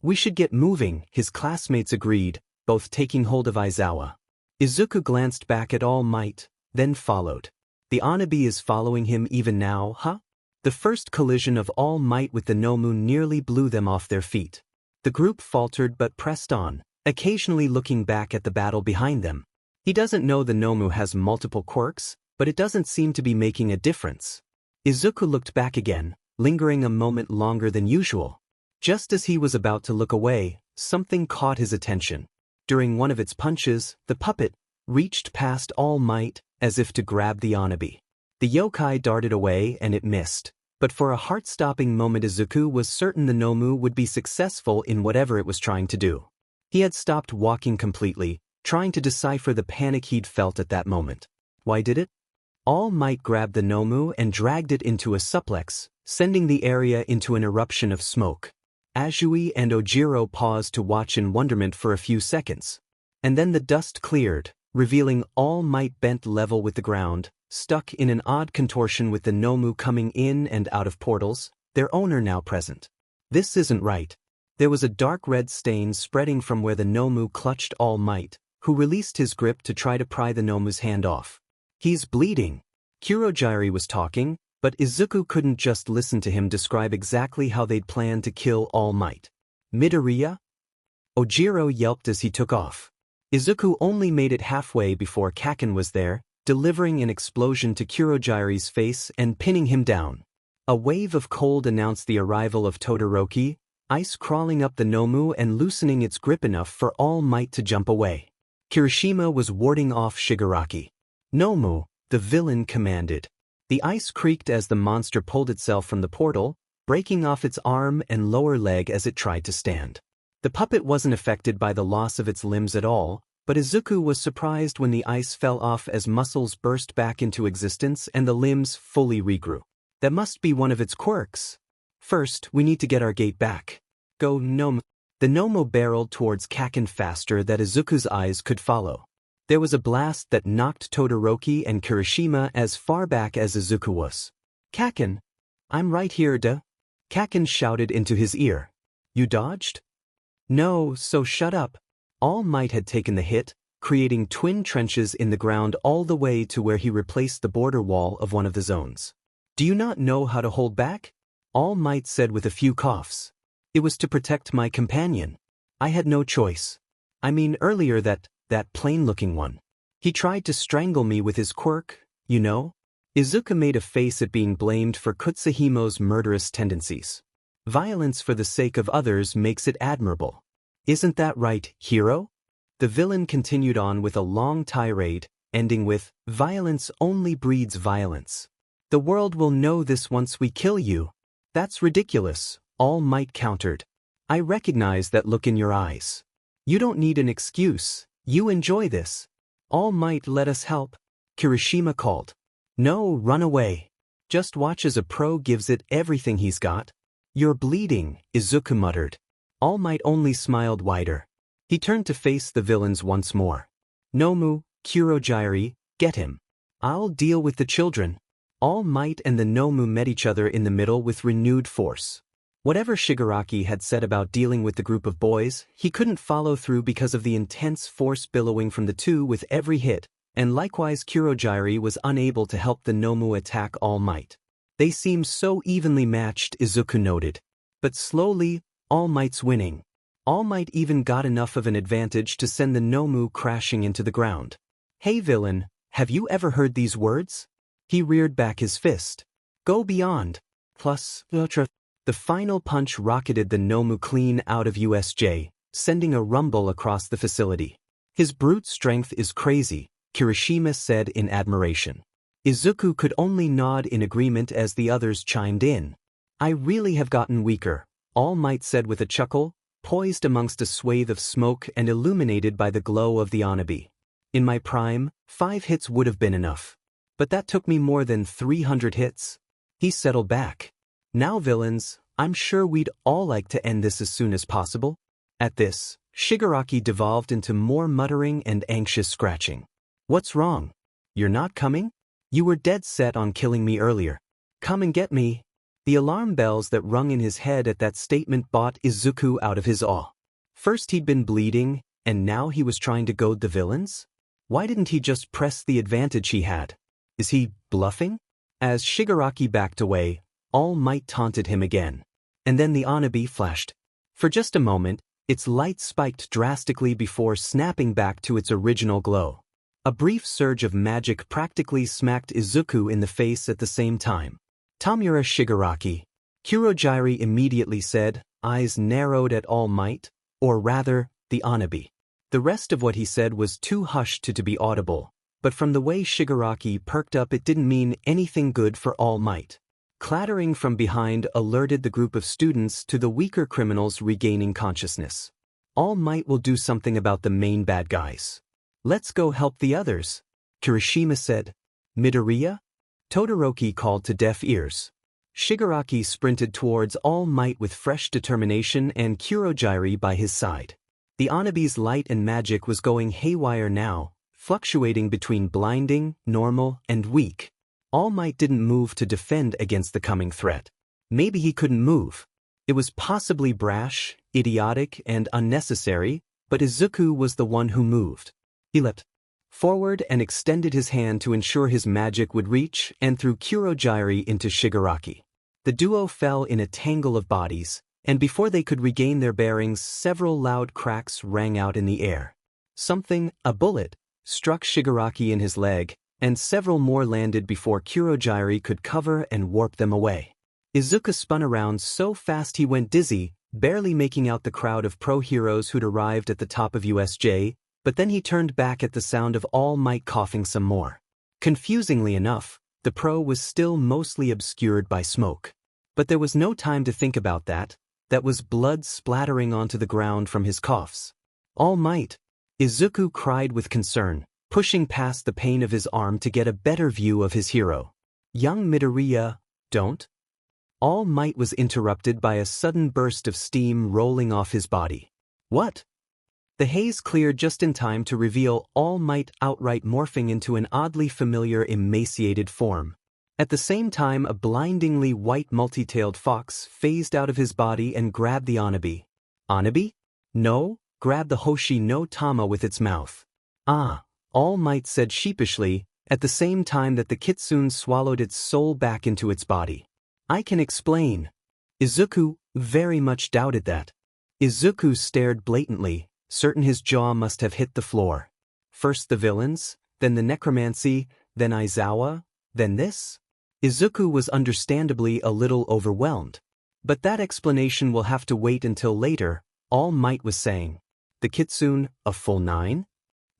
We should get moving, his classmates agreed, both taking hold of Aizawa. Izuku glanced back at All Might, then followed. The Anabi is following him even now, huh? The first collision of All Might with the Nomu nearly blew them off their feet. The group faltered but pressed on, occasionally looking back at the battle behind them. He doesn't know the Nomu has multiple quirks, but it doesn't seem to be making a difference. Izuku looked back again, lingering a moment longer than usual. Just as he was about to look away, something caught his attention. During one of its punches, the puppet reached past All Might as if to grab the Anabi. The yokai darted away and it missed, but for a heart-stopping moment Izuku was certain the Nomu would be successful in whatever it was trying to do. He had stopped walking completely, trying to decipher the panic he'd felt at that moment. Why did it? All Might grabbed the Nomu and dragged it into a suplex, sending the area into an eruption of smoke. Azui and Ojiro paused to watch in wonderment for a few seconds. And then the dust cleared, revealing All Might bent level with the ground, stuck in an odd contortion with the Nomu coming in and out of portals, their owner now present. This isn't right. There was a dark red stain spreading from where the Nomu clutched All Might, who released his grip to try to pry the Nomu's hand off. He's bleeding. Kurogiri was talking, but Izuku couldn't just listen to him describe exactly how they'd planned to kill All Might. Midoriya? Ojiro yelped as he took off. Izuku only made it halfway before Kaken was there, delivering an explosion to Kurogiri's face and pinning him down. A wave of cold announced the arrival of Todoroki, ice crawling up the Nomu and loosening its grip enough for All Might to jump away. Kirishima was warding off Shigaraki. Nomu, the villain commanded. The ice creaked as the monster pulled itself from the portal, breaking off its arm and lower leg as it tried to stand. The puppet wasn't affected by the loss of its limbs at all, but Izuku was surprised when the ice fell off as muscles burst back into existence and the limbs fully regrew. That must be one of its quirks. First, we need to get our gate back. Go, Nomu. The Nomu barreled towards Kaken faster than Izuku's eyes could follow. There was a blast that knocked Todoroki and Kirishima as far back as Izuku was. Kaken! I'm right here, duh. Kaken shouted into his ear. You dodged? No, so shut up. All Might had taken the hit, creating twin trenches in the ground all the way to where he replaced the border wall of one of the zones. Do you not know how to hold back? All Might said with a few coughs. It was to protect my companion. I had no choice. I mean earlier that plain-looking one. He tried to strangle me with his quirk, you know? Izuku made a face at being blamed for Kutsahimo's murderous tendencies. Violence for the sake of others makes it admirable. Isn't that right, hero? The villain continued on with a long tirade, ending with, violence only breeds violence. The world will know this once we kill you. That's ridiculous, All Might countered. I recognize that look in your eyes. You don't need an excuse, you enjoy this. All Might, let us help. Kirishima called. No, run away. Just watch as a pro gives it everything he's got. You're bleeding, Izuku muttered. All Might only smiled wider. He turned to face the villains once more. Nomu, Kurogiri, get him. I'll deal with the children. All Might and the Nomu met each other in the middle with renewed force. Whatever Shigaraki had said about dealing with the group of boys, he couldn't follow through because of the intense force billowing from the two with every hit, and likewise Kurogiri was unable to help the Nomu attack All Might. They seemed so evenly matched, Izuku noted. But slowly, All Might's winning. All Might even got enough of an advantage to send the Nomu crashing into the ground. Hey villain, have you ever heard these words? He reared back his fist. Go beyond. Plus, ultra. The final punch rocketed the Nomu clean out of USJ, sending a rumble across the facility. His brute strength is crazy, Kirishima said in admiration. Izuku could only nod in agreement as the others chimed in. I really have gotten weaker, All Might said with a chuckle, poised amongst a swathe of smoke and illuminated by the glow of the Anabi. In my prime, 5 hits would have been enough. But that took me more than 300 hits. He settled back. Now villains, I'm sure we'd all like to end this as soon as possible. At this, Shigaraki devolved into more muttering and anxious scratching. What's wrong? You're not coming? You were dead set on killing me earlier. Come and get me. The alarm bells that rung in his head at that statement brought Izuku out of his awe. First he'd been bleeding, and now he was trying to goad the villains? Why didn't he just press the advantage he had? Is he bluffing? As Shigaraki backed away, All Might taunted him again. And then the Anabi flashed. For just a moment, its light spiked drastically before snapping back to its original glow. A brief surge of magic practically smacked Izuku in the face at the same time. Tamura Shigaraki. Kurogyri immediately said, eyes narrowed at All Might, or rather, the Anabi. The rest of what he said was too hushed to be audible, but from the way Shigaraki perked up it didn't mean anything good for All Might. Clattering from behind alerted the group of students to the weaker criminals regaining consciousness. All Might will do something about the main bad guys. Let's go help the others, Kirishima said. Midoriya? Todoroki called to deaf ears. Shigaraki sprinted towards All Might with fresh determination and Kurogyri by his side. The Anabi's light and magic was going haywire now, fluctuating between blinding, normal, and weak. All Might didn't move to defend against the coming threat. Maybe he couldn't move. It was possibly brash, idiotic, and unnecessary, but Izuku was the one who moved. He leapt forward and extended his hand to ensure his magic would reach and threw Kurogyri into Shigaraki. The duo fell in a tangle of bodies, and before they could regain their bearings, several loud cracks rang out in the air. Something, a bullet, struck Shigaraki in his leg, and several more landed before Kurogyri could cover and warp them away. Izuku spun around so fast he went dizzy, barely making out the crowd of pro-heroes who'd arrived at the top of USJ, but then he turned back at the sound of All Might coughing some more. Confusingly enough, the pro was still mostly obscured by smoke. But there was no time to think about that. That was blood splattering onto the ground from his coughs. All Might! Izuku cried with concern, pushing past the pain of his arm to get a better view of his hero. Young Midoriya, don't? All Might was interrupted by a sudden burst of steam rolling off his body. What? The haze cleared just in time to reveal All Might outright morphing into an oddly familiar emaciated form. At the same time, a blindingly white multi-tailed fox phased out of his body and grabbed the Anabi. Anabi? No, grabbed the Hoshi no Tama with its mouth. Ah, All Might said sheepishly, at the same time that the kitsune swallowed its soul back into its body. I can explain. Izuku very much doubted that. Izuku stared blatantly, certain his jaw must have hit the floor. First the villains, then the necromancy, then Aizawa, then this? Izuku was understandably a little overwhelmed. But that explanation will have to wait until later, All Might was saying. The kitsune, a full 9?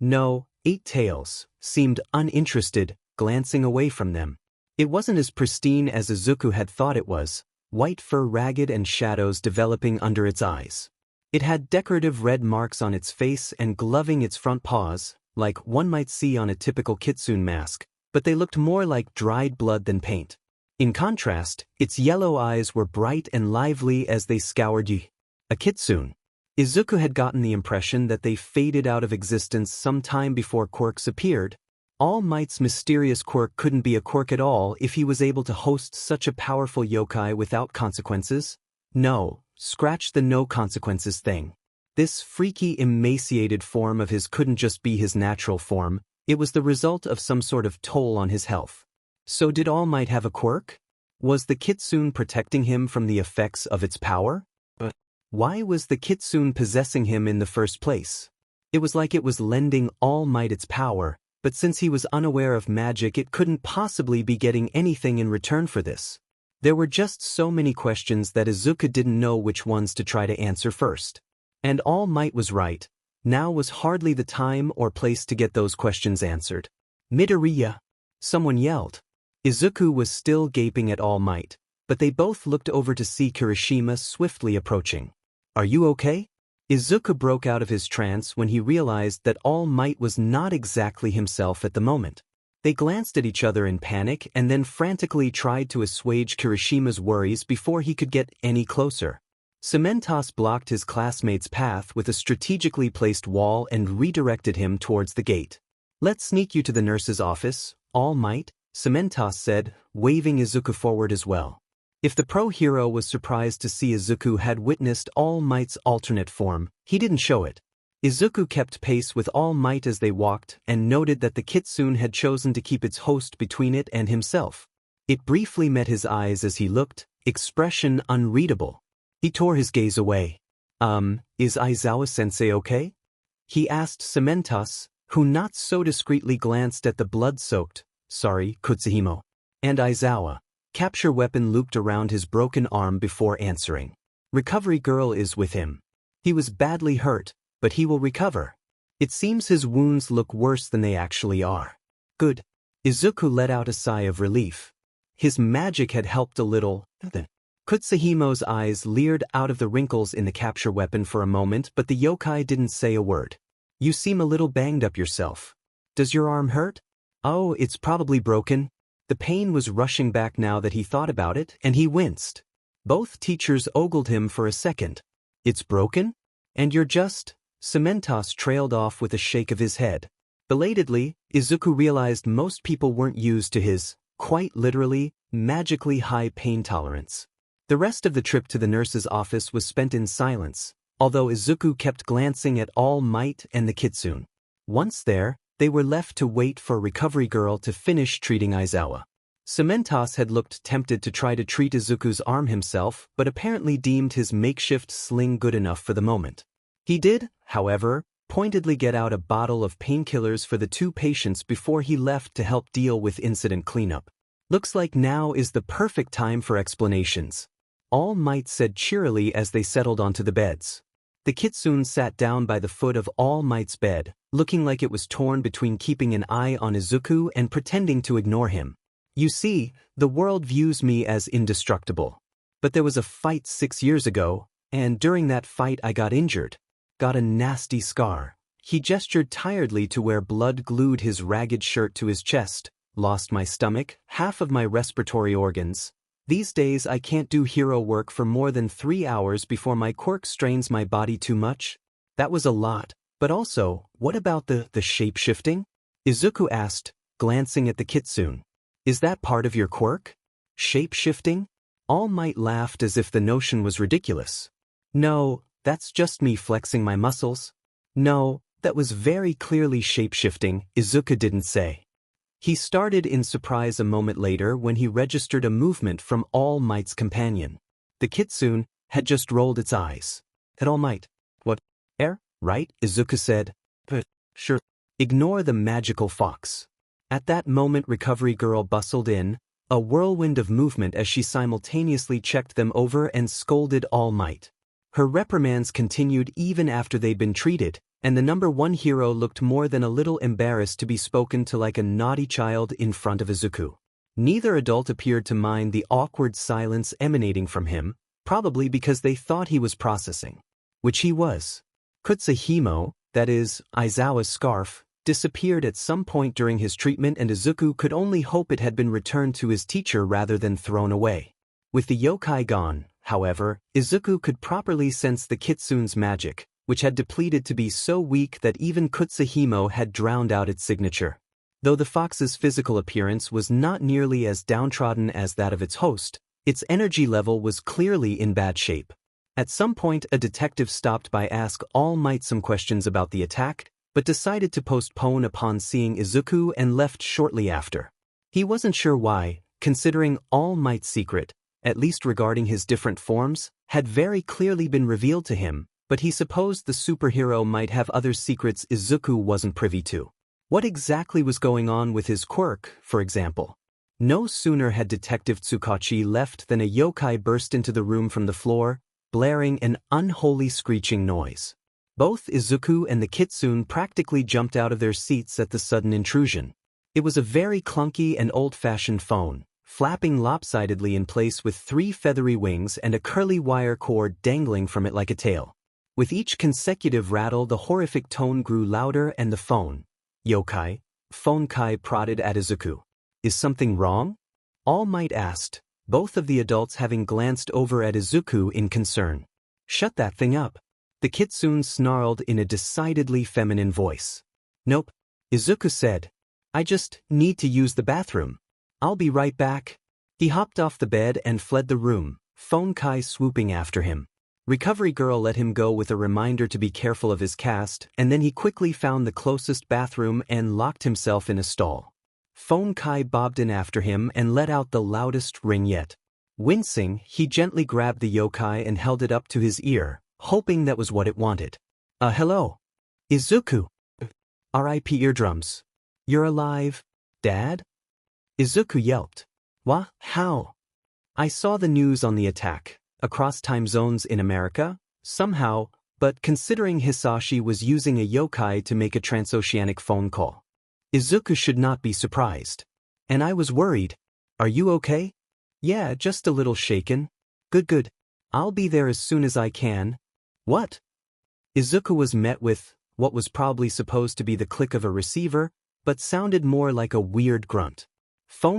No, 8 tails, seemed uninterested, glancing away from them. It wasn't as pristine as Izuku had thought it was, white fur ragged and shadows developing under its eyes. It had decorative red marks on its face and gloving its front paws, like one might see on a typical kitsune mask, but they looked more like dried blood than paint. In contrast, its yellow eyes were bright and lively as they scoured a kitsune. Izuku had gotten the impression that they faded out of existence some time before quirks appeared. All Might's mysterious quirk couldn't be a quirk at all if he was able to host such a powerful yokai without consequences. No, scratch the no consequences thing. This freaky emaciated form of his couldn't just be his natural form, it was the result of some sort of toll on his health. So did All Might have a quirk? Was the kitsune protecting him from the effects of its power? But why was the kitsune possessing him in the first place? It was like it was lending All Might its power, but since he was unaware of magic it couldn't possibly be getting anything in return for this. There were just so many questions that Izuku didn't know which ones to try to answer first. And All Might was right. Now was hardly the time or place to get those questions answered. Midoriya! Someone yelled. Izuku was still gaping at All Might, but they both looked over to see Kirishima swiftly approaching. Are you okay? Izuku broke out of his trance when he realized that All Might was not exactly himself at the moment. They glanced at each other in panic and then frantically tried to assuage Kirishima's worries before he could get any closer. Cementos blocked his classmate's path with a strategically placed wall and redirected him towards the gate. Let's sneak you to the nurse's office, All Might, Cementos said, waving Izuku forward as well. If the pro-hero was surprised to see Izuku had witnessed All Might's alternate form, he didn't show it. Izuku kept pace with All Might as they walked and noted that the kitsune had chosen to keep its host between it and himself. It briefly met his eyes as he looked, expression unreadable. He tore his gaze away. Is Aizawa-sensei okay? He asked Cementos, who not so discreetly glanced at the blood-soaked, Kutsuhimo, and Aizawa. Capture weapon looped around his broken arm before answering. Recovery girl is with him. He was badly hurt, but he will recover. It seems his wounds look worse than they actually are. Good. Izuku let out a sigh of relief. His magic had helped a little. Kutsuhimo's eyes leered out of the wrinkles in the capture weapon for a moment, but the yokai didn't say a word. You seem a little banged up yourself. Does your arm hurt? Oh, it's probably broken. The pain was rushing back now that he thought about it, and he winced. Both teachers ogled him for a second. It's broken? And you're just... Cementos trailed off with a shake of his head. Belatedly, Izuku realized most people weren't used to his, quite literally, magically high pain tolerance. The rest of the trip to the nurse's office was spent in silence, although Izuku kept glancing at All Might and the kitsune. Once there, they were left to wait for Recovery Girl to finish treating Aizawa. Cementos had looked tempted to try to treat Izuku's arm himself, but apparently deemed his makeshift sling good enough for the moment. He did, however, pointedly get out a bottle of painkillers for the two patients before he left to help deal with incident cleanup. Looks like now is the perfect time for explanations. All Might said cheerily as they settled onto the beds. The kitsune sat down by the foot of All Might's bed, looking like it was torn between keeping an eye on Izuku and pretending to ignore him. You see, the world views me as indestructible. But there was a fight 6 years ago, and during that fight I got injured. Got a nasty scar. He gestured tiredly to where blood glued his ragged shirt to his chest. Lost my stomach, half of my respiratory organs. These days I can't do hero work for more than 3 hours before my quirk strains my body too much. That was a lot. But also, what about the shape-shifting? Izuku asked, glancing at the kitsune. Is that part of your quirk? Shape-shifting? All Might laughed as if the notion was ridiculous. No, that's just me flexing my muscles. No, that was very clearly shape-shifting, Izuku didn't say. He started in surprise a moment later when he registered a movement from All Might's companion. The kitsune had just rolled its eyes. At All Might. What? Right? Izuku said. But, sure. Ignore the magical fox. At that moment Recovery Girl bustled in, a whirlwind of movement as she simultaneously checked them over and scolded All Might. Her reprimands continued even after they'd been treated, and the number one hero looked more than a little embarrassed to be spoken to like a naughty child in front of Izuku. Neither adult appeared to mind the awkward silence emanating from him, probably because they thought he was processing. Which he was. Kutsuhimo, that is, Aizawa's scarf, disappeared at some point during his treatment and Izuku could only hope it had been returned to his teacher rather than thrown away. With the yokai gone, however, Izuku could properly sense the kitsune's magic, which had depleted to be so weak that even Kutsuhimo had drowned out its signature. Though the fox's physical appearance was not nearly as downtrodden as that of its host, its energy level was clearly in bad shape. At some point a detective stopped by to ask All Might some questions about the attack, but decided to postpone upon seeing Izuku and left shortly after. He wasn't sure why, considering All Might's secret, at least regarding his different forms, had very clearly been revealed to him, but he supposed the superhero might have other secrets Izuku wasn't privy to. What exactly was going on with his quirk, for example? No sooner had Detective Tsukachi left than a yokai burst into the room from the floor, blaring an unholy screeching noise. Both Izuku and the kitsune practically jumped out of their seats at the sudden intrusion. It was a very clunky and old-fashioned phone, flapping lopsidedly in place with 3 feathery wings and a curly wire cord dangling from it like a tail. With each consecutive rattle, the horrific tone grew louder and the phone Kai prodded at Izuku. "Is something wrong?" All Might asked, both of the adults having glanced over at Izuku in concern. "Shut that thing up," the kitsune snarled in a decidedly feminine voice. "Nope," Izuku said. "I just need to use the bathroom. I'll be right back." He hopped off the bed and fled the room, Kai swooping after him. Recovery Girl let him go with a reminder to be careful of his cast, and then he quickly found the closest bathroom and locked himself in a stall. Kai bobbed in after him and let out the loudest ring yet. Wincing, he gently grabbed the yokai and held it up to his ear, hoping that was what it wanted. Hello. Izuku. R.I.P. eardrums. You're alive, Dad?" Izuku yelped. "What? How?" "I saw the news on the attack. Across time zones in America, somehow, but considering Hisashi was using a yokai to make a transoceanic phone call. Izuku should not be surprised. And I was worried. Are you okay?" "Yeah, just a little shaken." Good. I'll be there as soon as I can." "What?" Izuku was met with what was probably supposed to be the click of a receiver, but sounded more like a weird grunt.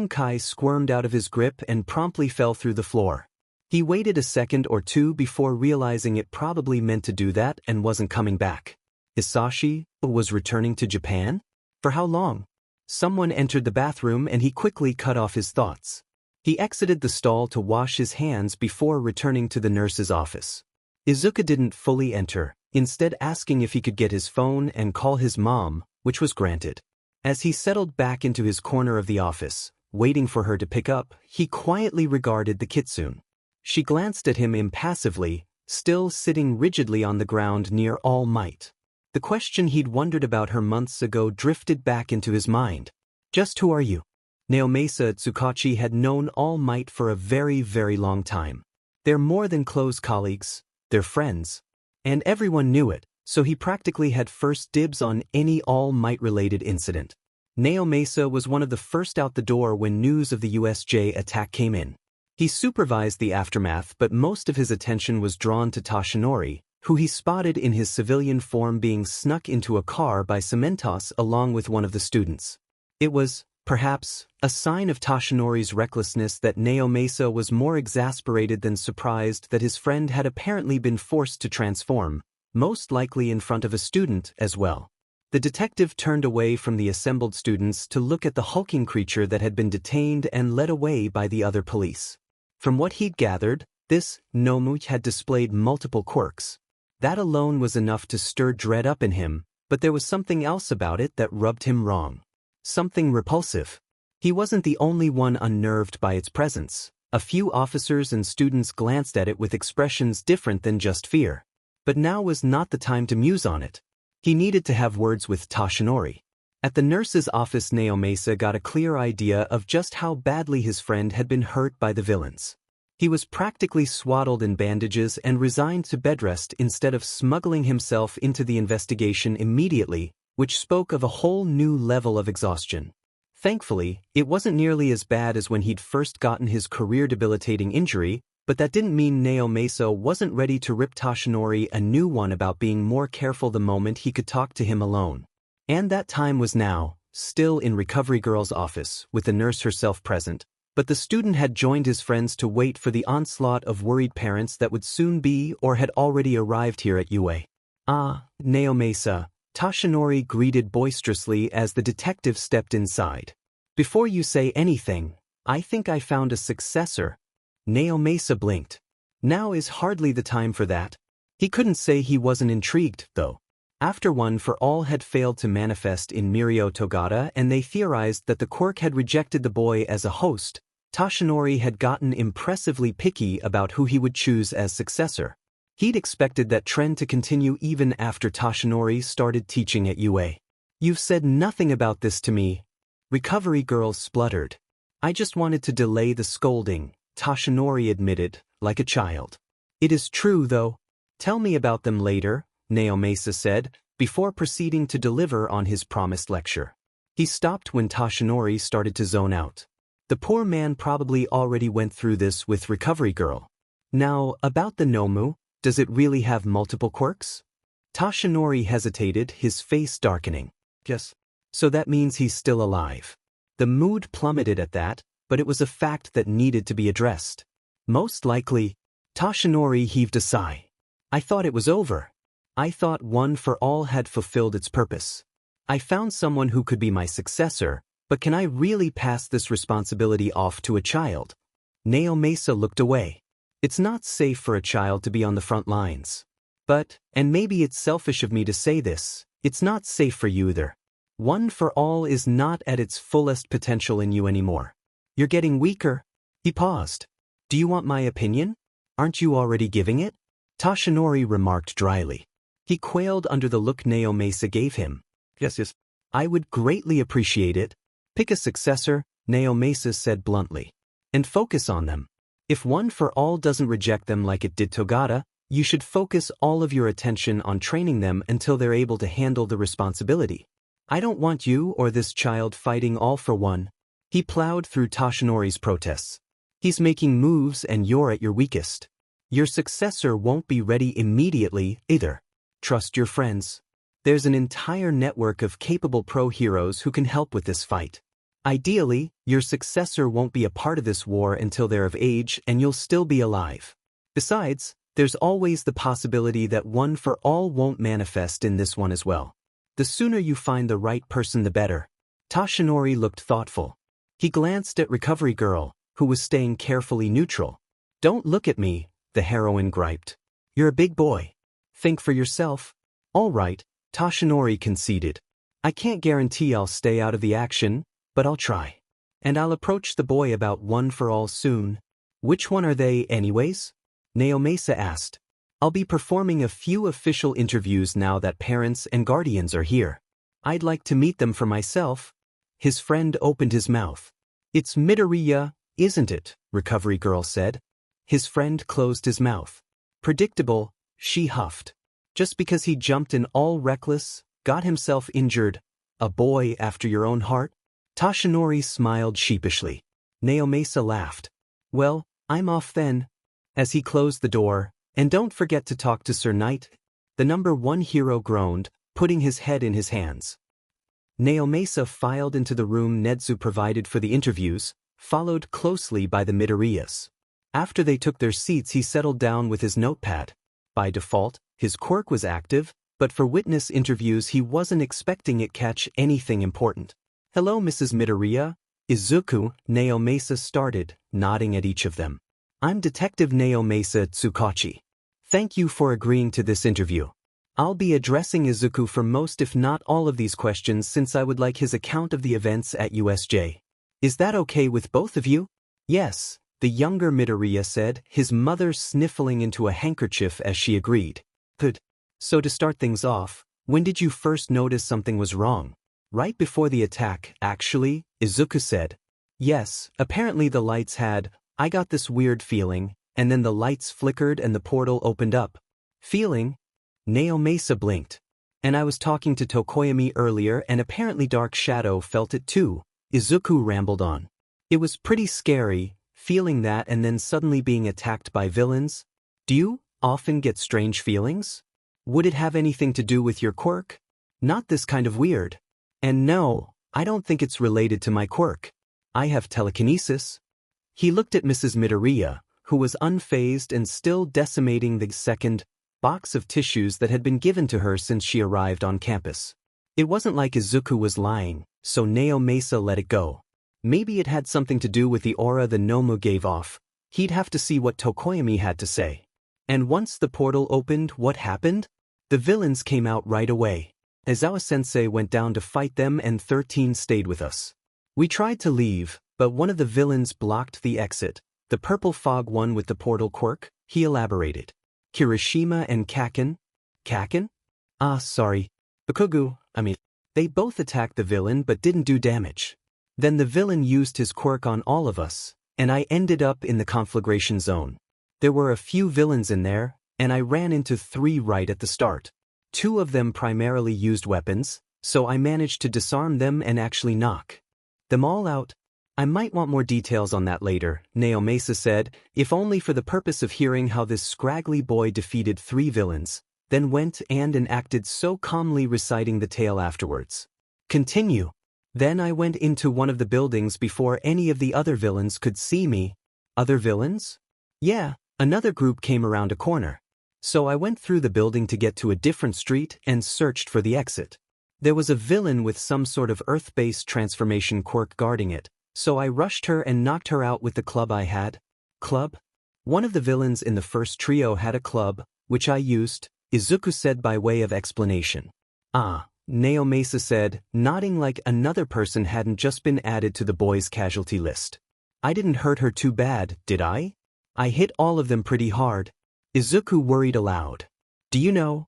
Kai squirmed out of his grip and promptly fell through the floor. He waited a second or two before realizing it probably meant to do that and wasn't coming back. Hisashi was returning to Japan? For how long? Someone entered the bathroom and he quickly cut off his thoughts. He exited the stall to wash his hands before returning to the nurse's office. Izuku didn't fully enter, instead asking if he could get his phone and call his mom, which was granted. As he settled back into his corner of the office, waiting for her to pick up, he quietly regarded the kitsune. She glanced at him impassively, still sitting rigidly on the ground near All Might. The question he'd wondered about her months ago drifted back into his mind. "Just who are you?" Naomasa Tsukachi had known All Might for a very, very long time. They're more than close colleagues, they're friends. And everyone knew it, so he practically had first dibs on any All Might-related incident. Naomasa was one of the first out the door when news of the USJ attack came in. He supervised the aftermath, but most of his attention was drawn to Toshinori, who he spotted in his civilian form being snuck into a car by Cementos along with one of the students. It was, perhaps, a sign of Toshinori's recklessness that Naomasa was more exasperated than surprised that his friend had apparently been forced to transform, most likely in front of a student as well. The detective turned away from the assembled students to look at the hulking creature that had been detained and led away by the other police. From what he'd gathered, this Nomu had displayed multiple quirks. That alone was enough to stir dread up in him, but there was something else about it that rubbed him wrong. Something repulsive. He wasn't the only one unnerved by its presence. A few officers and students glanced at it with expressions different than just fear. But now was not the time to muse on it. He needed to have words with Toshinori. At the nurse's office, Naomasa got a clear idea of just how badly his friend had been hurt by the villains. He was practically swaddled in bandages and resigned to bedrest instead of smuggling himself into the investigation immediately, which spoke of a whole new level of exhaustion. Thankfully, it wasn't nearly as bad as when he'd first gotten his career-debilitating injury, but that didn't mean Naomasa wasn't ready to rip Toshinori a new one about being more careful the moment he could talk to him alone. And that time was now, still in Recovery Girl's office, with the nurse herself present, but the student had joined his friends to wait for the onslaught of worried parents that would soon be or had already arrived here at UA. "Ah, Naomasa," Toshinori greeted boisterously as the detective stepped inside. "Before you say anything, I think I found a successor." Naomasa blinked. Now is hardly the time for that. He couldn't say he wasn't intrigued, though. After One for All had failed to manifest in Mirio Togata and they theorized that the quirk had rejected the boy as a host, Toshinori had gotten impressively picky about who he would choose as successor. He'd expected that trend to continue even after Toshinori started teaching at UA. "You've said nothing about this to me," Recovery Girl spluttered. "I just wanted to delay the scolding," Toshinori admitted, like a child. It is true, though. Tell me about them later, Naomasa said, before proceeding to deliver on his promised lecture. He stopped when Toshinori started to zone out. The poor man probably already went through this with Recovery Girl. Now, about the Nomu, does it really have multiple quirks? Toshinori hesitated, his face darkening. Yes. So that means he's still alive. The mood plummeted at that, but it was a fact that needed to be addressed. Most likely. Toshinori heaved a sigh. I thought it was over. I thought One for All had fulfilled its purpose. I found someone who could be my successor, but can I really pass this responsibility off to a child? Naomasa looked away. It's not safe for a child to be on the front lines. But, and maybe it's selfish of me to say this, it's not safe for you either. One for All is not at its fullest potential in you anymore. You're getting weaker. He paused. Do you want my opinion? Aren't you already giving it? Toshinori remarked dryly. He quailed under the look Naomasa gave him. Yes. I would greatly appreciate it. Pick a successor, Naomasa said bluntly. And focus on them. If One for All doesn't reject them like it did Togata, you should focus all of your attention on training them until they're able to handle the responsibility. I don't want you or this child fighting All for One. He plowed through Toshinori's protests. He's making moves and you're at your weakest. Your successor won't be ready immediately either. Trust your friends. There's an entire network of capable pro heroes who can help with this fight. Ideally, your successor won't be a part of this war until they're of age and you'll still be alive. Besides, there's always the possibility that One for All won't manifest in this one as well. The sooner you find the right person the better. Toshinori looked thoughtful. He glanced at Recovery Girl, who was staying carefully neutral. Don't look at me, the heroine griped. You're a big boy. Think for yourself. All right, Toshinori conceded. I can't guarantee I'll stay out of the action, but I'll try. And I'll approach the boy about One for All soon. Which one are they, anyways? Naomasa asked. I'll be performing a few official interviews now that parents and guardians are here. I'd like to meet them for myself. His friend opened his mouth. It's Midoriya, isn't it? Recovery Girl said. His friend closed his mouth. Predictable, she huffed. Just because he jumped in all reckless, got himself injured, a boy after your own heart? Toshinori smiled sheepishly. Naomasa laughed. Well, I'm off then. As he closed the door, and don't forget to talk to Sir Knight. The #1 hero groaned, putting his head in his hands. Naomasa filed into the room Netsu provided for the interviews, followed closely by the Midoriyas. After they took their seats, he settled down with his notepad. By default, his quirk was active, but for witness interviews he wasn't expecting it catch anything important. Hello, Mrs. Midoriya. Izuku, Naomasa started, nodding at each of them. I'm Detective Naomasa Tsukachi. Thank you for agreeing to this interview. I'll be addressing Izuku for most if not all of these questions since I would like his account of the events at USJ. Is that okay with both of you? Yes, the younger Midoriya said, his mother sniffling into a handkerchief as she agreed. Good. So to start things off, when did you first notice something was wrong? Right before the attack, actually, Izuku said. Yes, apparently the lights had, I got this weird feeling, and then the lights flickered and the portal opened up. Feeling? Naomasa blinked. And I was talking to Tokoyami earlier and apparently Dark Shadow felt it too, Izuku rambled on. It was pretty scary, feeling that and then suddenly being attacked by villains. Do you often get strange feelings? Would it have anything to do with your quirk? Not this kind of weird. And no, I don't think it's related to my quirk. I have telekinesis. He looked at Mrs. Midoriya, who was unfazed and still decimating the second box of tissues that had been given to her since she arrived on campus. It wasn't like Izuku was lying, so Naomasa let it go. Maybe it had something to do with the aura the Nomu gave off. He'd have to see what Tokoyami had to say. And once the portal opened, what happened? The villains came out right away. Aizawa-sensei went down to fight them and 13 stayed with us. We tried to leave, but one of the villains blocked the exit. The purple fog one with the portal quirk, he elaborated. Kirishima and Kaken? Kaken? Sorry. Bakugu, they both attacked the villain but didn't do damage. Then the villain used his quirk on all of us, and I ended up in the conflagration zone. There were a few villains in there, and I ran into 3 right at the start. 2 of them primarily used weapons, so I managed to disarm them and actually knock them all out. I might want more details on that later, Naomasa said, if only for the purpose of hearing how this scraggly boy defeated 3 villains, then went and acted so calmly reciting the tale afterwards. Continue. Then I went into one of the buildings before any of the other villains could see me. Other villains? Yeah, another group came around a corner. So I went through the building to get to a different street and searched for the exit. There was a villain with some sort of earth-based transformation quirk guarding it, so I rushed her and knocked her out with the club I had. Club? One of the villains in the first trio had a club, which I used, Izuku said by way of explanation. Ah, Naomasa said, nodding like another person hadn't just been added to the boys' casualty list. I didn't hurt her too bad, did I? I hit all of them pretty hard. Izuku worried aloud. Do you know?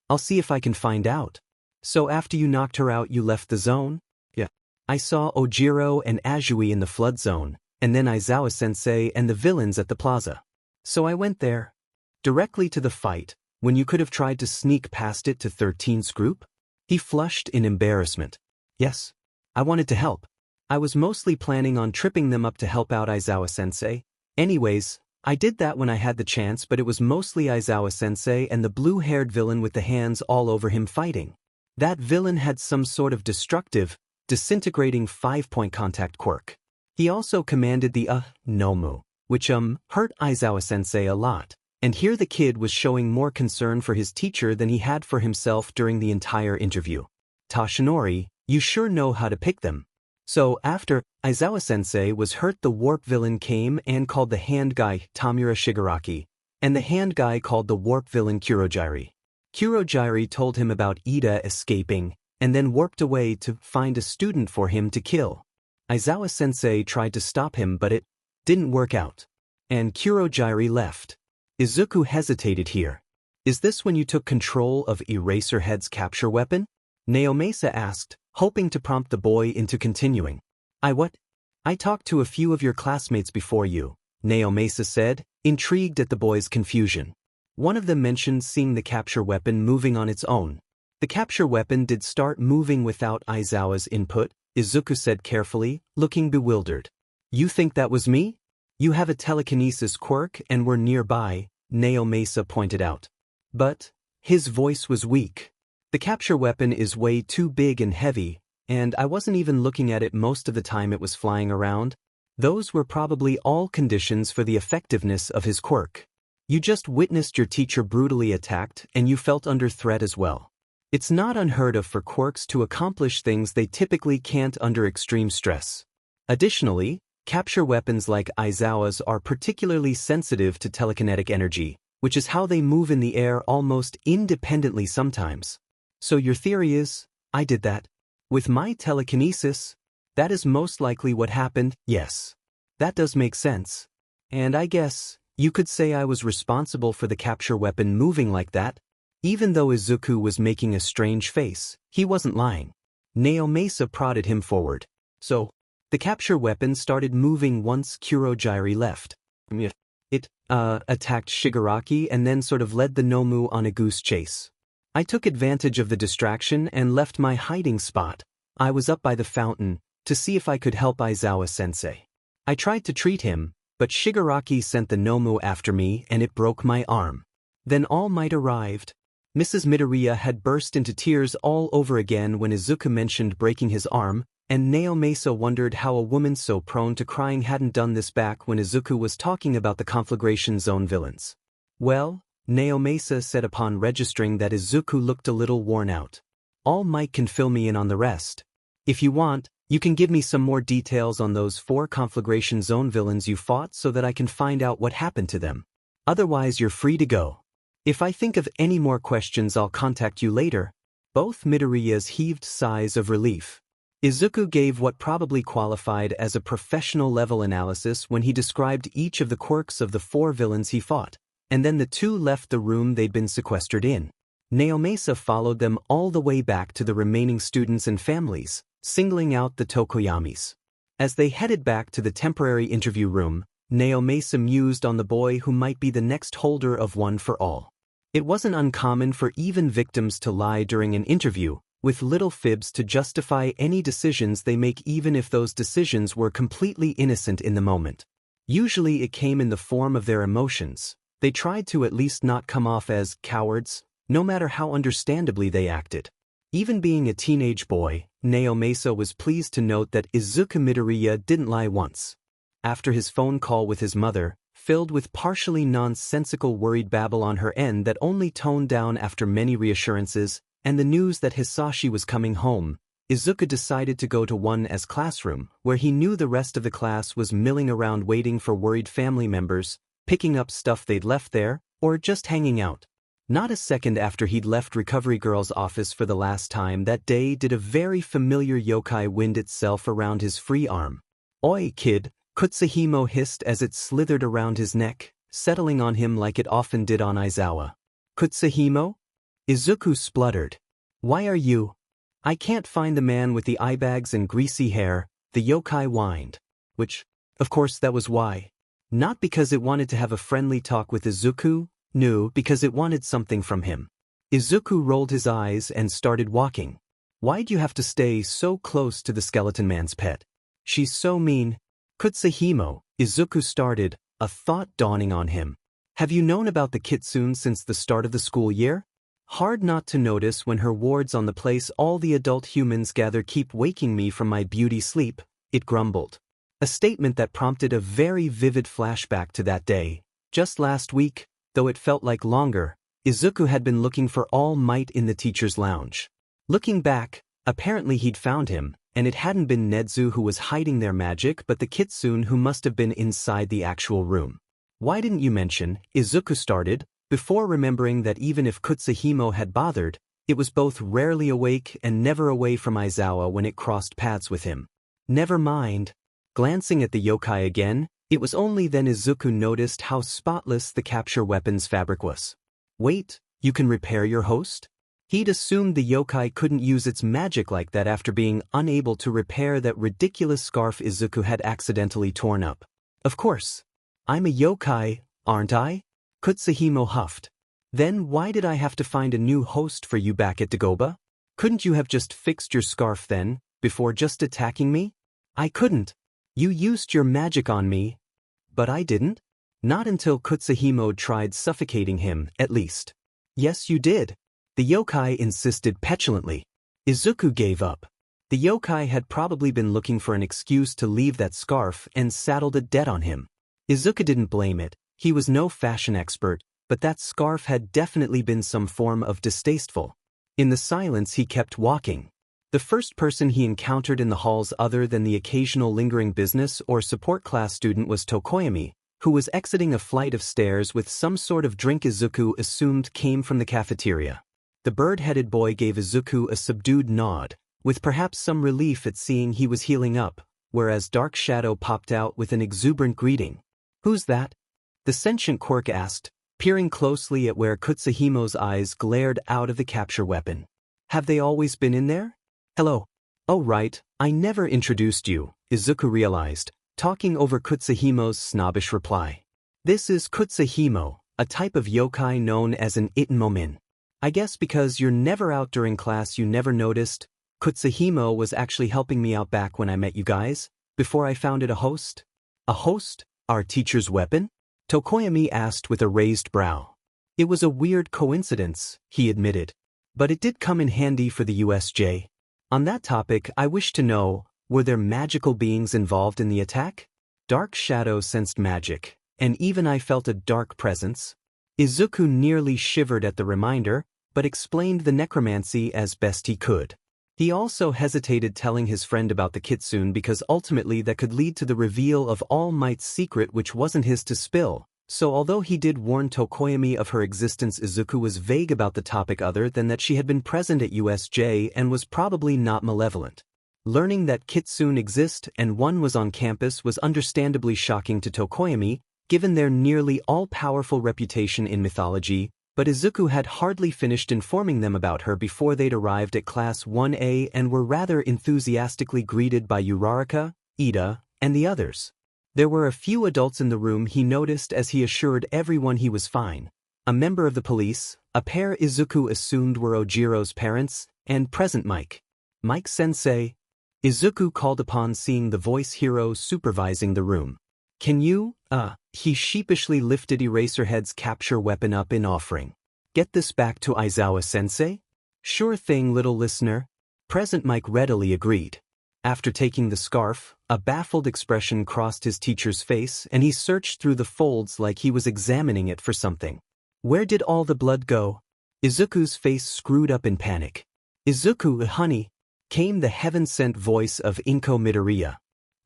I'll see if I can find out. So after you knocked her out you left the zone? Yeah. I saw Ojiro and Azui in the flood zone, and then Aizawa-sensei and the villains at the plaza. So I went there. Directly to the fight, when you could have tried to sneak past it to 13's group? He flushed in embarrassment. Yes. I wanted to help. I was mostly planning on tripping them up to help out Aizawa-sensei. Anyways, I did that when I had the chance, but it was mostly Aizawa-sensei and the blue-haired villain with the hands all over him fighting. That villain had some sort of destructive, disintegrating 5-point contact quirk. He also commanded the Nomu, which hurt Aizawa-sensei a lot, and here the kid was showing more concern for his teacher than he had for himself during the entire interview. Tashinori, you sure know how to pick them. So after Aizawa-sensei was hurt, the warp villain came and called the hand guy Tamura Shigaraki, and the hand guy called the warp villain Kurogiri. Kurogiri told him about Ida escaping, and then warped away to find a student for him to kill. Aizawa-sensei tried to stop him, but it didn't work out. And Kurogiri left. Izuku hesitated here. Is this when you took control of Eraserhead's capture weapon? Naomasa asked, hoping to prompt the boy into continuing. I talked to a few of your classmates before you, Naomasa said, intrigued at the boy's confusion. One of them mentioned seeing the capture weapon moving on its own. The capture weapon did start moving without Aizawa's input, Izuku said carefully, looking bewildered. You think that was me? You have a telekinesis quirk and were nearby, Naomasa pointed out. But his voice was weak. The capture weapon is way too big and heavy, and I wasn't even looking at it most of the time it was flying around. Those were probably all conditions for the effectiveness of his quirk. You just witnessed your teacher brutally attacked and you felt under threat as well. It's not unheard of for quirks to accomplish things they typically can't under extreme stress. Additionally, capture weapons like Aizawa's are particularly sensitive to telekinetic energy, which is how they move in the air almost independently sometimes. So your theory is, I did that? With my telekinesis? That is most likely what happened, yes. That does make sense. And I guess, you could say I was responsible for the capture weapon moving like that. Even though Izuku was making a strange face, he wasn't lying. Naomasa prodded him forward. So, the capture weapon started moving once Kurogiri left. It attacked Shigaraki and then sort of led the Nomu on a goose chase. I took advantage of the distraction and left my hiding spot. I was up by the fountain to see if I could help Aizawa-sensei. I tried to treat him, but Shigaraki sent the Nomu after me and it broke my arm. Then All Might arrived. Mrs. Midoriya had burst into tears all over again when Izuku mentioned breaking his arm, and Naomasa wondered how a woman so prone to crying hadn't done this back when Izuku was talking about the conflagration zone villains. Well, Naomasa said upon registering that Izuku looked a little worn out. All Might can fill me in on the rest. If you want, you can give me some more details on those 4 conflagration zone villains you fought so that I can find out what happened to them. Otherwise you're free to go. If I think of any more questions I'll contact you later. Both Midoriyas heaved sighs of relief. Izuku gave what probably qualified as a professional level analysis when he described each of the quirks of the 4 villains he fought, and then the 2 left the room they'd been sequestered in. Naomasa followed them all the way back to the remaining students and families, singling out the Tokoyamis. As they headed back to the temporary interview room, Naomasa mused on the boy who might be the next holder of one for all. It wasn't uncommon for even victims to lie during an interview, with little fibs to justify any decisions they make even if those decisions were completely innocent in the moment. Usually it came in the form of their emotions. They tried to at least not come off as cowards, no matter how understandably they acted. Even being a teenage boy, Naomasa was pleased to note that Izuku Midoriya didn't lie once. After his phone call with his mother, filled with partially nonsensical worried babble on her end that only toned down after many reassurances, and the news that Hisashi was coming home, Izuku decided to go to One's classroom, where he knew the rest of the class was milling around waiting for worried family members, picking up stuff they'd left there, or just hanging out. Not a second after he'd left Recovery Girl's office for the last time that day did a very familiar yokai wind itself around his free arm. "Oi, kid," Kutsuhimo hissed as it slithered around his neck, settling on him like it often did on Aizawa. "Kutsuhimo?" Izuku spluttered. "Why are you?" "I can't find the man with the eye bags and greasy hair," the yokai whined. Which, of course, that was why. Not because it wanted to have a friendly talk with Izuku, no, because it wanted something from him. Izuku rolled his eyes and started walking. "Why'd you have to stay so close to the skeleton man's pet? She's so mean." "Kutsuhimo," Izuku started, a thought dawning on him. "Have you known about the kitsune since the start of the school year?" "Hard not to notice when her wards on the place all the adult humans gather keep waking me from my beauty sleep," it grumbled. A statement that prompted a very vivid flashback to that day. Just last week, though it felt like longer, Izuku had been looking for All Might in the teacher's lounge. Looking back, apparently he'd found him, and it hadn't been Nedzu who was hiding their magic but the kitsune who must have been inside the actual room. "Why didn't you mention?" Izuku started, before remembering that even if Kutsuhimo had bothered, it was both rarely awake and never away from Aizawa when it crossed paths with him. "Never mind." Glancing at the yokai again, it was only then Izuku noticed how spotless the capture weapon's fabric was. "Wait, you can repair your host?" He'd assumed the yokai couldn't use its magic like that after being unable to repair that ridiculous scarf Izuku had accidentally torn up. "Of course. I'm a yokai, aren't I?" Kutsuhimo huffed. "Then why did I have to find a new host for you back at Dagoba? Couldn't you have just fixed your scarf then, before just attacking me?" "I couldn't. You used your magic on me." "But I didn't." "Not until Kutsuhimo tried suffocating him, at least." "Yes, you did." The yokai insisted petulantly. Izuku gave up. The yokai had probably been looking for an excuse to leave that scarf and saddled a debt on him. Izuku didn't blame it. He was no fashion expert, but that scarf had definitely been some form of distasteful. In the silence he kept walking. The first person he encountered in the halls other than the occasional lingering business or support class student was Tokoyami, who was exiting a flight of stairs with some sort of drink Izuku assumed came from the cafeteria. The bird-headed boy gave Izuku a subdued nod, with perhaps some relief at seeing he was healing up, whereas Dark Shadow popped out with an exuberant greeting. "Who's that?" the sentient quirk asked, peering closely at where Kutsuhimo's eyes glared out of the capture weapon. "Have they always been in there?" "Hello." "Oh right, I never introduced you," Izuku realized, talking over Kutsuhimo's snobbish reply. "This is Kutsuhimo, a type of yokai known as an Itenmomin. I guess because you're never out during class you never noticed. Kutsuhimo was actually helping me out back when I met you guys, before I founded a host." "A host? Our teacher's weapon?" Tokoyami asked with a raised brow. "It was a weird coincidence," he admitted. "But it did come in handy for the USJ. On that topic, I wish to know, were there magical beings involved in the attack?" Dark Shadow sensed magic, and even I felt a dark presence. Izuku nearly shivered at the reminder, but explained the necromancy as best he could. He also hesitated telling his friend about the kitsune because ultimately that could lead to the reveal of All Might's secret which wasn't his to spill, so although he did warn Tokoyami of her existence, Izuku was vague about the topic other than that she had been present at USJ and was probably not malevolent. Learning that kitsune exist and one was on campus was understandably shocking to Tokoyami, given their nearly all-powerful reputation in mythology, but Izuku had hardly finished informing them about her before they'd arrived at Class 1A and were rather enthusiastically greeted by Uraraka, Ida, and the others. There were a few adults in the room he noticed as he assured everyone he was fine. A member of the police, a pair Izuku assumed were Ojiro's parents, and present Mike. Mike-sensei. Izuku called upon seeing the voice hero supervising the room. Can you, he sheepishly lifted Eraserhead's capture weapon up in offering. Get this back to Aizawa-sensei? Sure thing, little listener. Present Mike readily agreed. After taking the scarf, a baffled expression crossed his teacher's face and he searched through the folds like he was examining it for something. Where did all the blood go? Izuku's face screwed up in panic. Izuku, honey, came the heaven-sent voice of Inko Midoriya.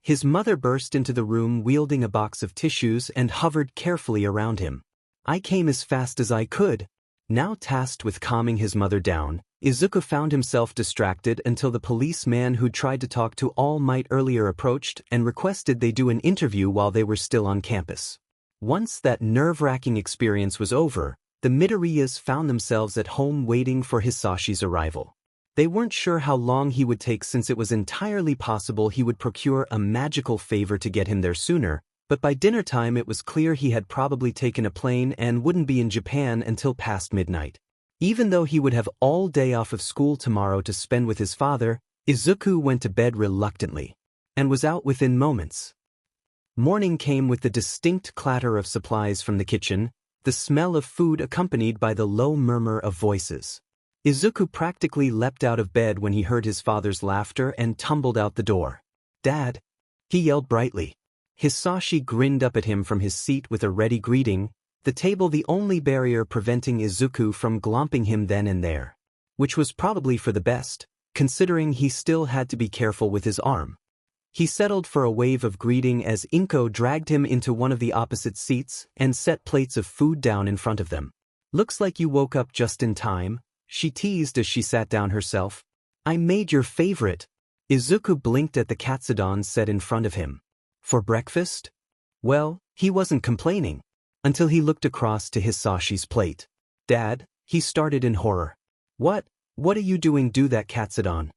His mother burst into the room wielding a box of tissues and hovered carefully around him. I came as fast as I could. Now tasked with calming his mother down, Izuku found himself distracted until the policeman who tried to talk to All Might earlier approached and requested they do an interview while they were still on campus. Once that nerve-wracking experience was over, the Midoriyas found themselves at home waiting for Hisashi's arrival. They weren't sure how long he would take since it was entirely possible he would procure a magical favor to get him there sooner, but by dinner time it was clear he had probably taken a plane and wouldn't be in Japan until past midnight. Even though he would have all day off of school tomorrow to spend with his father, Izuku went to bed reluctantly, and was out within moments. Morning came with the distinct clatter of supplies from the kitchen, the smell of food accompanied by the low murmur of voices. Izuku practically leapt out of bed when he heard his father's laughter and tumbled out the door. Dad! He yelled brightly. Hisashi grinned up at him from his seat with a ready greeting, the table the only barrier preventing Izuku from glomping him then and there. Which was probably for the best, considering he still had to be careful with his arm. He settled for a wave of greeting as Inko dragged him into one of the opposite seats and set plates of food down in front of them. Looks like you woke up just in time, she teased as she sat down herself. I made your favorite. Izuku blinked at the katsudon set in front of him. For breakfast? Well, he wasn't complaining. Until he looked across to Hisashi's plate. Dad, he started in horror. What are you doing? Do that katsudon.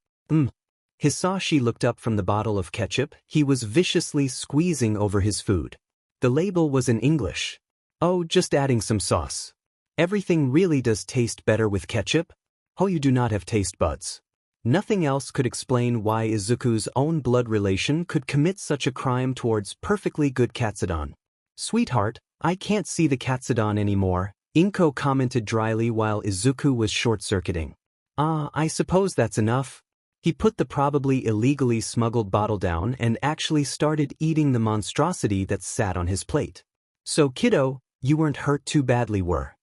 Hisashi looked up from the bottle of ketchup he was viciously squeezing over his food. The label was in English. Oh, just adding some sauce. Everything really does taste better with ketchup? Oh, you do not have taste buds. Nothing else could explain why Izuku's own blood relation could commit such a crime towards perfectly good katsudon. Sweetheart, I can't see the katsudon anymore, Inko commented dryly while Izuku was short-circuiting. I suppose that's enough. He put the probably illegally smuggled bottle down and actually started eating the monstrosity that sat on his plate. So kiddo, you weren't hurt too badly, were?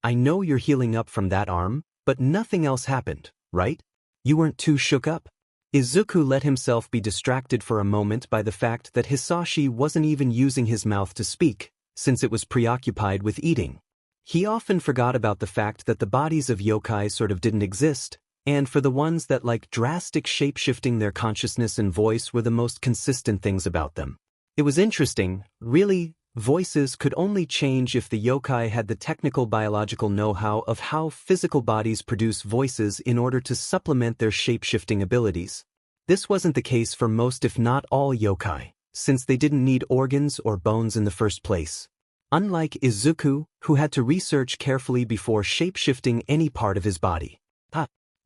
I know you're healing up from that arm, but nothing else happened, right? You weren't too shook up? Izuku let himself be distracted for a moment by the fact that Hisashi wasn't even using his mouth to speak, since it was preoccupied with eating. He often forgot about the fact that the bodies of yokai sort of didn't exist, and for the ones that like drastic shape-shifting their consciousness and voice were the most consistent things about them. It was interesting, really, voices could only change if the yokai had the technical biological know-how of how physical bodies produce voices in order to supplement their shape-shifting abilities. This wasn't the case for most if not all yokai, since they didn't need organs or bones in the first place. Unlike Izuku, who had to research carefully before shape-shifting any part of his body.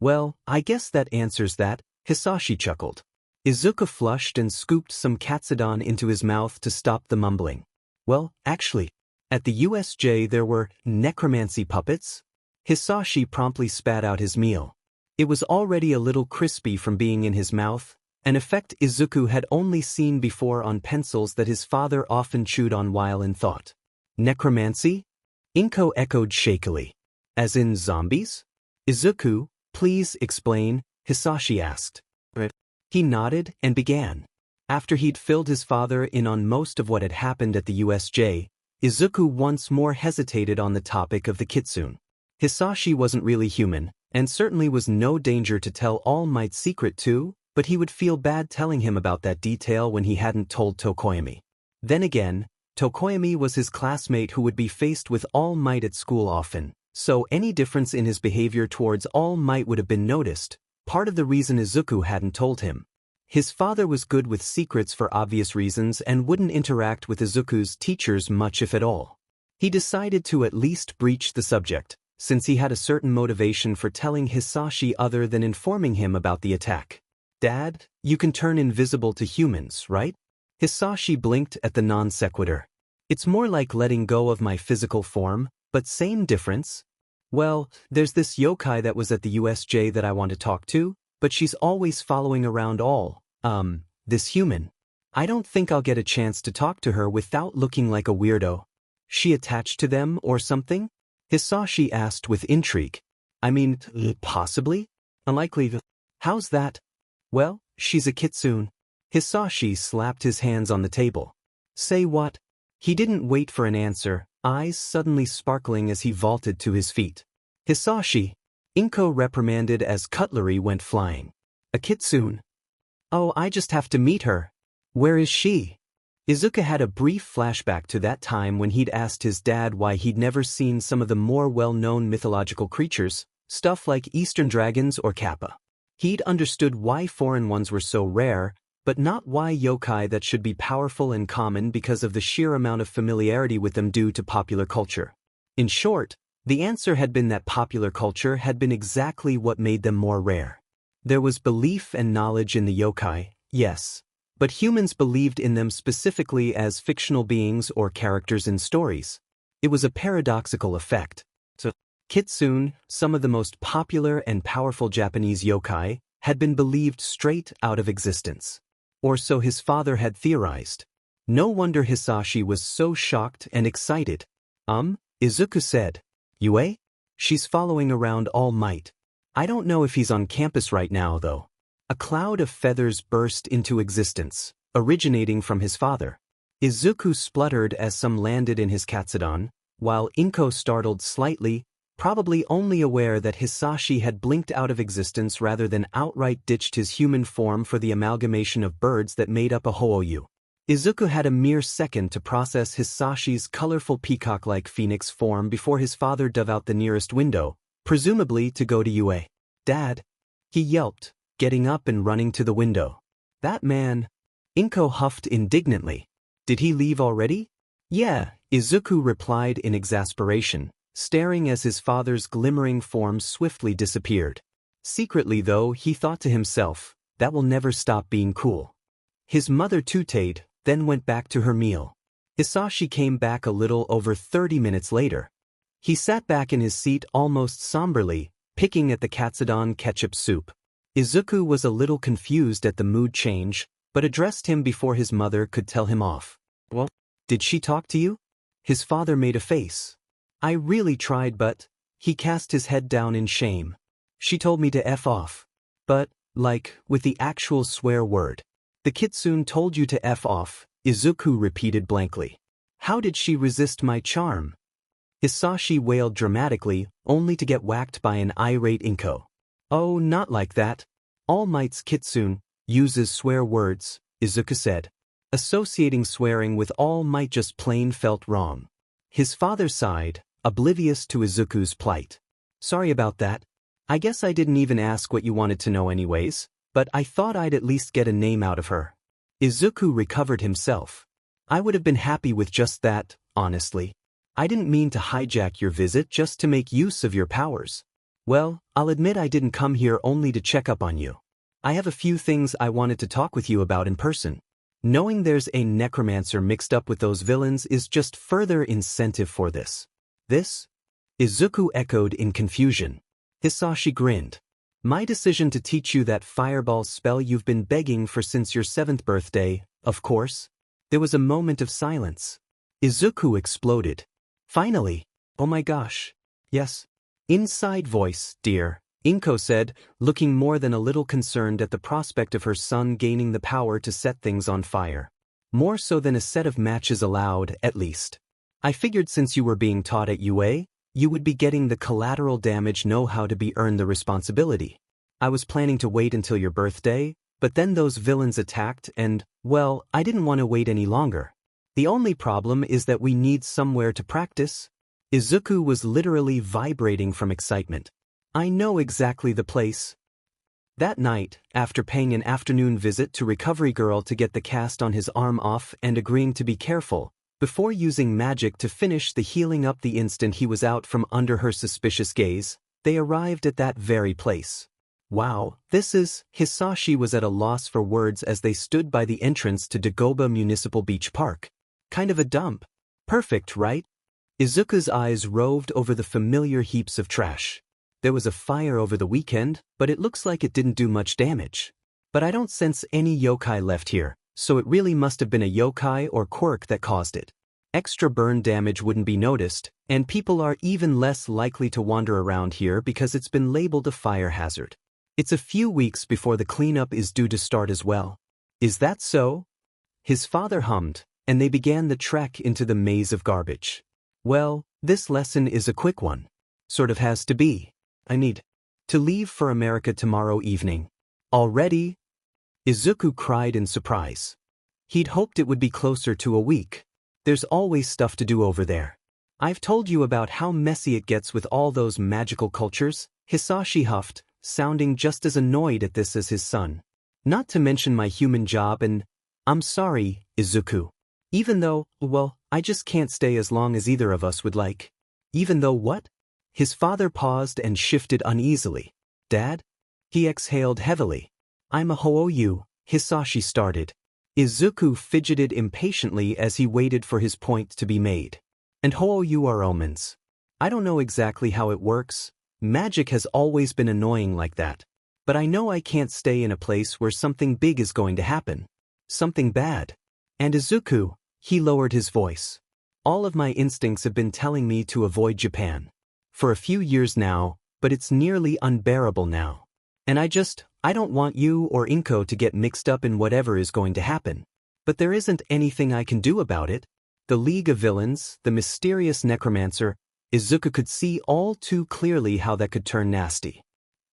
Well, I guess that answers that, Hisashi chuckled. Izuku flushed and scooped some katsudon into his mouth to stop the mumbling. Well, actually, at the USJ there were necromancy puppets? Hisashi promptly spat out his meal. It was already a little crispy from being in his mouth, an effect Izuku had only seen before on pencils that his father often chewed on while in thought. Necromancy? Inko echoed shakily. As in zombies? Izuku, please explain, Hisashi asked. He nodded and began. After he'd filled his father in on most of what had happened at the USJ, Izuku once more hesitated on the topic of the kitsune. Hisashi wasn't really human, and certainly was no danger to tell All Might's secret to, but he would feel bad telling him about that detail when he hadn't told Tokoyami. Then again, Tokoyami was his classmate who would be faced with All Might at school often, so any difference in his behavior towards All Might would have been noticed, part of the reason Izuku hadn't told him. His father was good with secrets for obvious reasons and wouldn't interact with Izuku's teachers much if at all. He decided to at least breach the subject, since he had a certain motivation for telling Hisashi other than informing him about the attack. Dad, you can turn invisible to humans, right? Hisashi blinked at the non sequitur. It's more like letting go of my physical form, but same difference. Well, there's this yokai that was at the USJ that I want to talk to, but she's always following around this human. I don't think I'll get a chance to talk to her without looking like a weirdo. She attached to them or something? Hisashi asked with intrigue. I mean, possibly? Unlikely. How's that? Well, she's a kitsune. Hisashi slapped his hands on the table. Say what? He didn't wait for an answer, eyes suddenly sparkling as he vaulted to his feet. Hisashi! Inko reprimanded as cutlery went flying. A kitsune? Oh, I just have to meet her. Where is she? Izuku had a brief flashback to that time when he'd asked his dad why he'd never seen some of the more well-known mythological creatures, stuff like Eastern dragons or Kappa. He'd understood why foreign ones were so rare, but not why yokai that should be powerful and common because of the sheer amount of familiarity with them due to popular culture. In short, the answer had been that popular culture had been exactly what made them more rare. There was belief and knowledge in the yokai, yes, but humans believed in them specifically as fictional beings or characters in stories. It was a paradoxical effect. So, kitsune, some of the most popular and powerful Japanese yokai, had been believed straight out of existence. Or so his father had theorized. No wonder Hisashi was so shocked and excited. Izuku said. Yue? She's following around All Might. I don't know if he's on campus right now, though. A cloud of feathers burst into existence, originating from his father. Izuku spluttered as some landed in his katsudon, while Inko startled slightly, probably only aware that Hisashi had blinked out of existence rather than outright ditched his human form for the amalgamation of birds that made up a Hoyu. Izuku had a mere second to process Hisashi's colorful peacock-like phoenix form before his father dove out the nearest window, presumably to go to Yue. Dad! He yelped, getting up and running to the window. That man! Inko huffed indignantly. Did he leave already? Yeah, Izuku replied in exasperation, staring as his father's glimmering form swiftly disappeared. Secretly though, he thought to himself, that will never stop being cool. His mother tutade, then went back to her meal. Hisashi came back a little over 30 minutes later. He sat back in his seat almost somberly, picking at the katsudon ketchup soup. Izuku was a little confused at the mood change, but addressed him before his mother could tell him off. Well, did she talk to you? His father made a face. I really tried but, he cast his head down in shame. She told me to F off. But, like, with the actual swear word. The kitsune told you to F off, Izuku repeated blankly. How did she resist my charm? Hisashi wailed dramatically, only to get whacked by an irate Inko. Oh, not like that. All Might's kitsune uses swear words, Izuku said. Associating swearing with All Might just plain felt wrong. His father sighed, oblivious to Izuku's plight. Sorry about that. I guess I didn't even ask what you wanted to know anyways, but I thought I'd at least get a name out of her. Izuku recovered himself. I would have been happy with just that, honestly. I didn't mean to hijack your visit just to make use of your powers. Well, I'll admit I didn't come here only to check up on you. I have a few things I wanted to talk with you about in person. Knowing there's a necromancer mixed up with those villains is just further incentive for this. This? Izuku echoed in confusion. Hisashi grinned. My decision to teach you that fireball spell you've been begging for since your 7th birthday, of course. There was a moment of silence. Izuku exploded. Finally! Oh my gosh. Yes. Inside voice, dear, Inko said, looking more than a little concerned at the prospect of her son gaining the power to set things on fire. More so than a set of matches allowed, at least. I figured since you were being taught at UA, you would be getting the collateral damage know-how to be earned the responsibility. I was planning to wait until your birthday, but then those villains attacked and, well, I didn't want to wait any longer. The only problem is that we need somewhere to practice. Izuku was literally vibrating from excitement. I know exactly the place. That night, after paying an afternoon visit to Recovery Girl to get the cast on his arm off and agreeing to be careful, before using magic to finish the healing up the instant he was out from under her suspicious gaze, they arrived at that very place. Wow, Hisashi was at a loss for words as they stood by the entrance to Dagoba Municipal Beach Park. Kind of a dump. Perfect, right? Izuku's eyes roved over the familiar heaps of trash. There was a fire over the weekend, but it looks like it didn't do much damage. But I don't sense any yokai left here, so it really must have been a yokai or quirk that caused it. Extra burn damage wouldn't be noticed, and people are even less likely to wander around here because it's been labeled a fire hazard. It's a few weeks before the cleanup is due to start as well. Is that so? His father hummed, and they began the trek into the maze of garbage. Well, this lesson is a quick one. Sort of has to be. I need to leave for America tomorrow evening. Already? Izuku cried in surprise. He'd hoped it would be closer to a week. There's always stuff to do over there. I've told you about how messy it gets with all those magical cultures, Hisashi huffed, sounding just as annoyed at this as his son. Not to mention my human job and… I'm sorry, Izuku. Even though, well, I just can't stay as long as either of us would like. Even though what? His father paused and shifted uneasily. Dad? He exhaled heavily. I'm a Hoʻoyu, Hisashi started. Izuku fidgeted impatiently as he waited for his point to be made. And Hoʻoyu are omens. I don't know exactly how it works. Magic has always been annoying like that. But I know I can't stay in a place where something big is going to happen. Something bad. And Izuku, he lowered his voice. All of my instincts have been telling me to avoid Japan. For a few years now, but it's nearly unbearable now. And I don't want you or Inko to get mixed up in whatever is going to happen. But there isn't anything I can do about it. The League of Villains, the mysterious necromancer, Izuku could see all too clearly how that could turn nasty.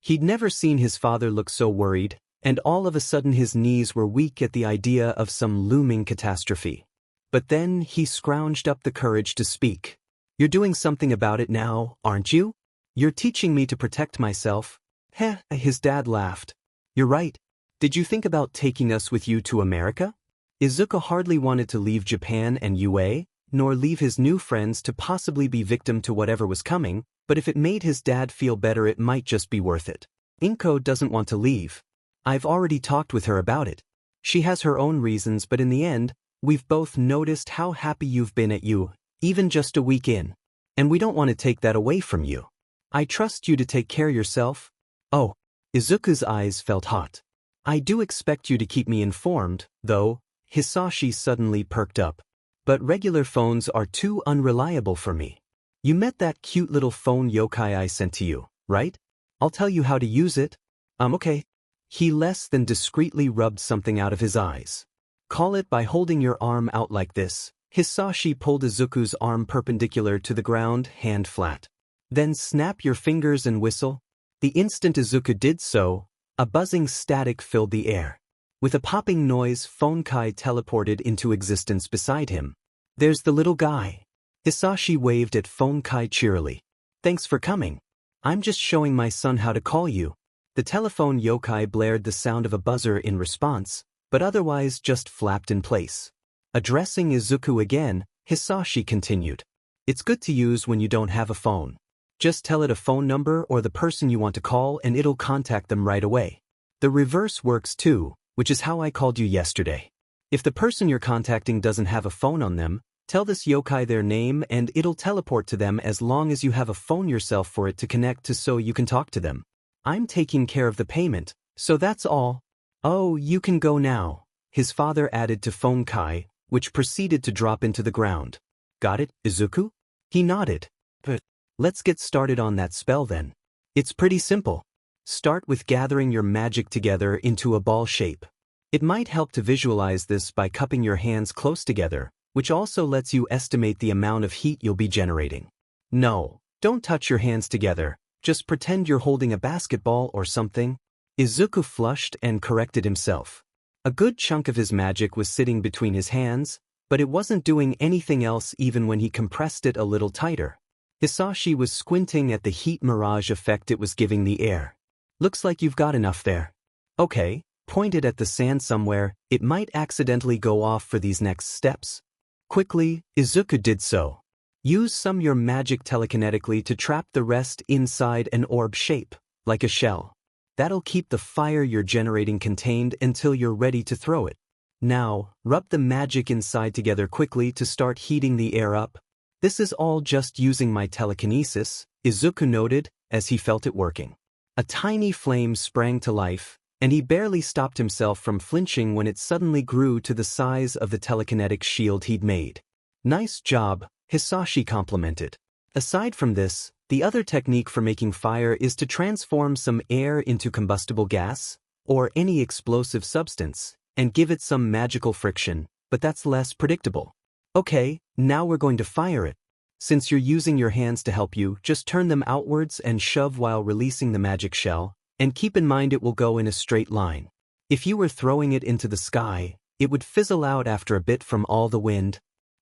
He'd never seen his father look so worried, and all of a sudden his knees were weak at the idea of some looming catastrophe. But then he scrounged up the courage to speak. You're doing something about it now, aren't you? You're teaching me to protect myself. Heh, his dad laughed. You're right. Did you think about taking us with you to America? Izuku hardly wanted to leave Japan and UA, nor leave his new friends to possibly be victim to whatever was coming, but if it made his dad feel better it might just be worth it. Inko doesn't want to leave. I've already talked with her about it. She has her own reasons, but in the end, we've both noticed how happy you've been at you, even just a week in. And we don't want to take that away from you. I trust you to take care of yourself. Oh, Izuku's eyes felt hot. I do expect you to keep me informed, though. Hisashi suddenly perked up. But regular phones are too unreliable for me. You met that cute little phone yokai I sent to you, right? I'll tell you how to use it. Okay. He less than discreetly rubbed something out of his eyes. Call it by holding your arm out like this. Hisashi pulled Izuku's arm perpendicular to the ground, hand flat. Then snap your fingers and whistle. The instant Izuku did so, a buzzing static filled the air. With a popping noise, Fonkai teleported into existence beside him. There's the little guy. Hisashi waved at Fonkai cheerily. Thanks for coming. I'm just showing my son how to call you. The telephone yokai blared the sound of a buzzer in response, but otherwise just flapped in place. Addressing Izuku again, Hisashi continued. It's good to use when you don't have a phone. Just tell it a phone number or the person you want to call and it'll contact them right away. The reverse works too, which is how I called you yesterday. If the person you're contacting doesn't have a phone on them, tell this yokai their name and it'll teleport to them as long as you have a phone yourself for it to connect to so you can talk to them. I'm taking care of the payment, so that's all. Oh, you can go now, his father added to Fonkai, which proceeded to drop into the ground. Got it, Izuku? He nodded. But let's get started on that spell then. It's pretty simple. Start with gathering your magic together into a ball shape. It might help to visualize this by cupping your hands close together, which also lets you estimate the amount of heat you'll be generating. No, don't touch your hands together, just pretend you're holding a basketball or something. Izuku flushed and corrected himself. A good chunk of his magic was sitting between his hands, but it wasn't doing anything else even when he compressed it a little tighter. Hisashi was squinting at the heat mirage effect it was giving the air. Looks like you've got enough there. Okay, point it at the sand somewhere, it might accidentally go off for these next steps. Quickly, Izuku did so. Use some your magic telekinetically to trap the rest inside an orb shape, like a shell. That'll keep the fire you're generating contained until you're ready to throw it. Now, rub the magic inside together quickly to start heating the air up. This is all just using my telekinesis, Izuku noted, as he felt it working. A tiny flame sprang to life, and he barely stopped himself from flinching when it suddenly grew to the size of the telekinetic shield he'd made. Nice job, Hisashi complimented. Aside from this, the other technique for making fire is to transform some air into combustible gas, or any explosive substance, and give it some magical friction, but that's less predictable. Okay, now we're going to fire it. Since you're using your hands to help you, just turn them outwards and shove while releasing the magic shell, and keep in mind it will go in a straight line. If you were throwing it into the sky, it would fizzle out after a bit from all the wind.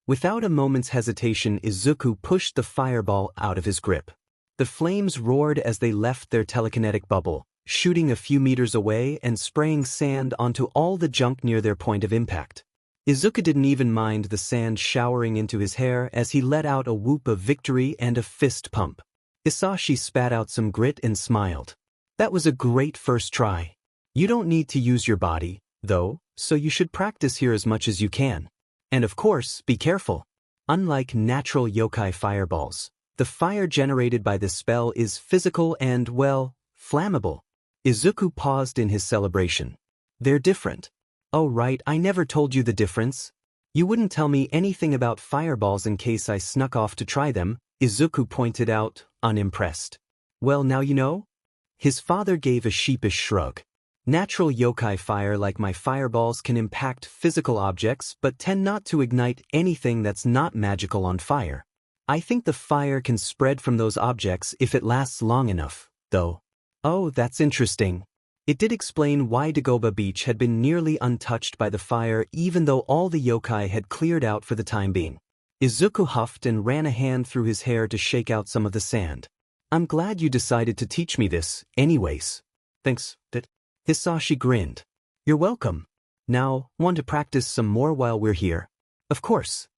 Without a moment's hesitation, Izuku pushed the fireball out of his grip. The flames roared as they left their telekinetic bubble, shooting a few meters away and spraying sand onto all the junk near their point of impact. Izuku didn't even mind the sand showering into his hair as he let out a whoop of victory and a fist pump. Hisashi spat out some grit and smiled. That was a great first try. You don't need to use your body, though, so you should practice here as much as you can. And of course, be careful. Unlike natural yokai fireballs, the fire generated by this spell is physical and, well, flammable. Izuku paused in his celebration. They're different. Oh right, I never told you the difference. You wouldn't tell me anything about fireballs in case I snuck off to try them, Izuku pointed out, unimpressed. Well, now you know? His father gave a sheepish shrug. Natural yokai fire like my fireballs can impact physical objects but tend not to ignite anything that's not magical on fire. I think the fire can spread from those objects if it lasts long enough, though. Oh, that's interesting. It did explain why Dagoba Beach had been nearly untouched by the fire even though all the yokai had cleared out for the time being. Izuku huffed and ran a hand through his hair to shake out some of the sand. I'm glad you decided to teach me this, anyways. Thanks, Hisashi grinned. You're welcome. Now, want to practice some more while we're here? Of course.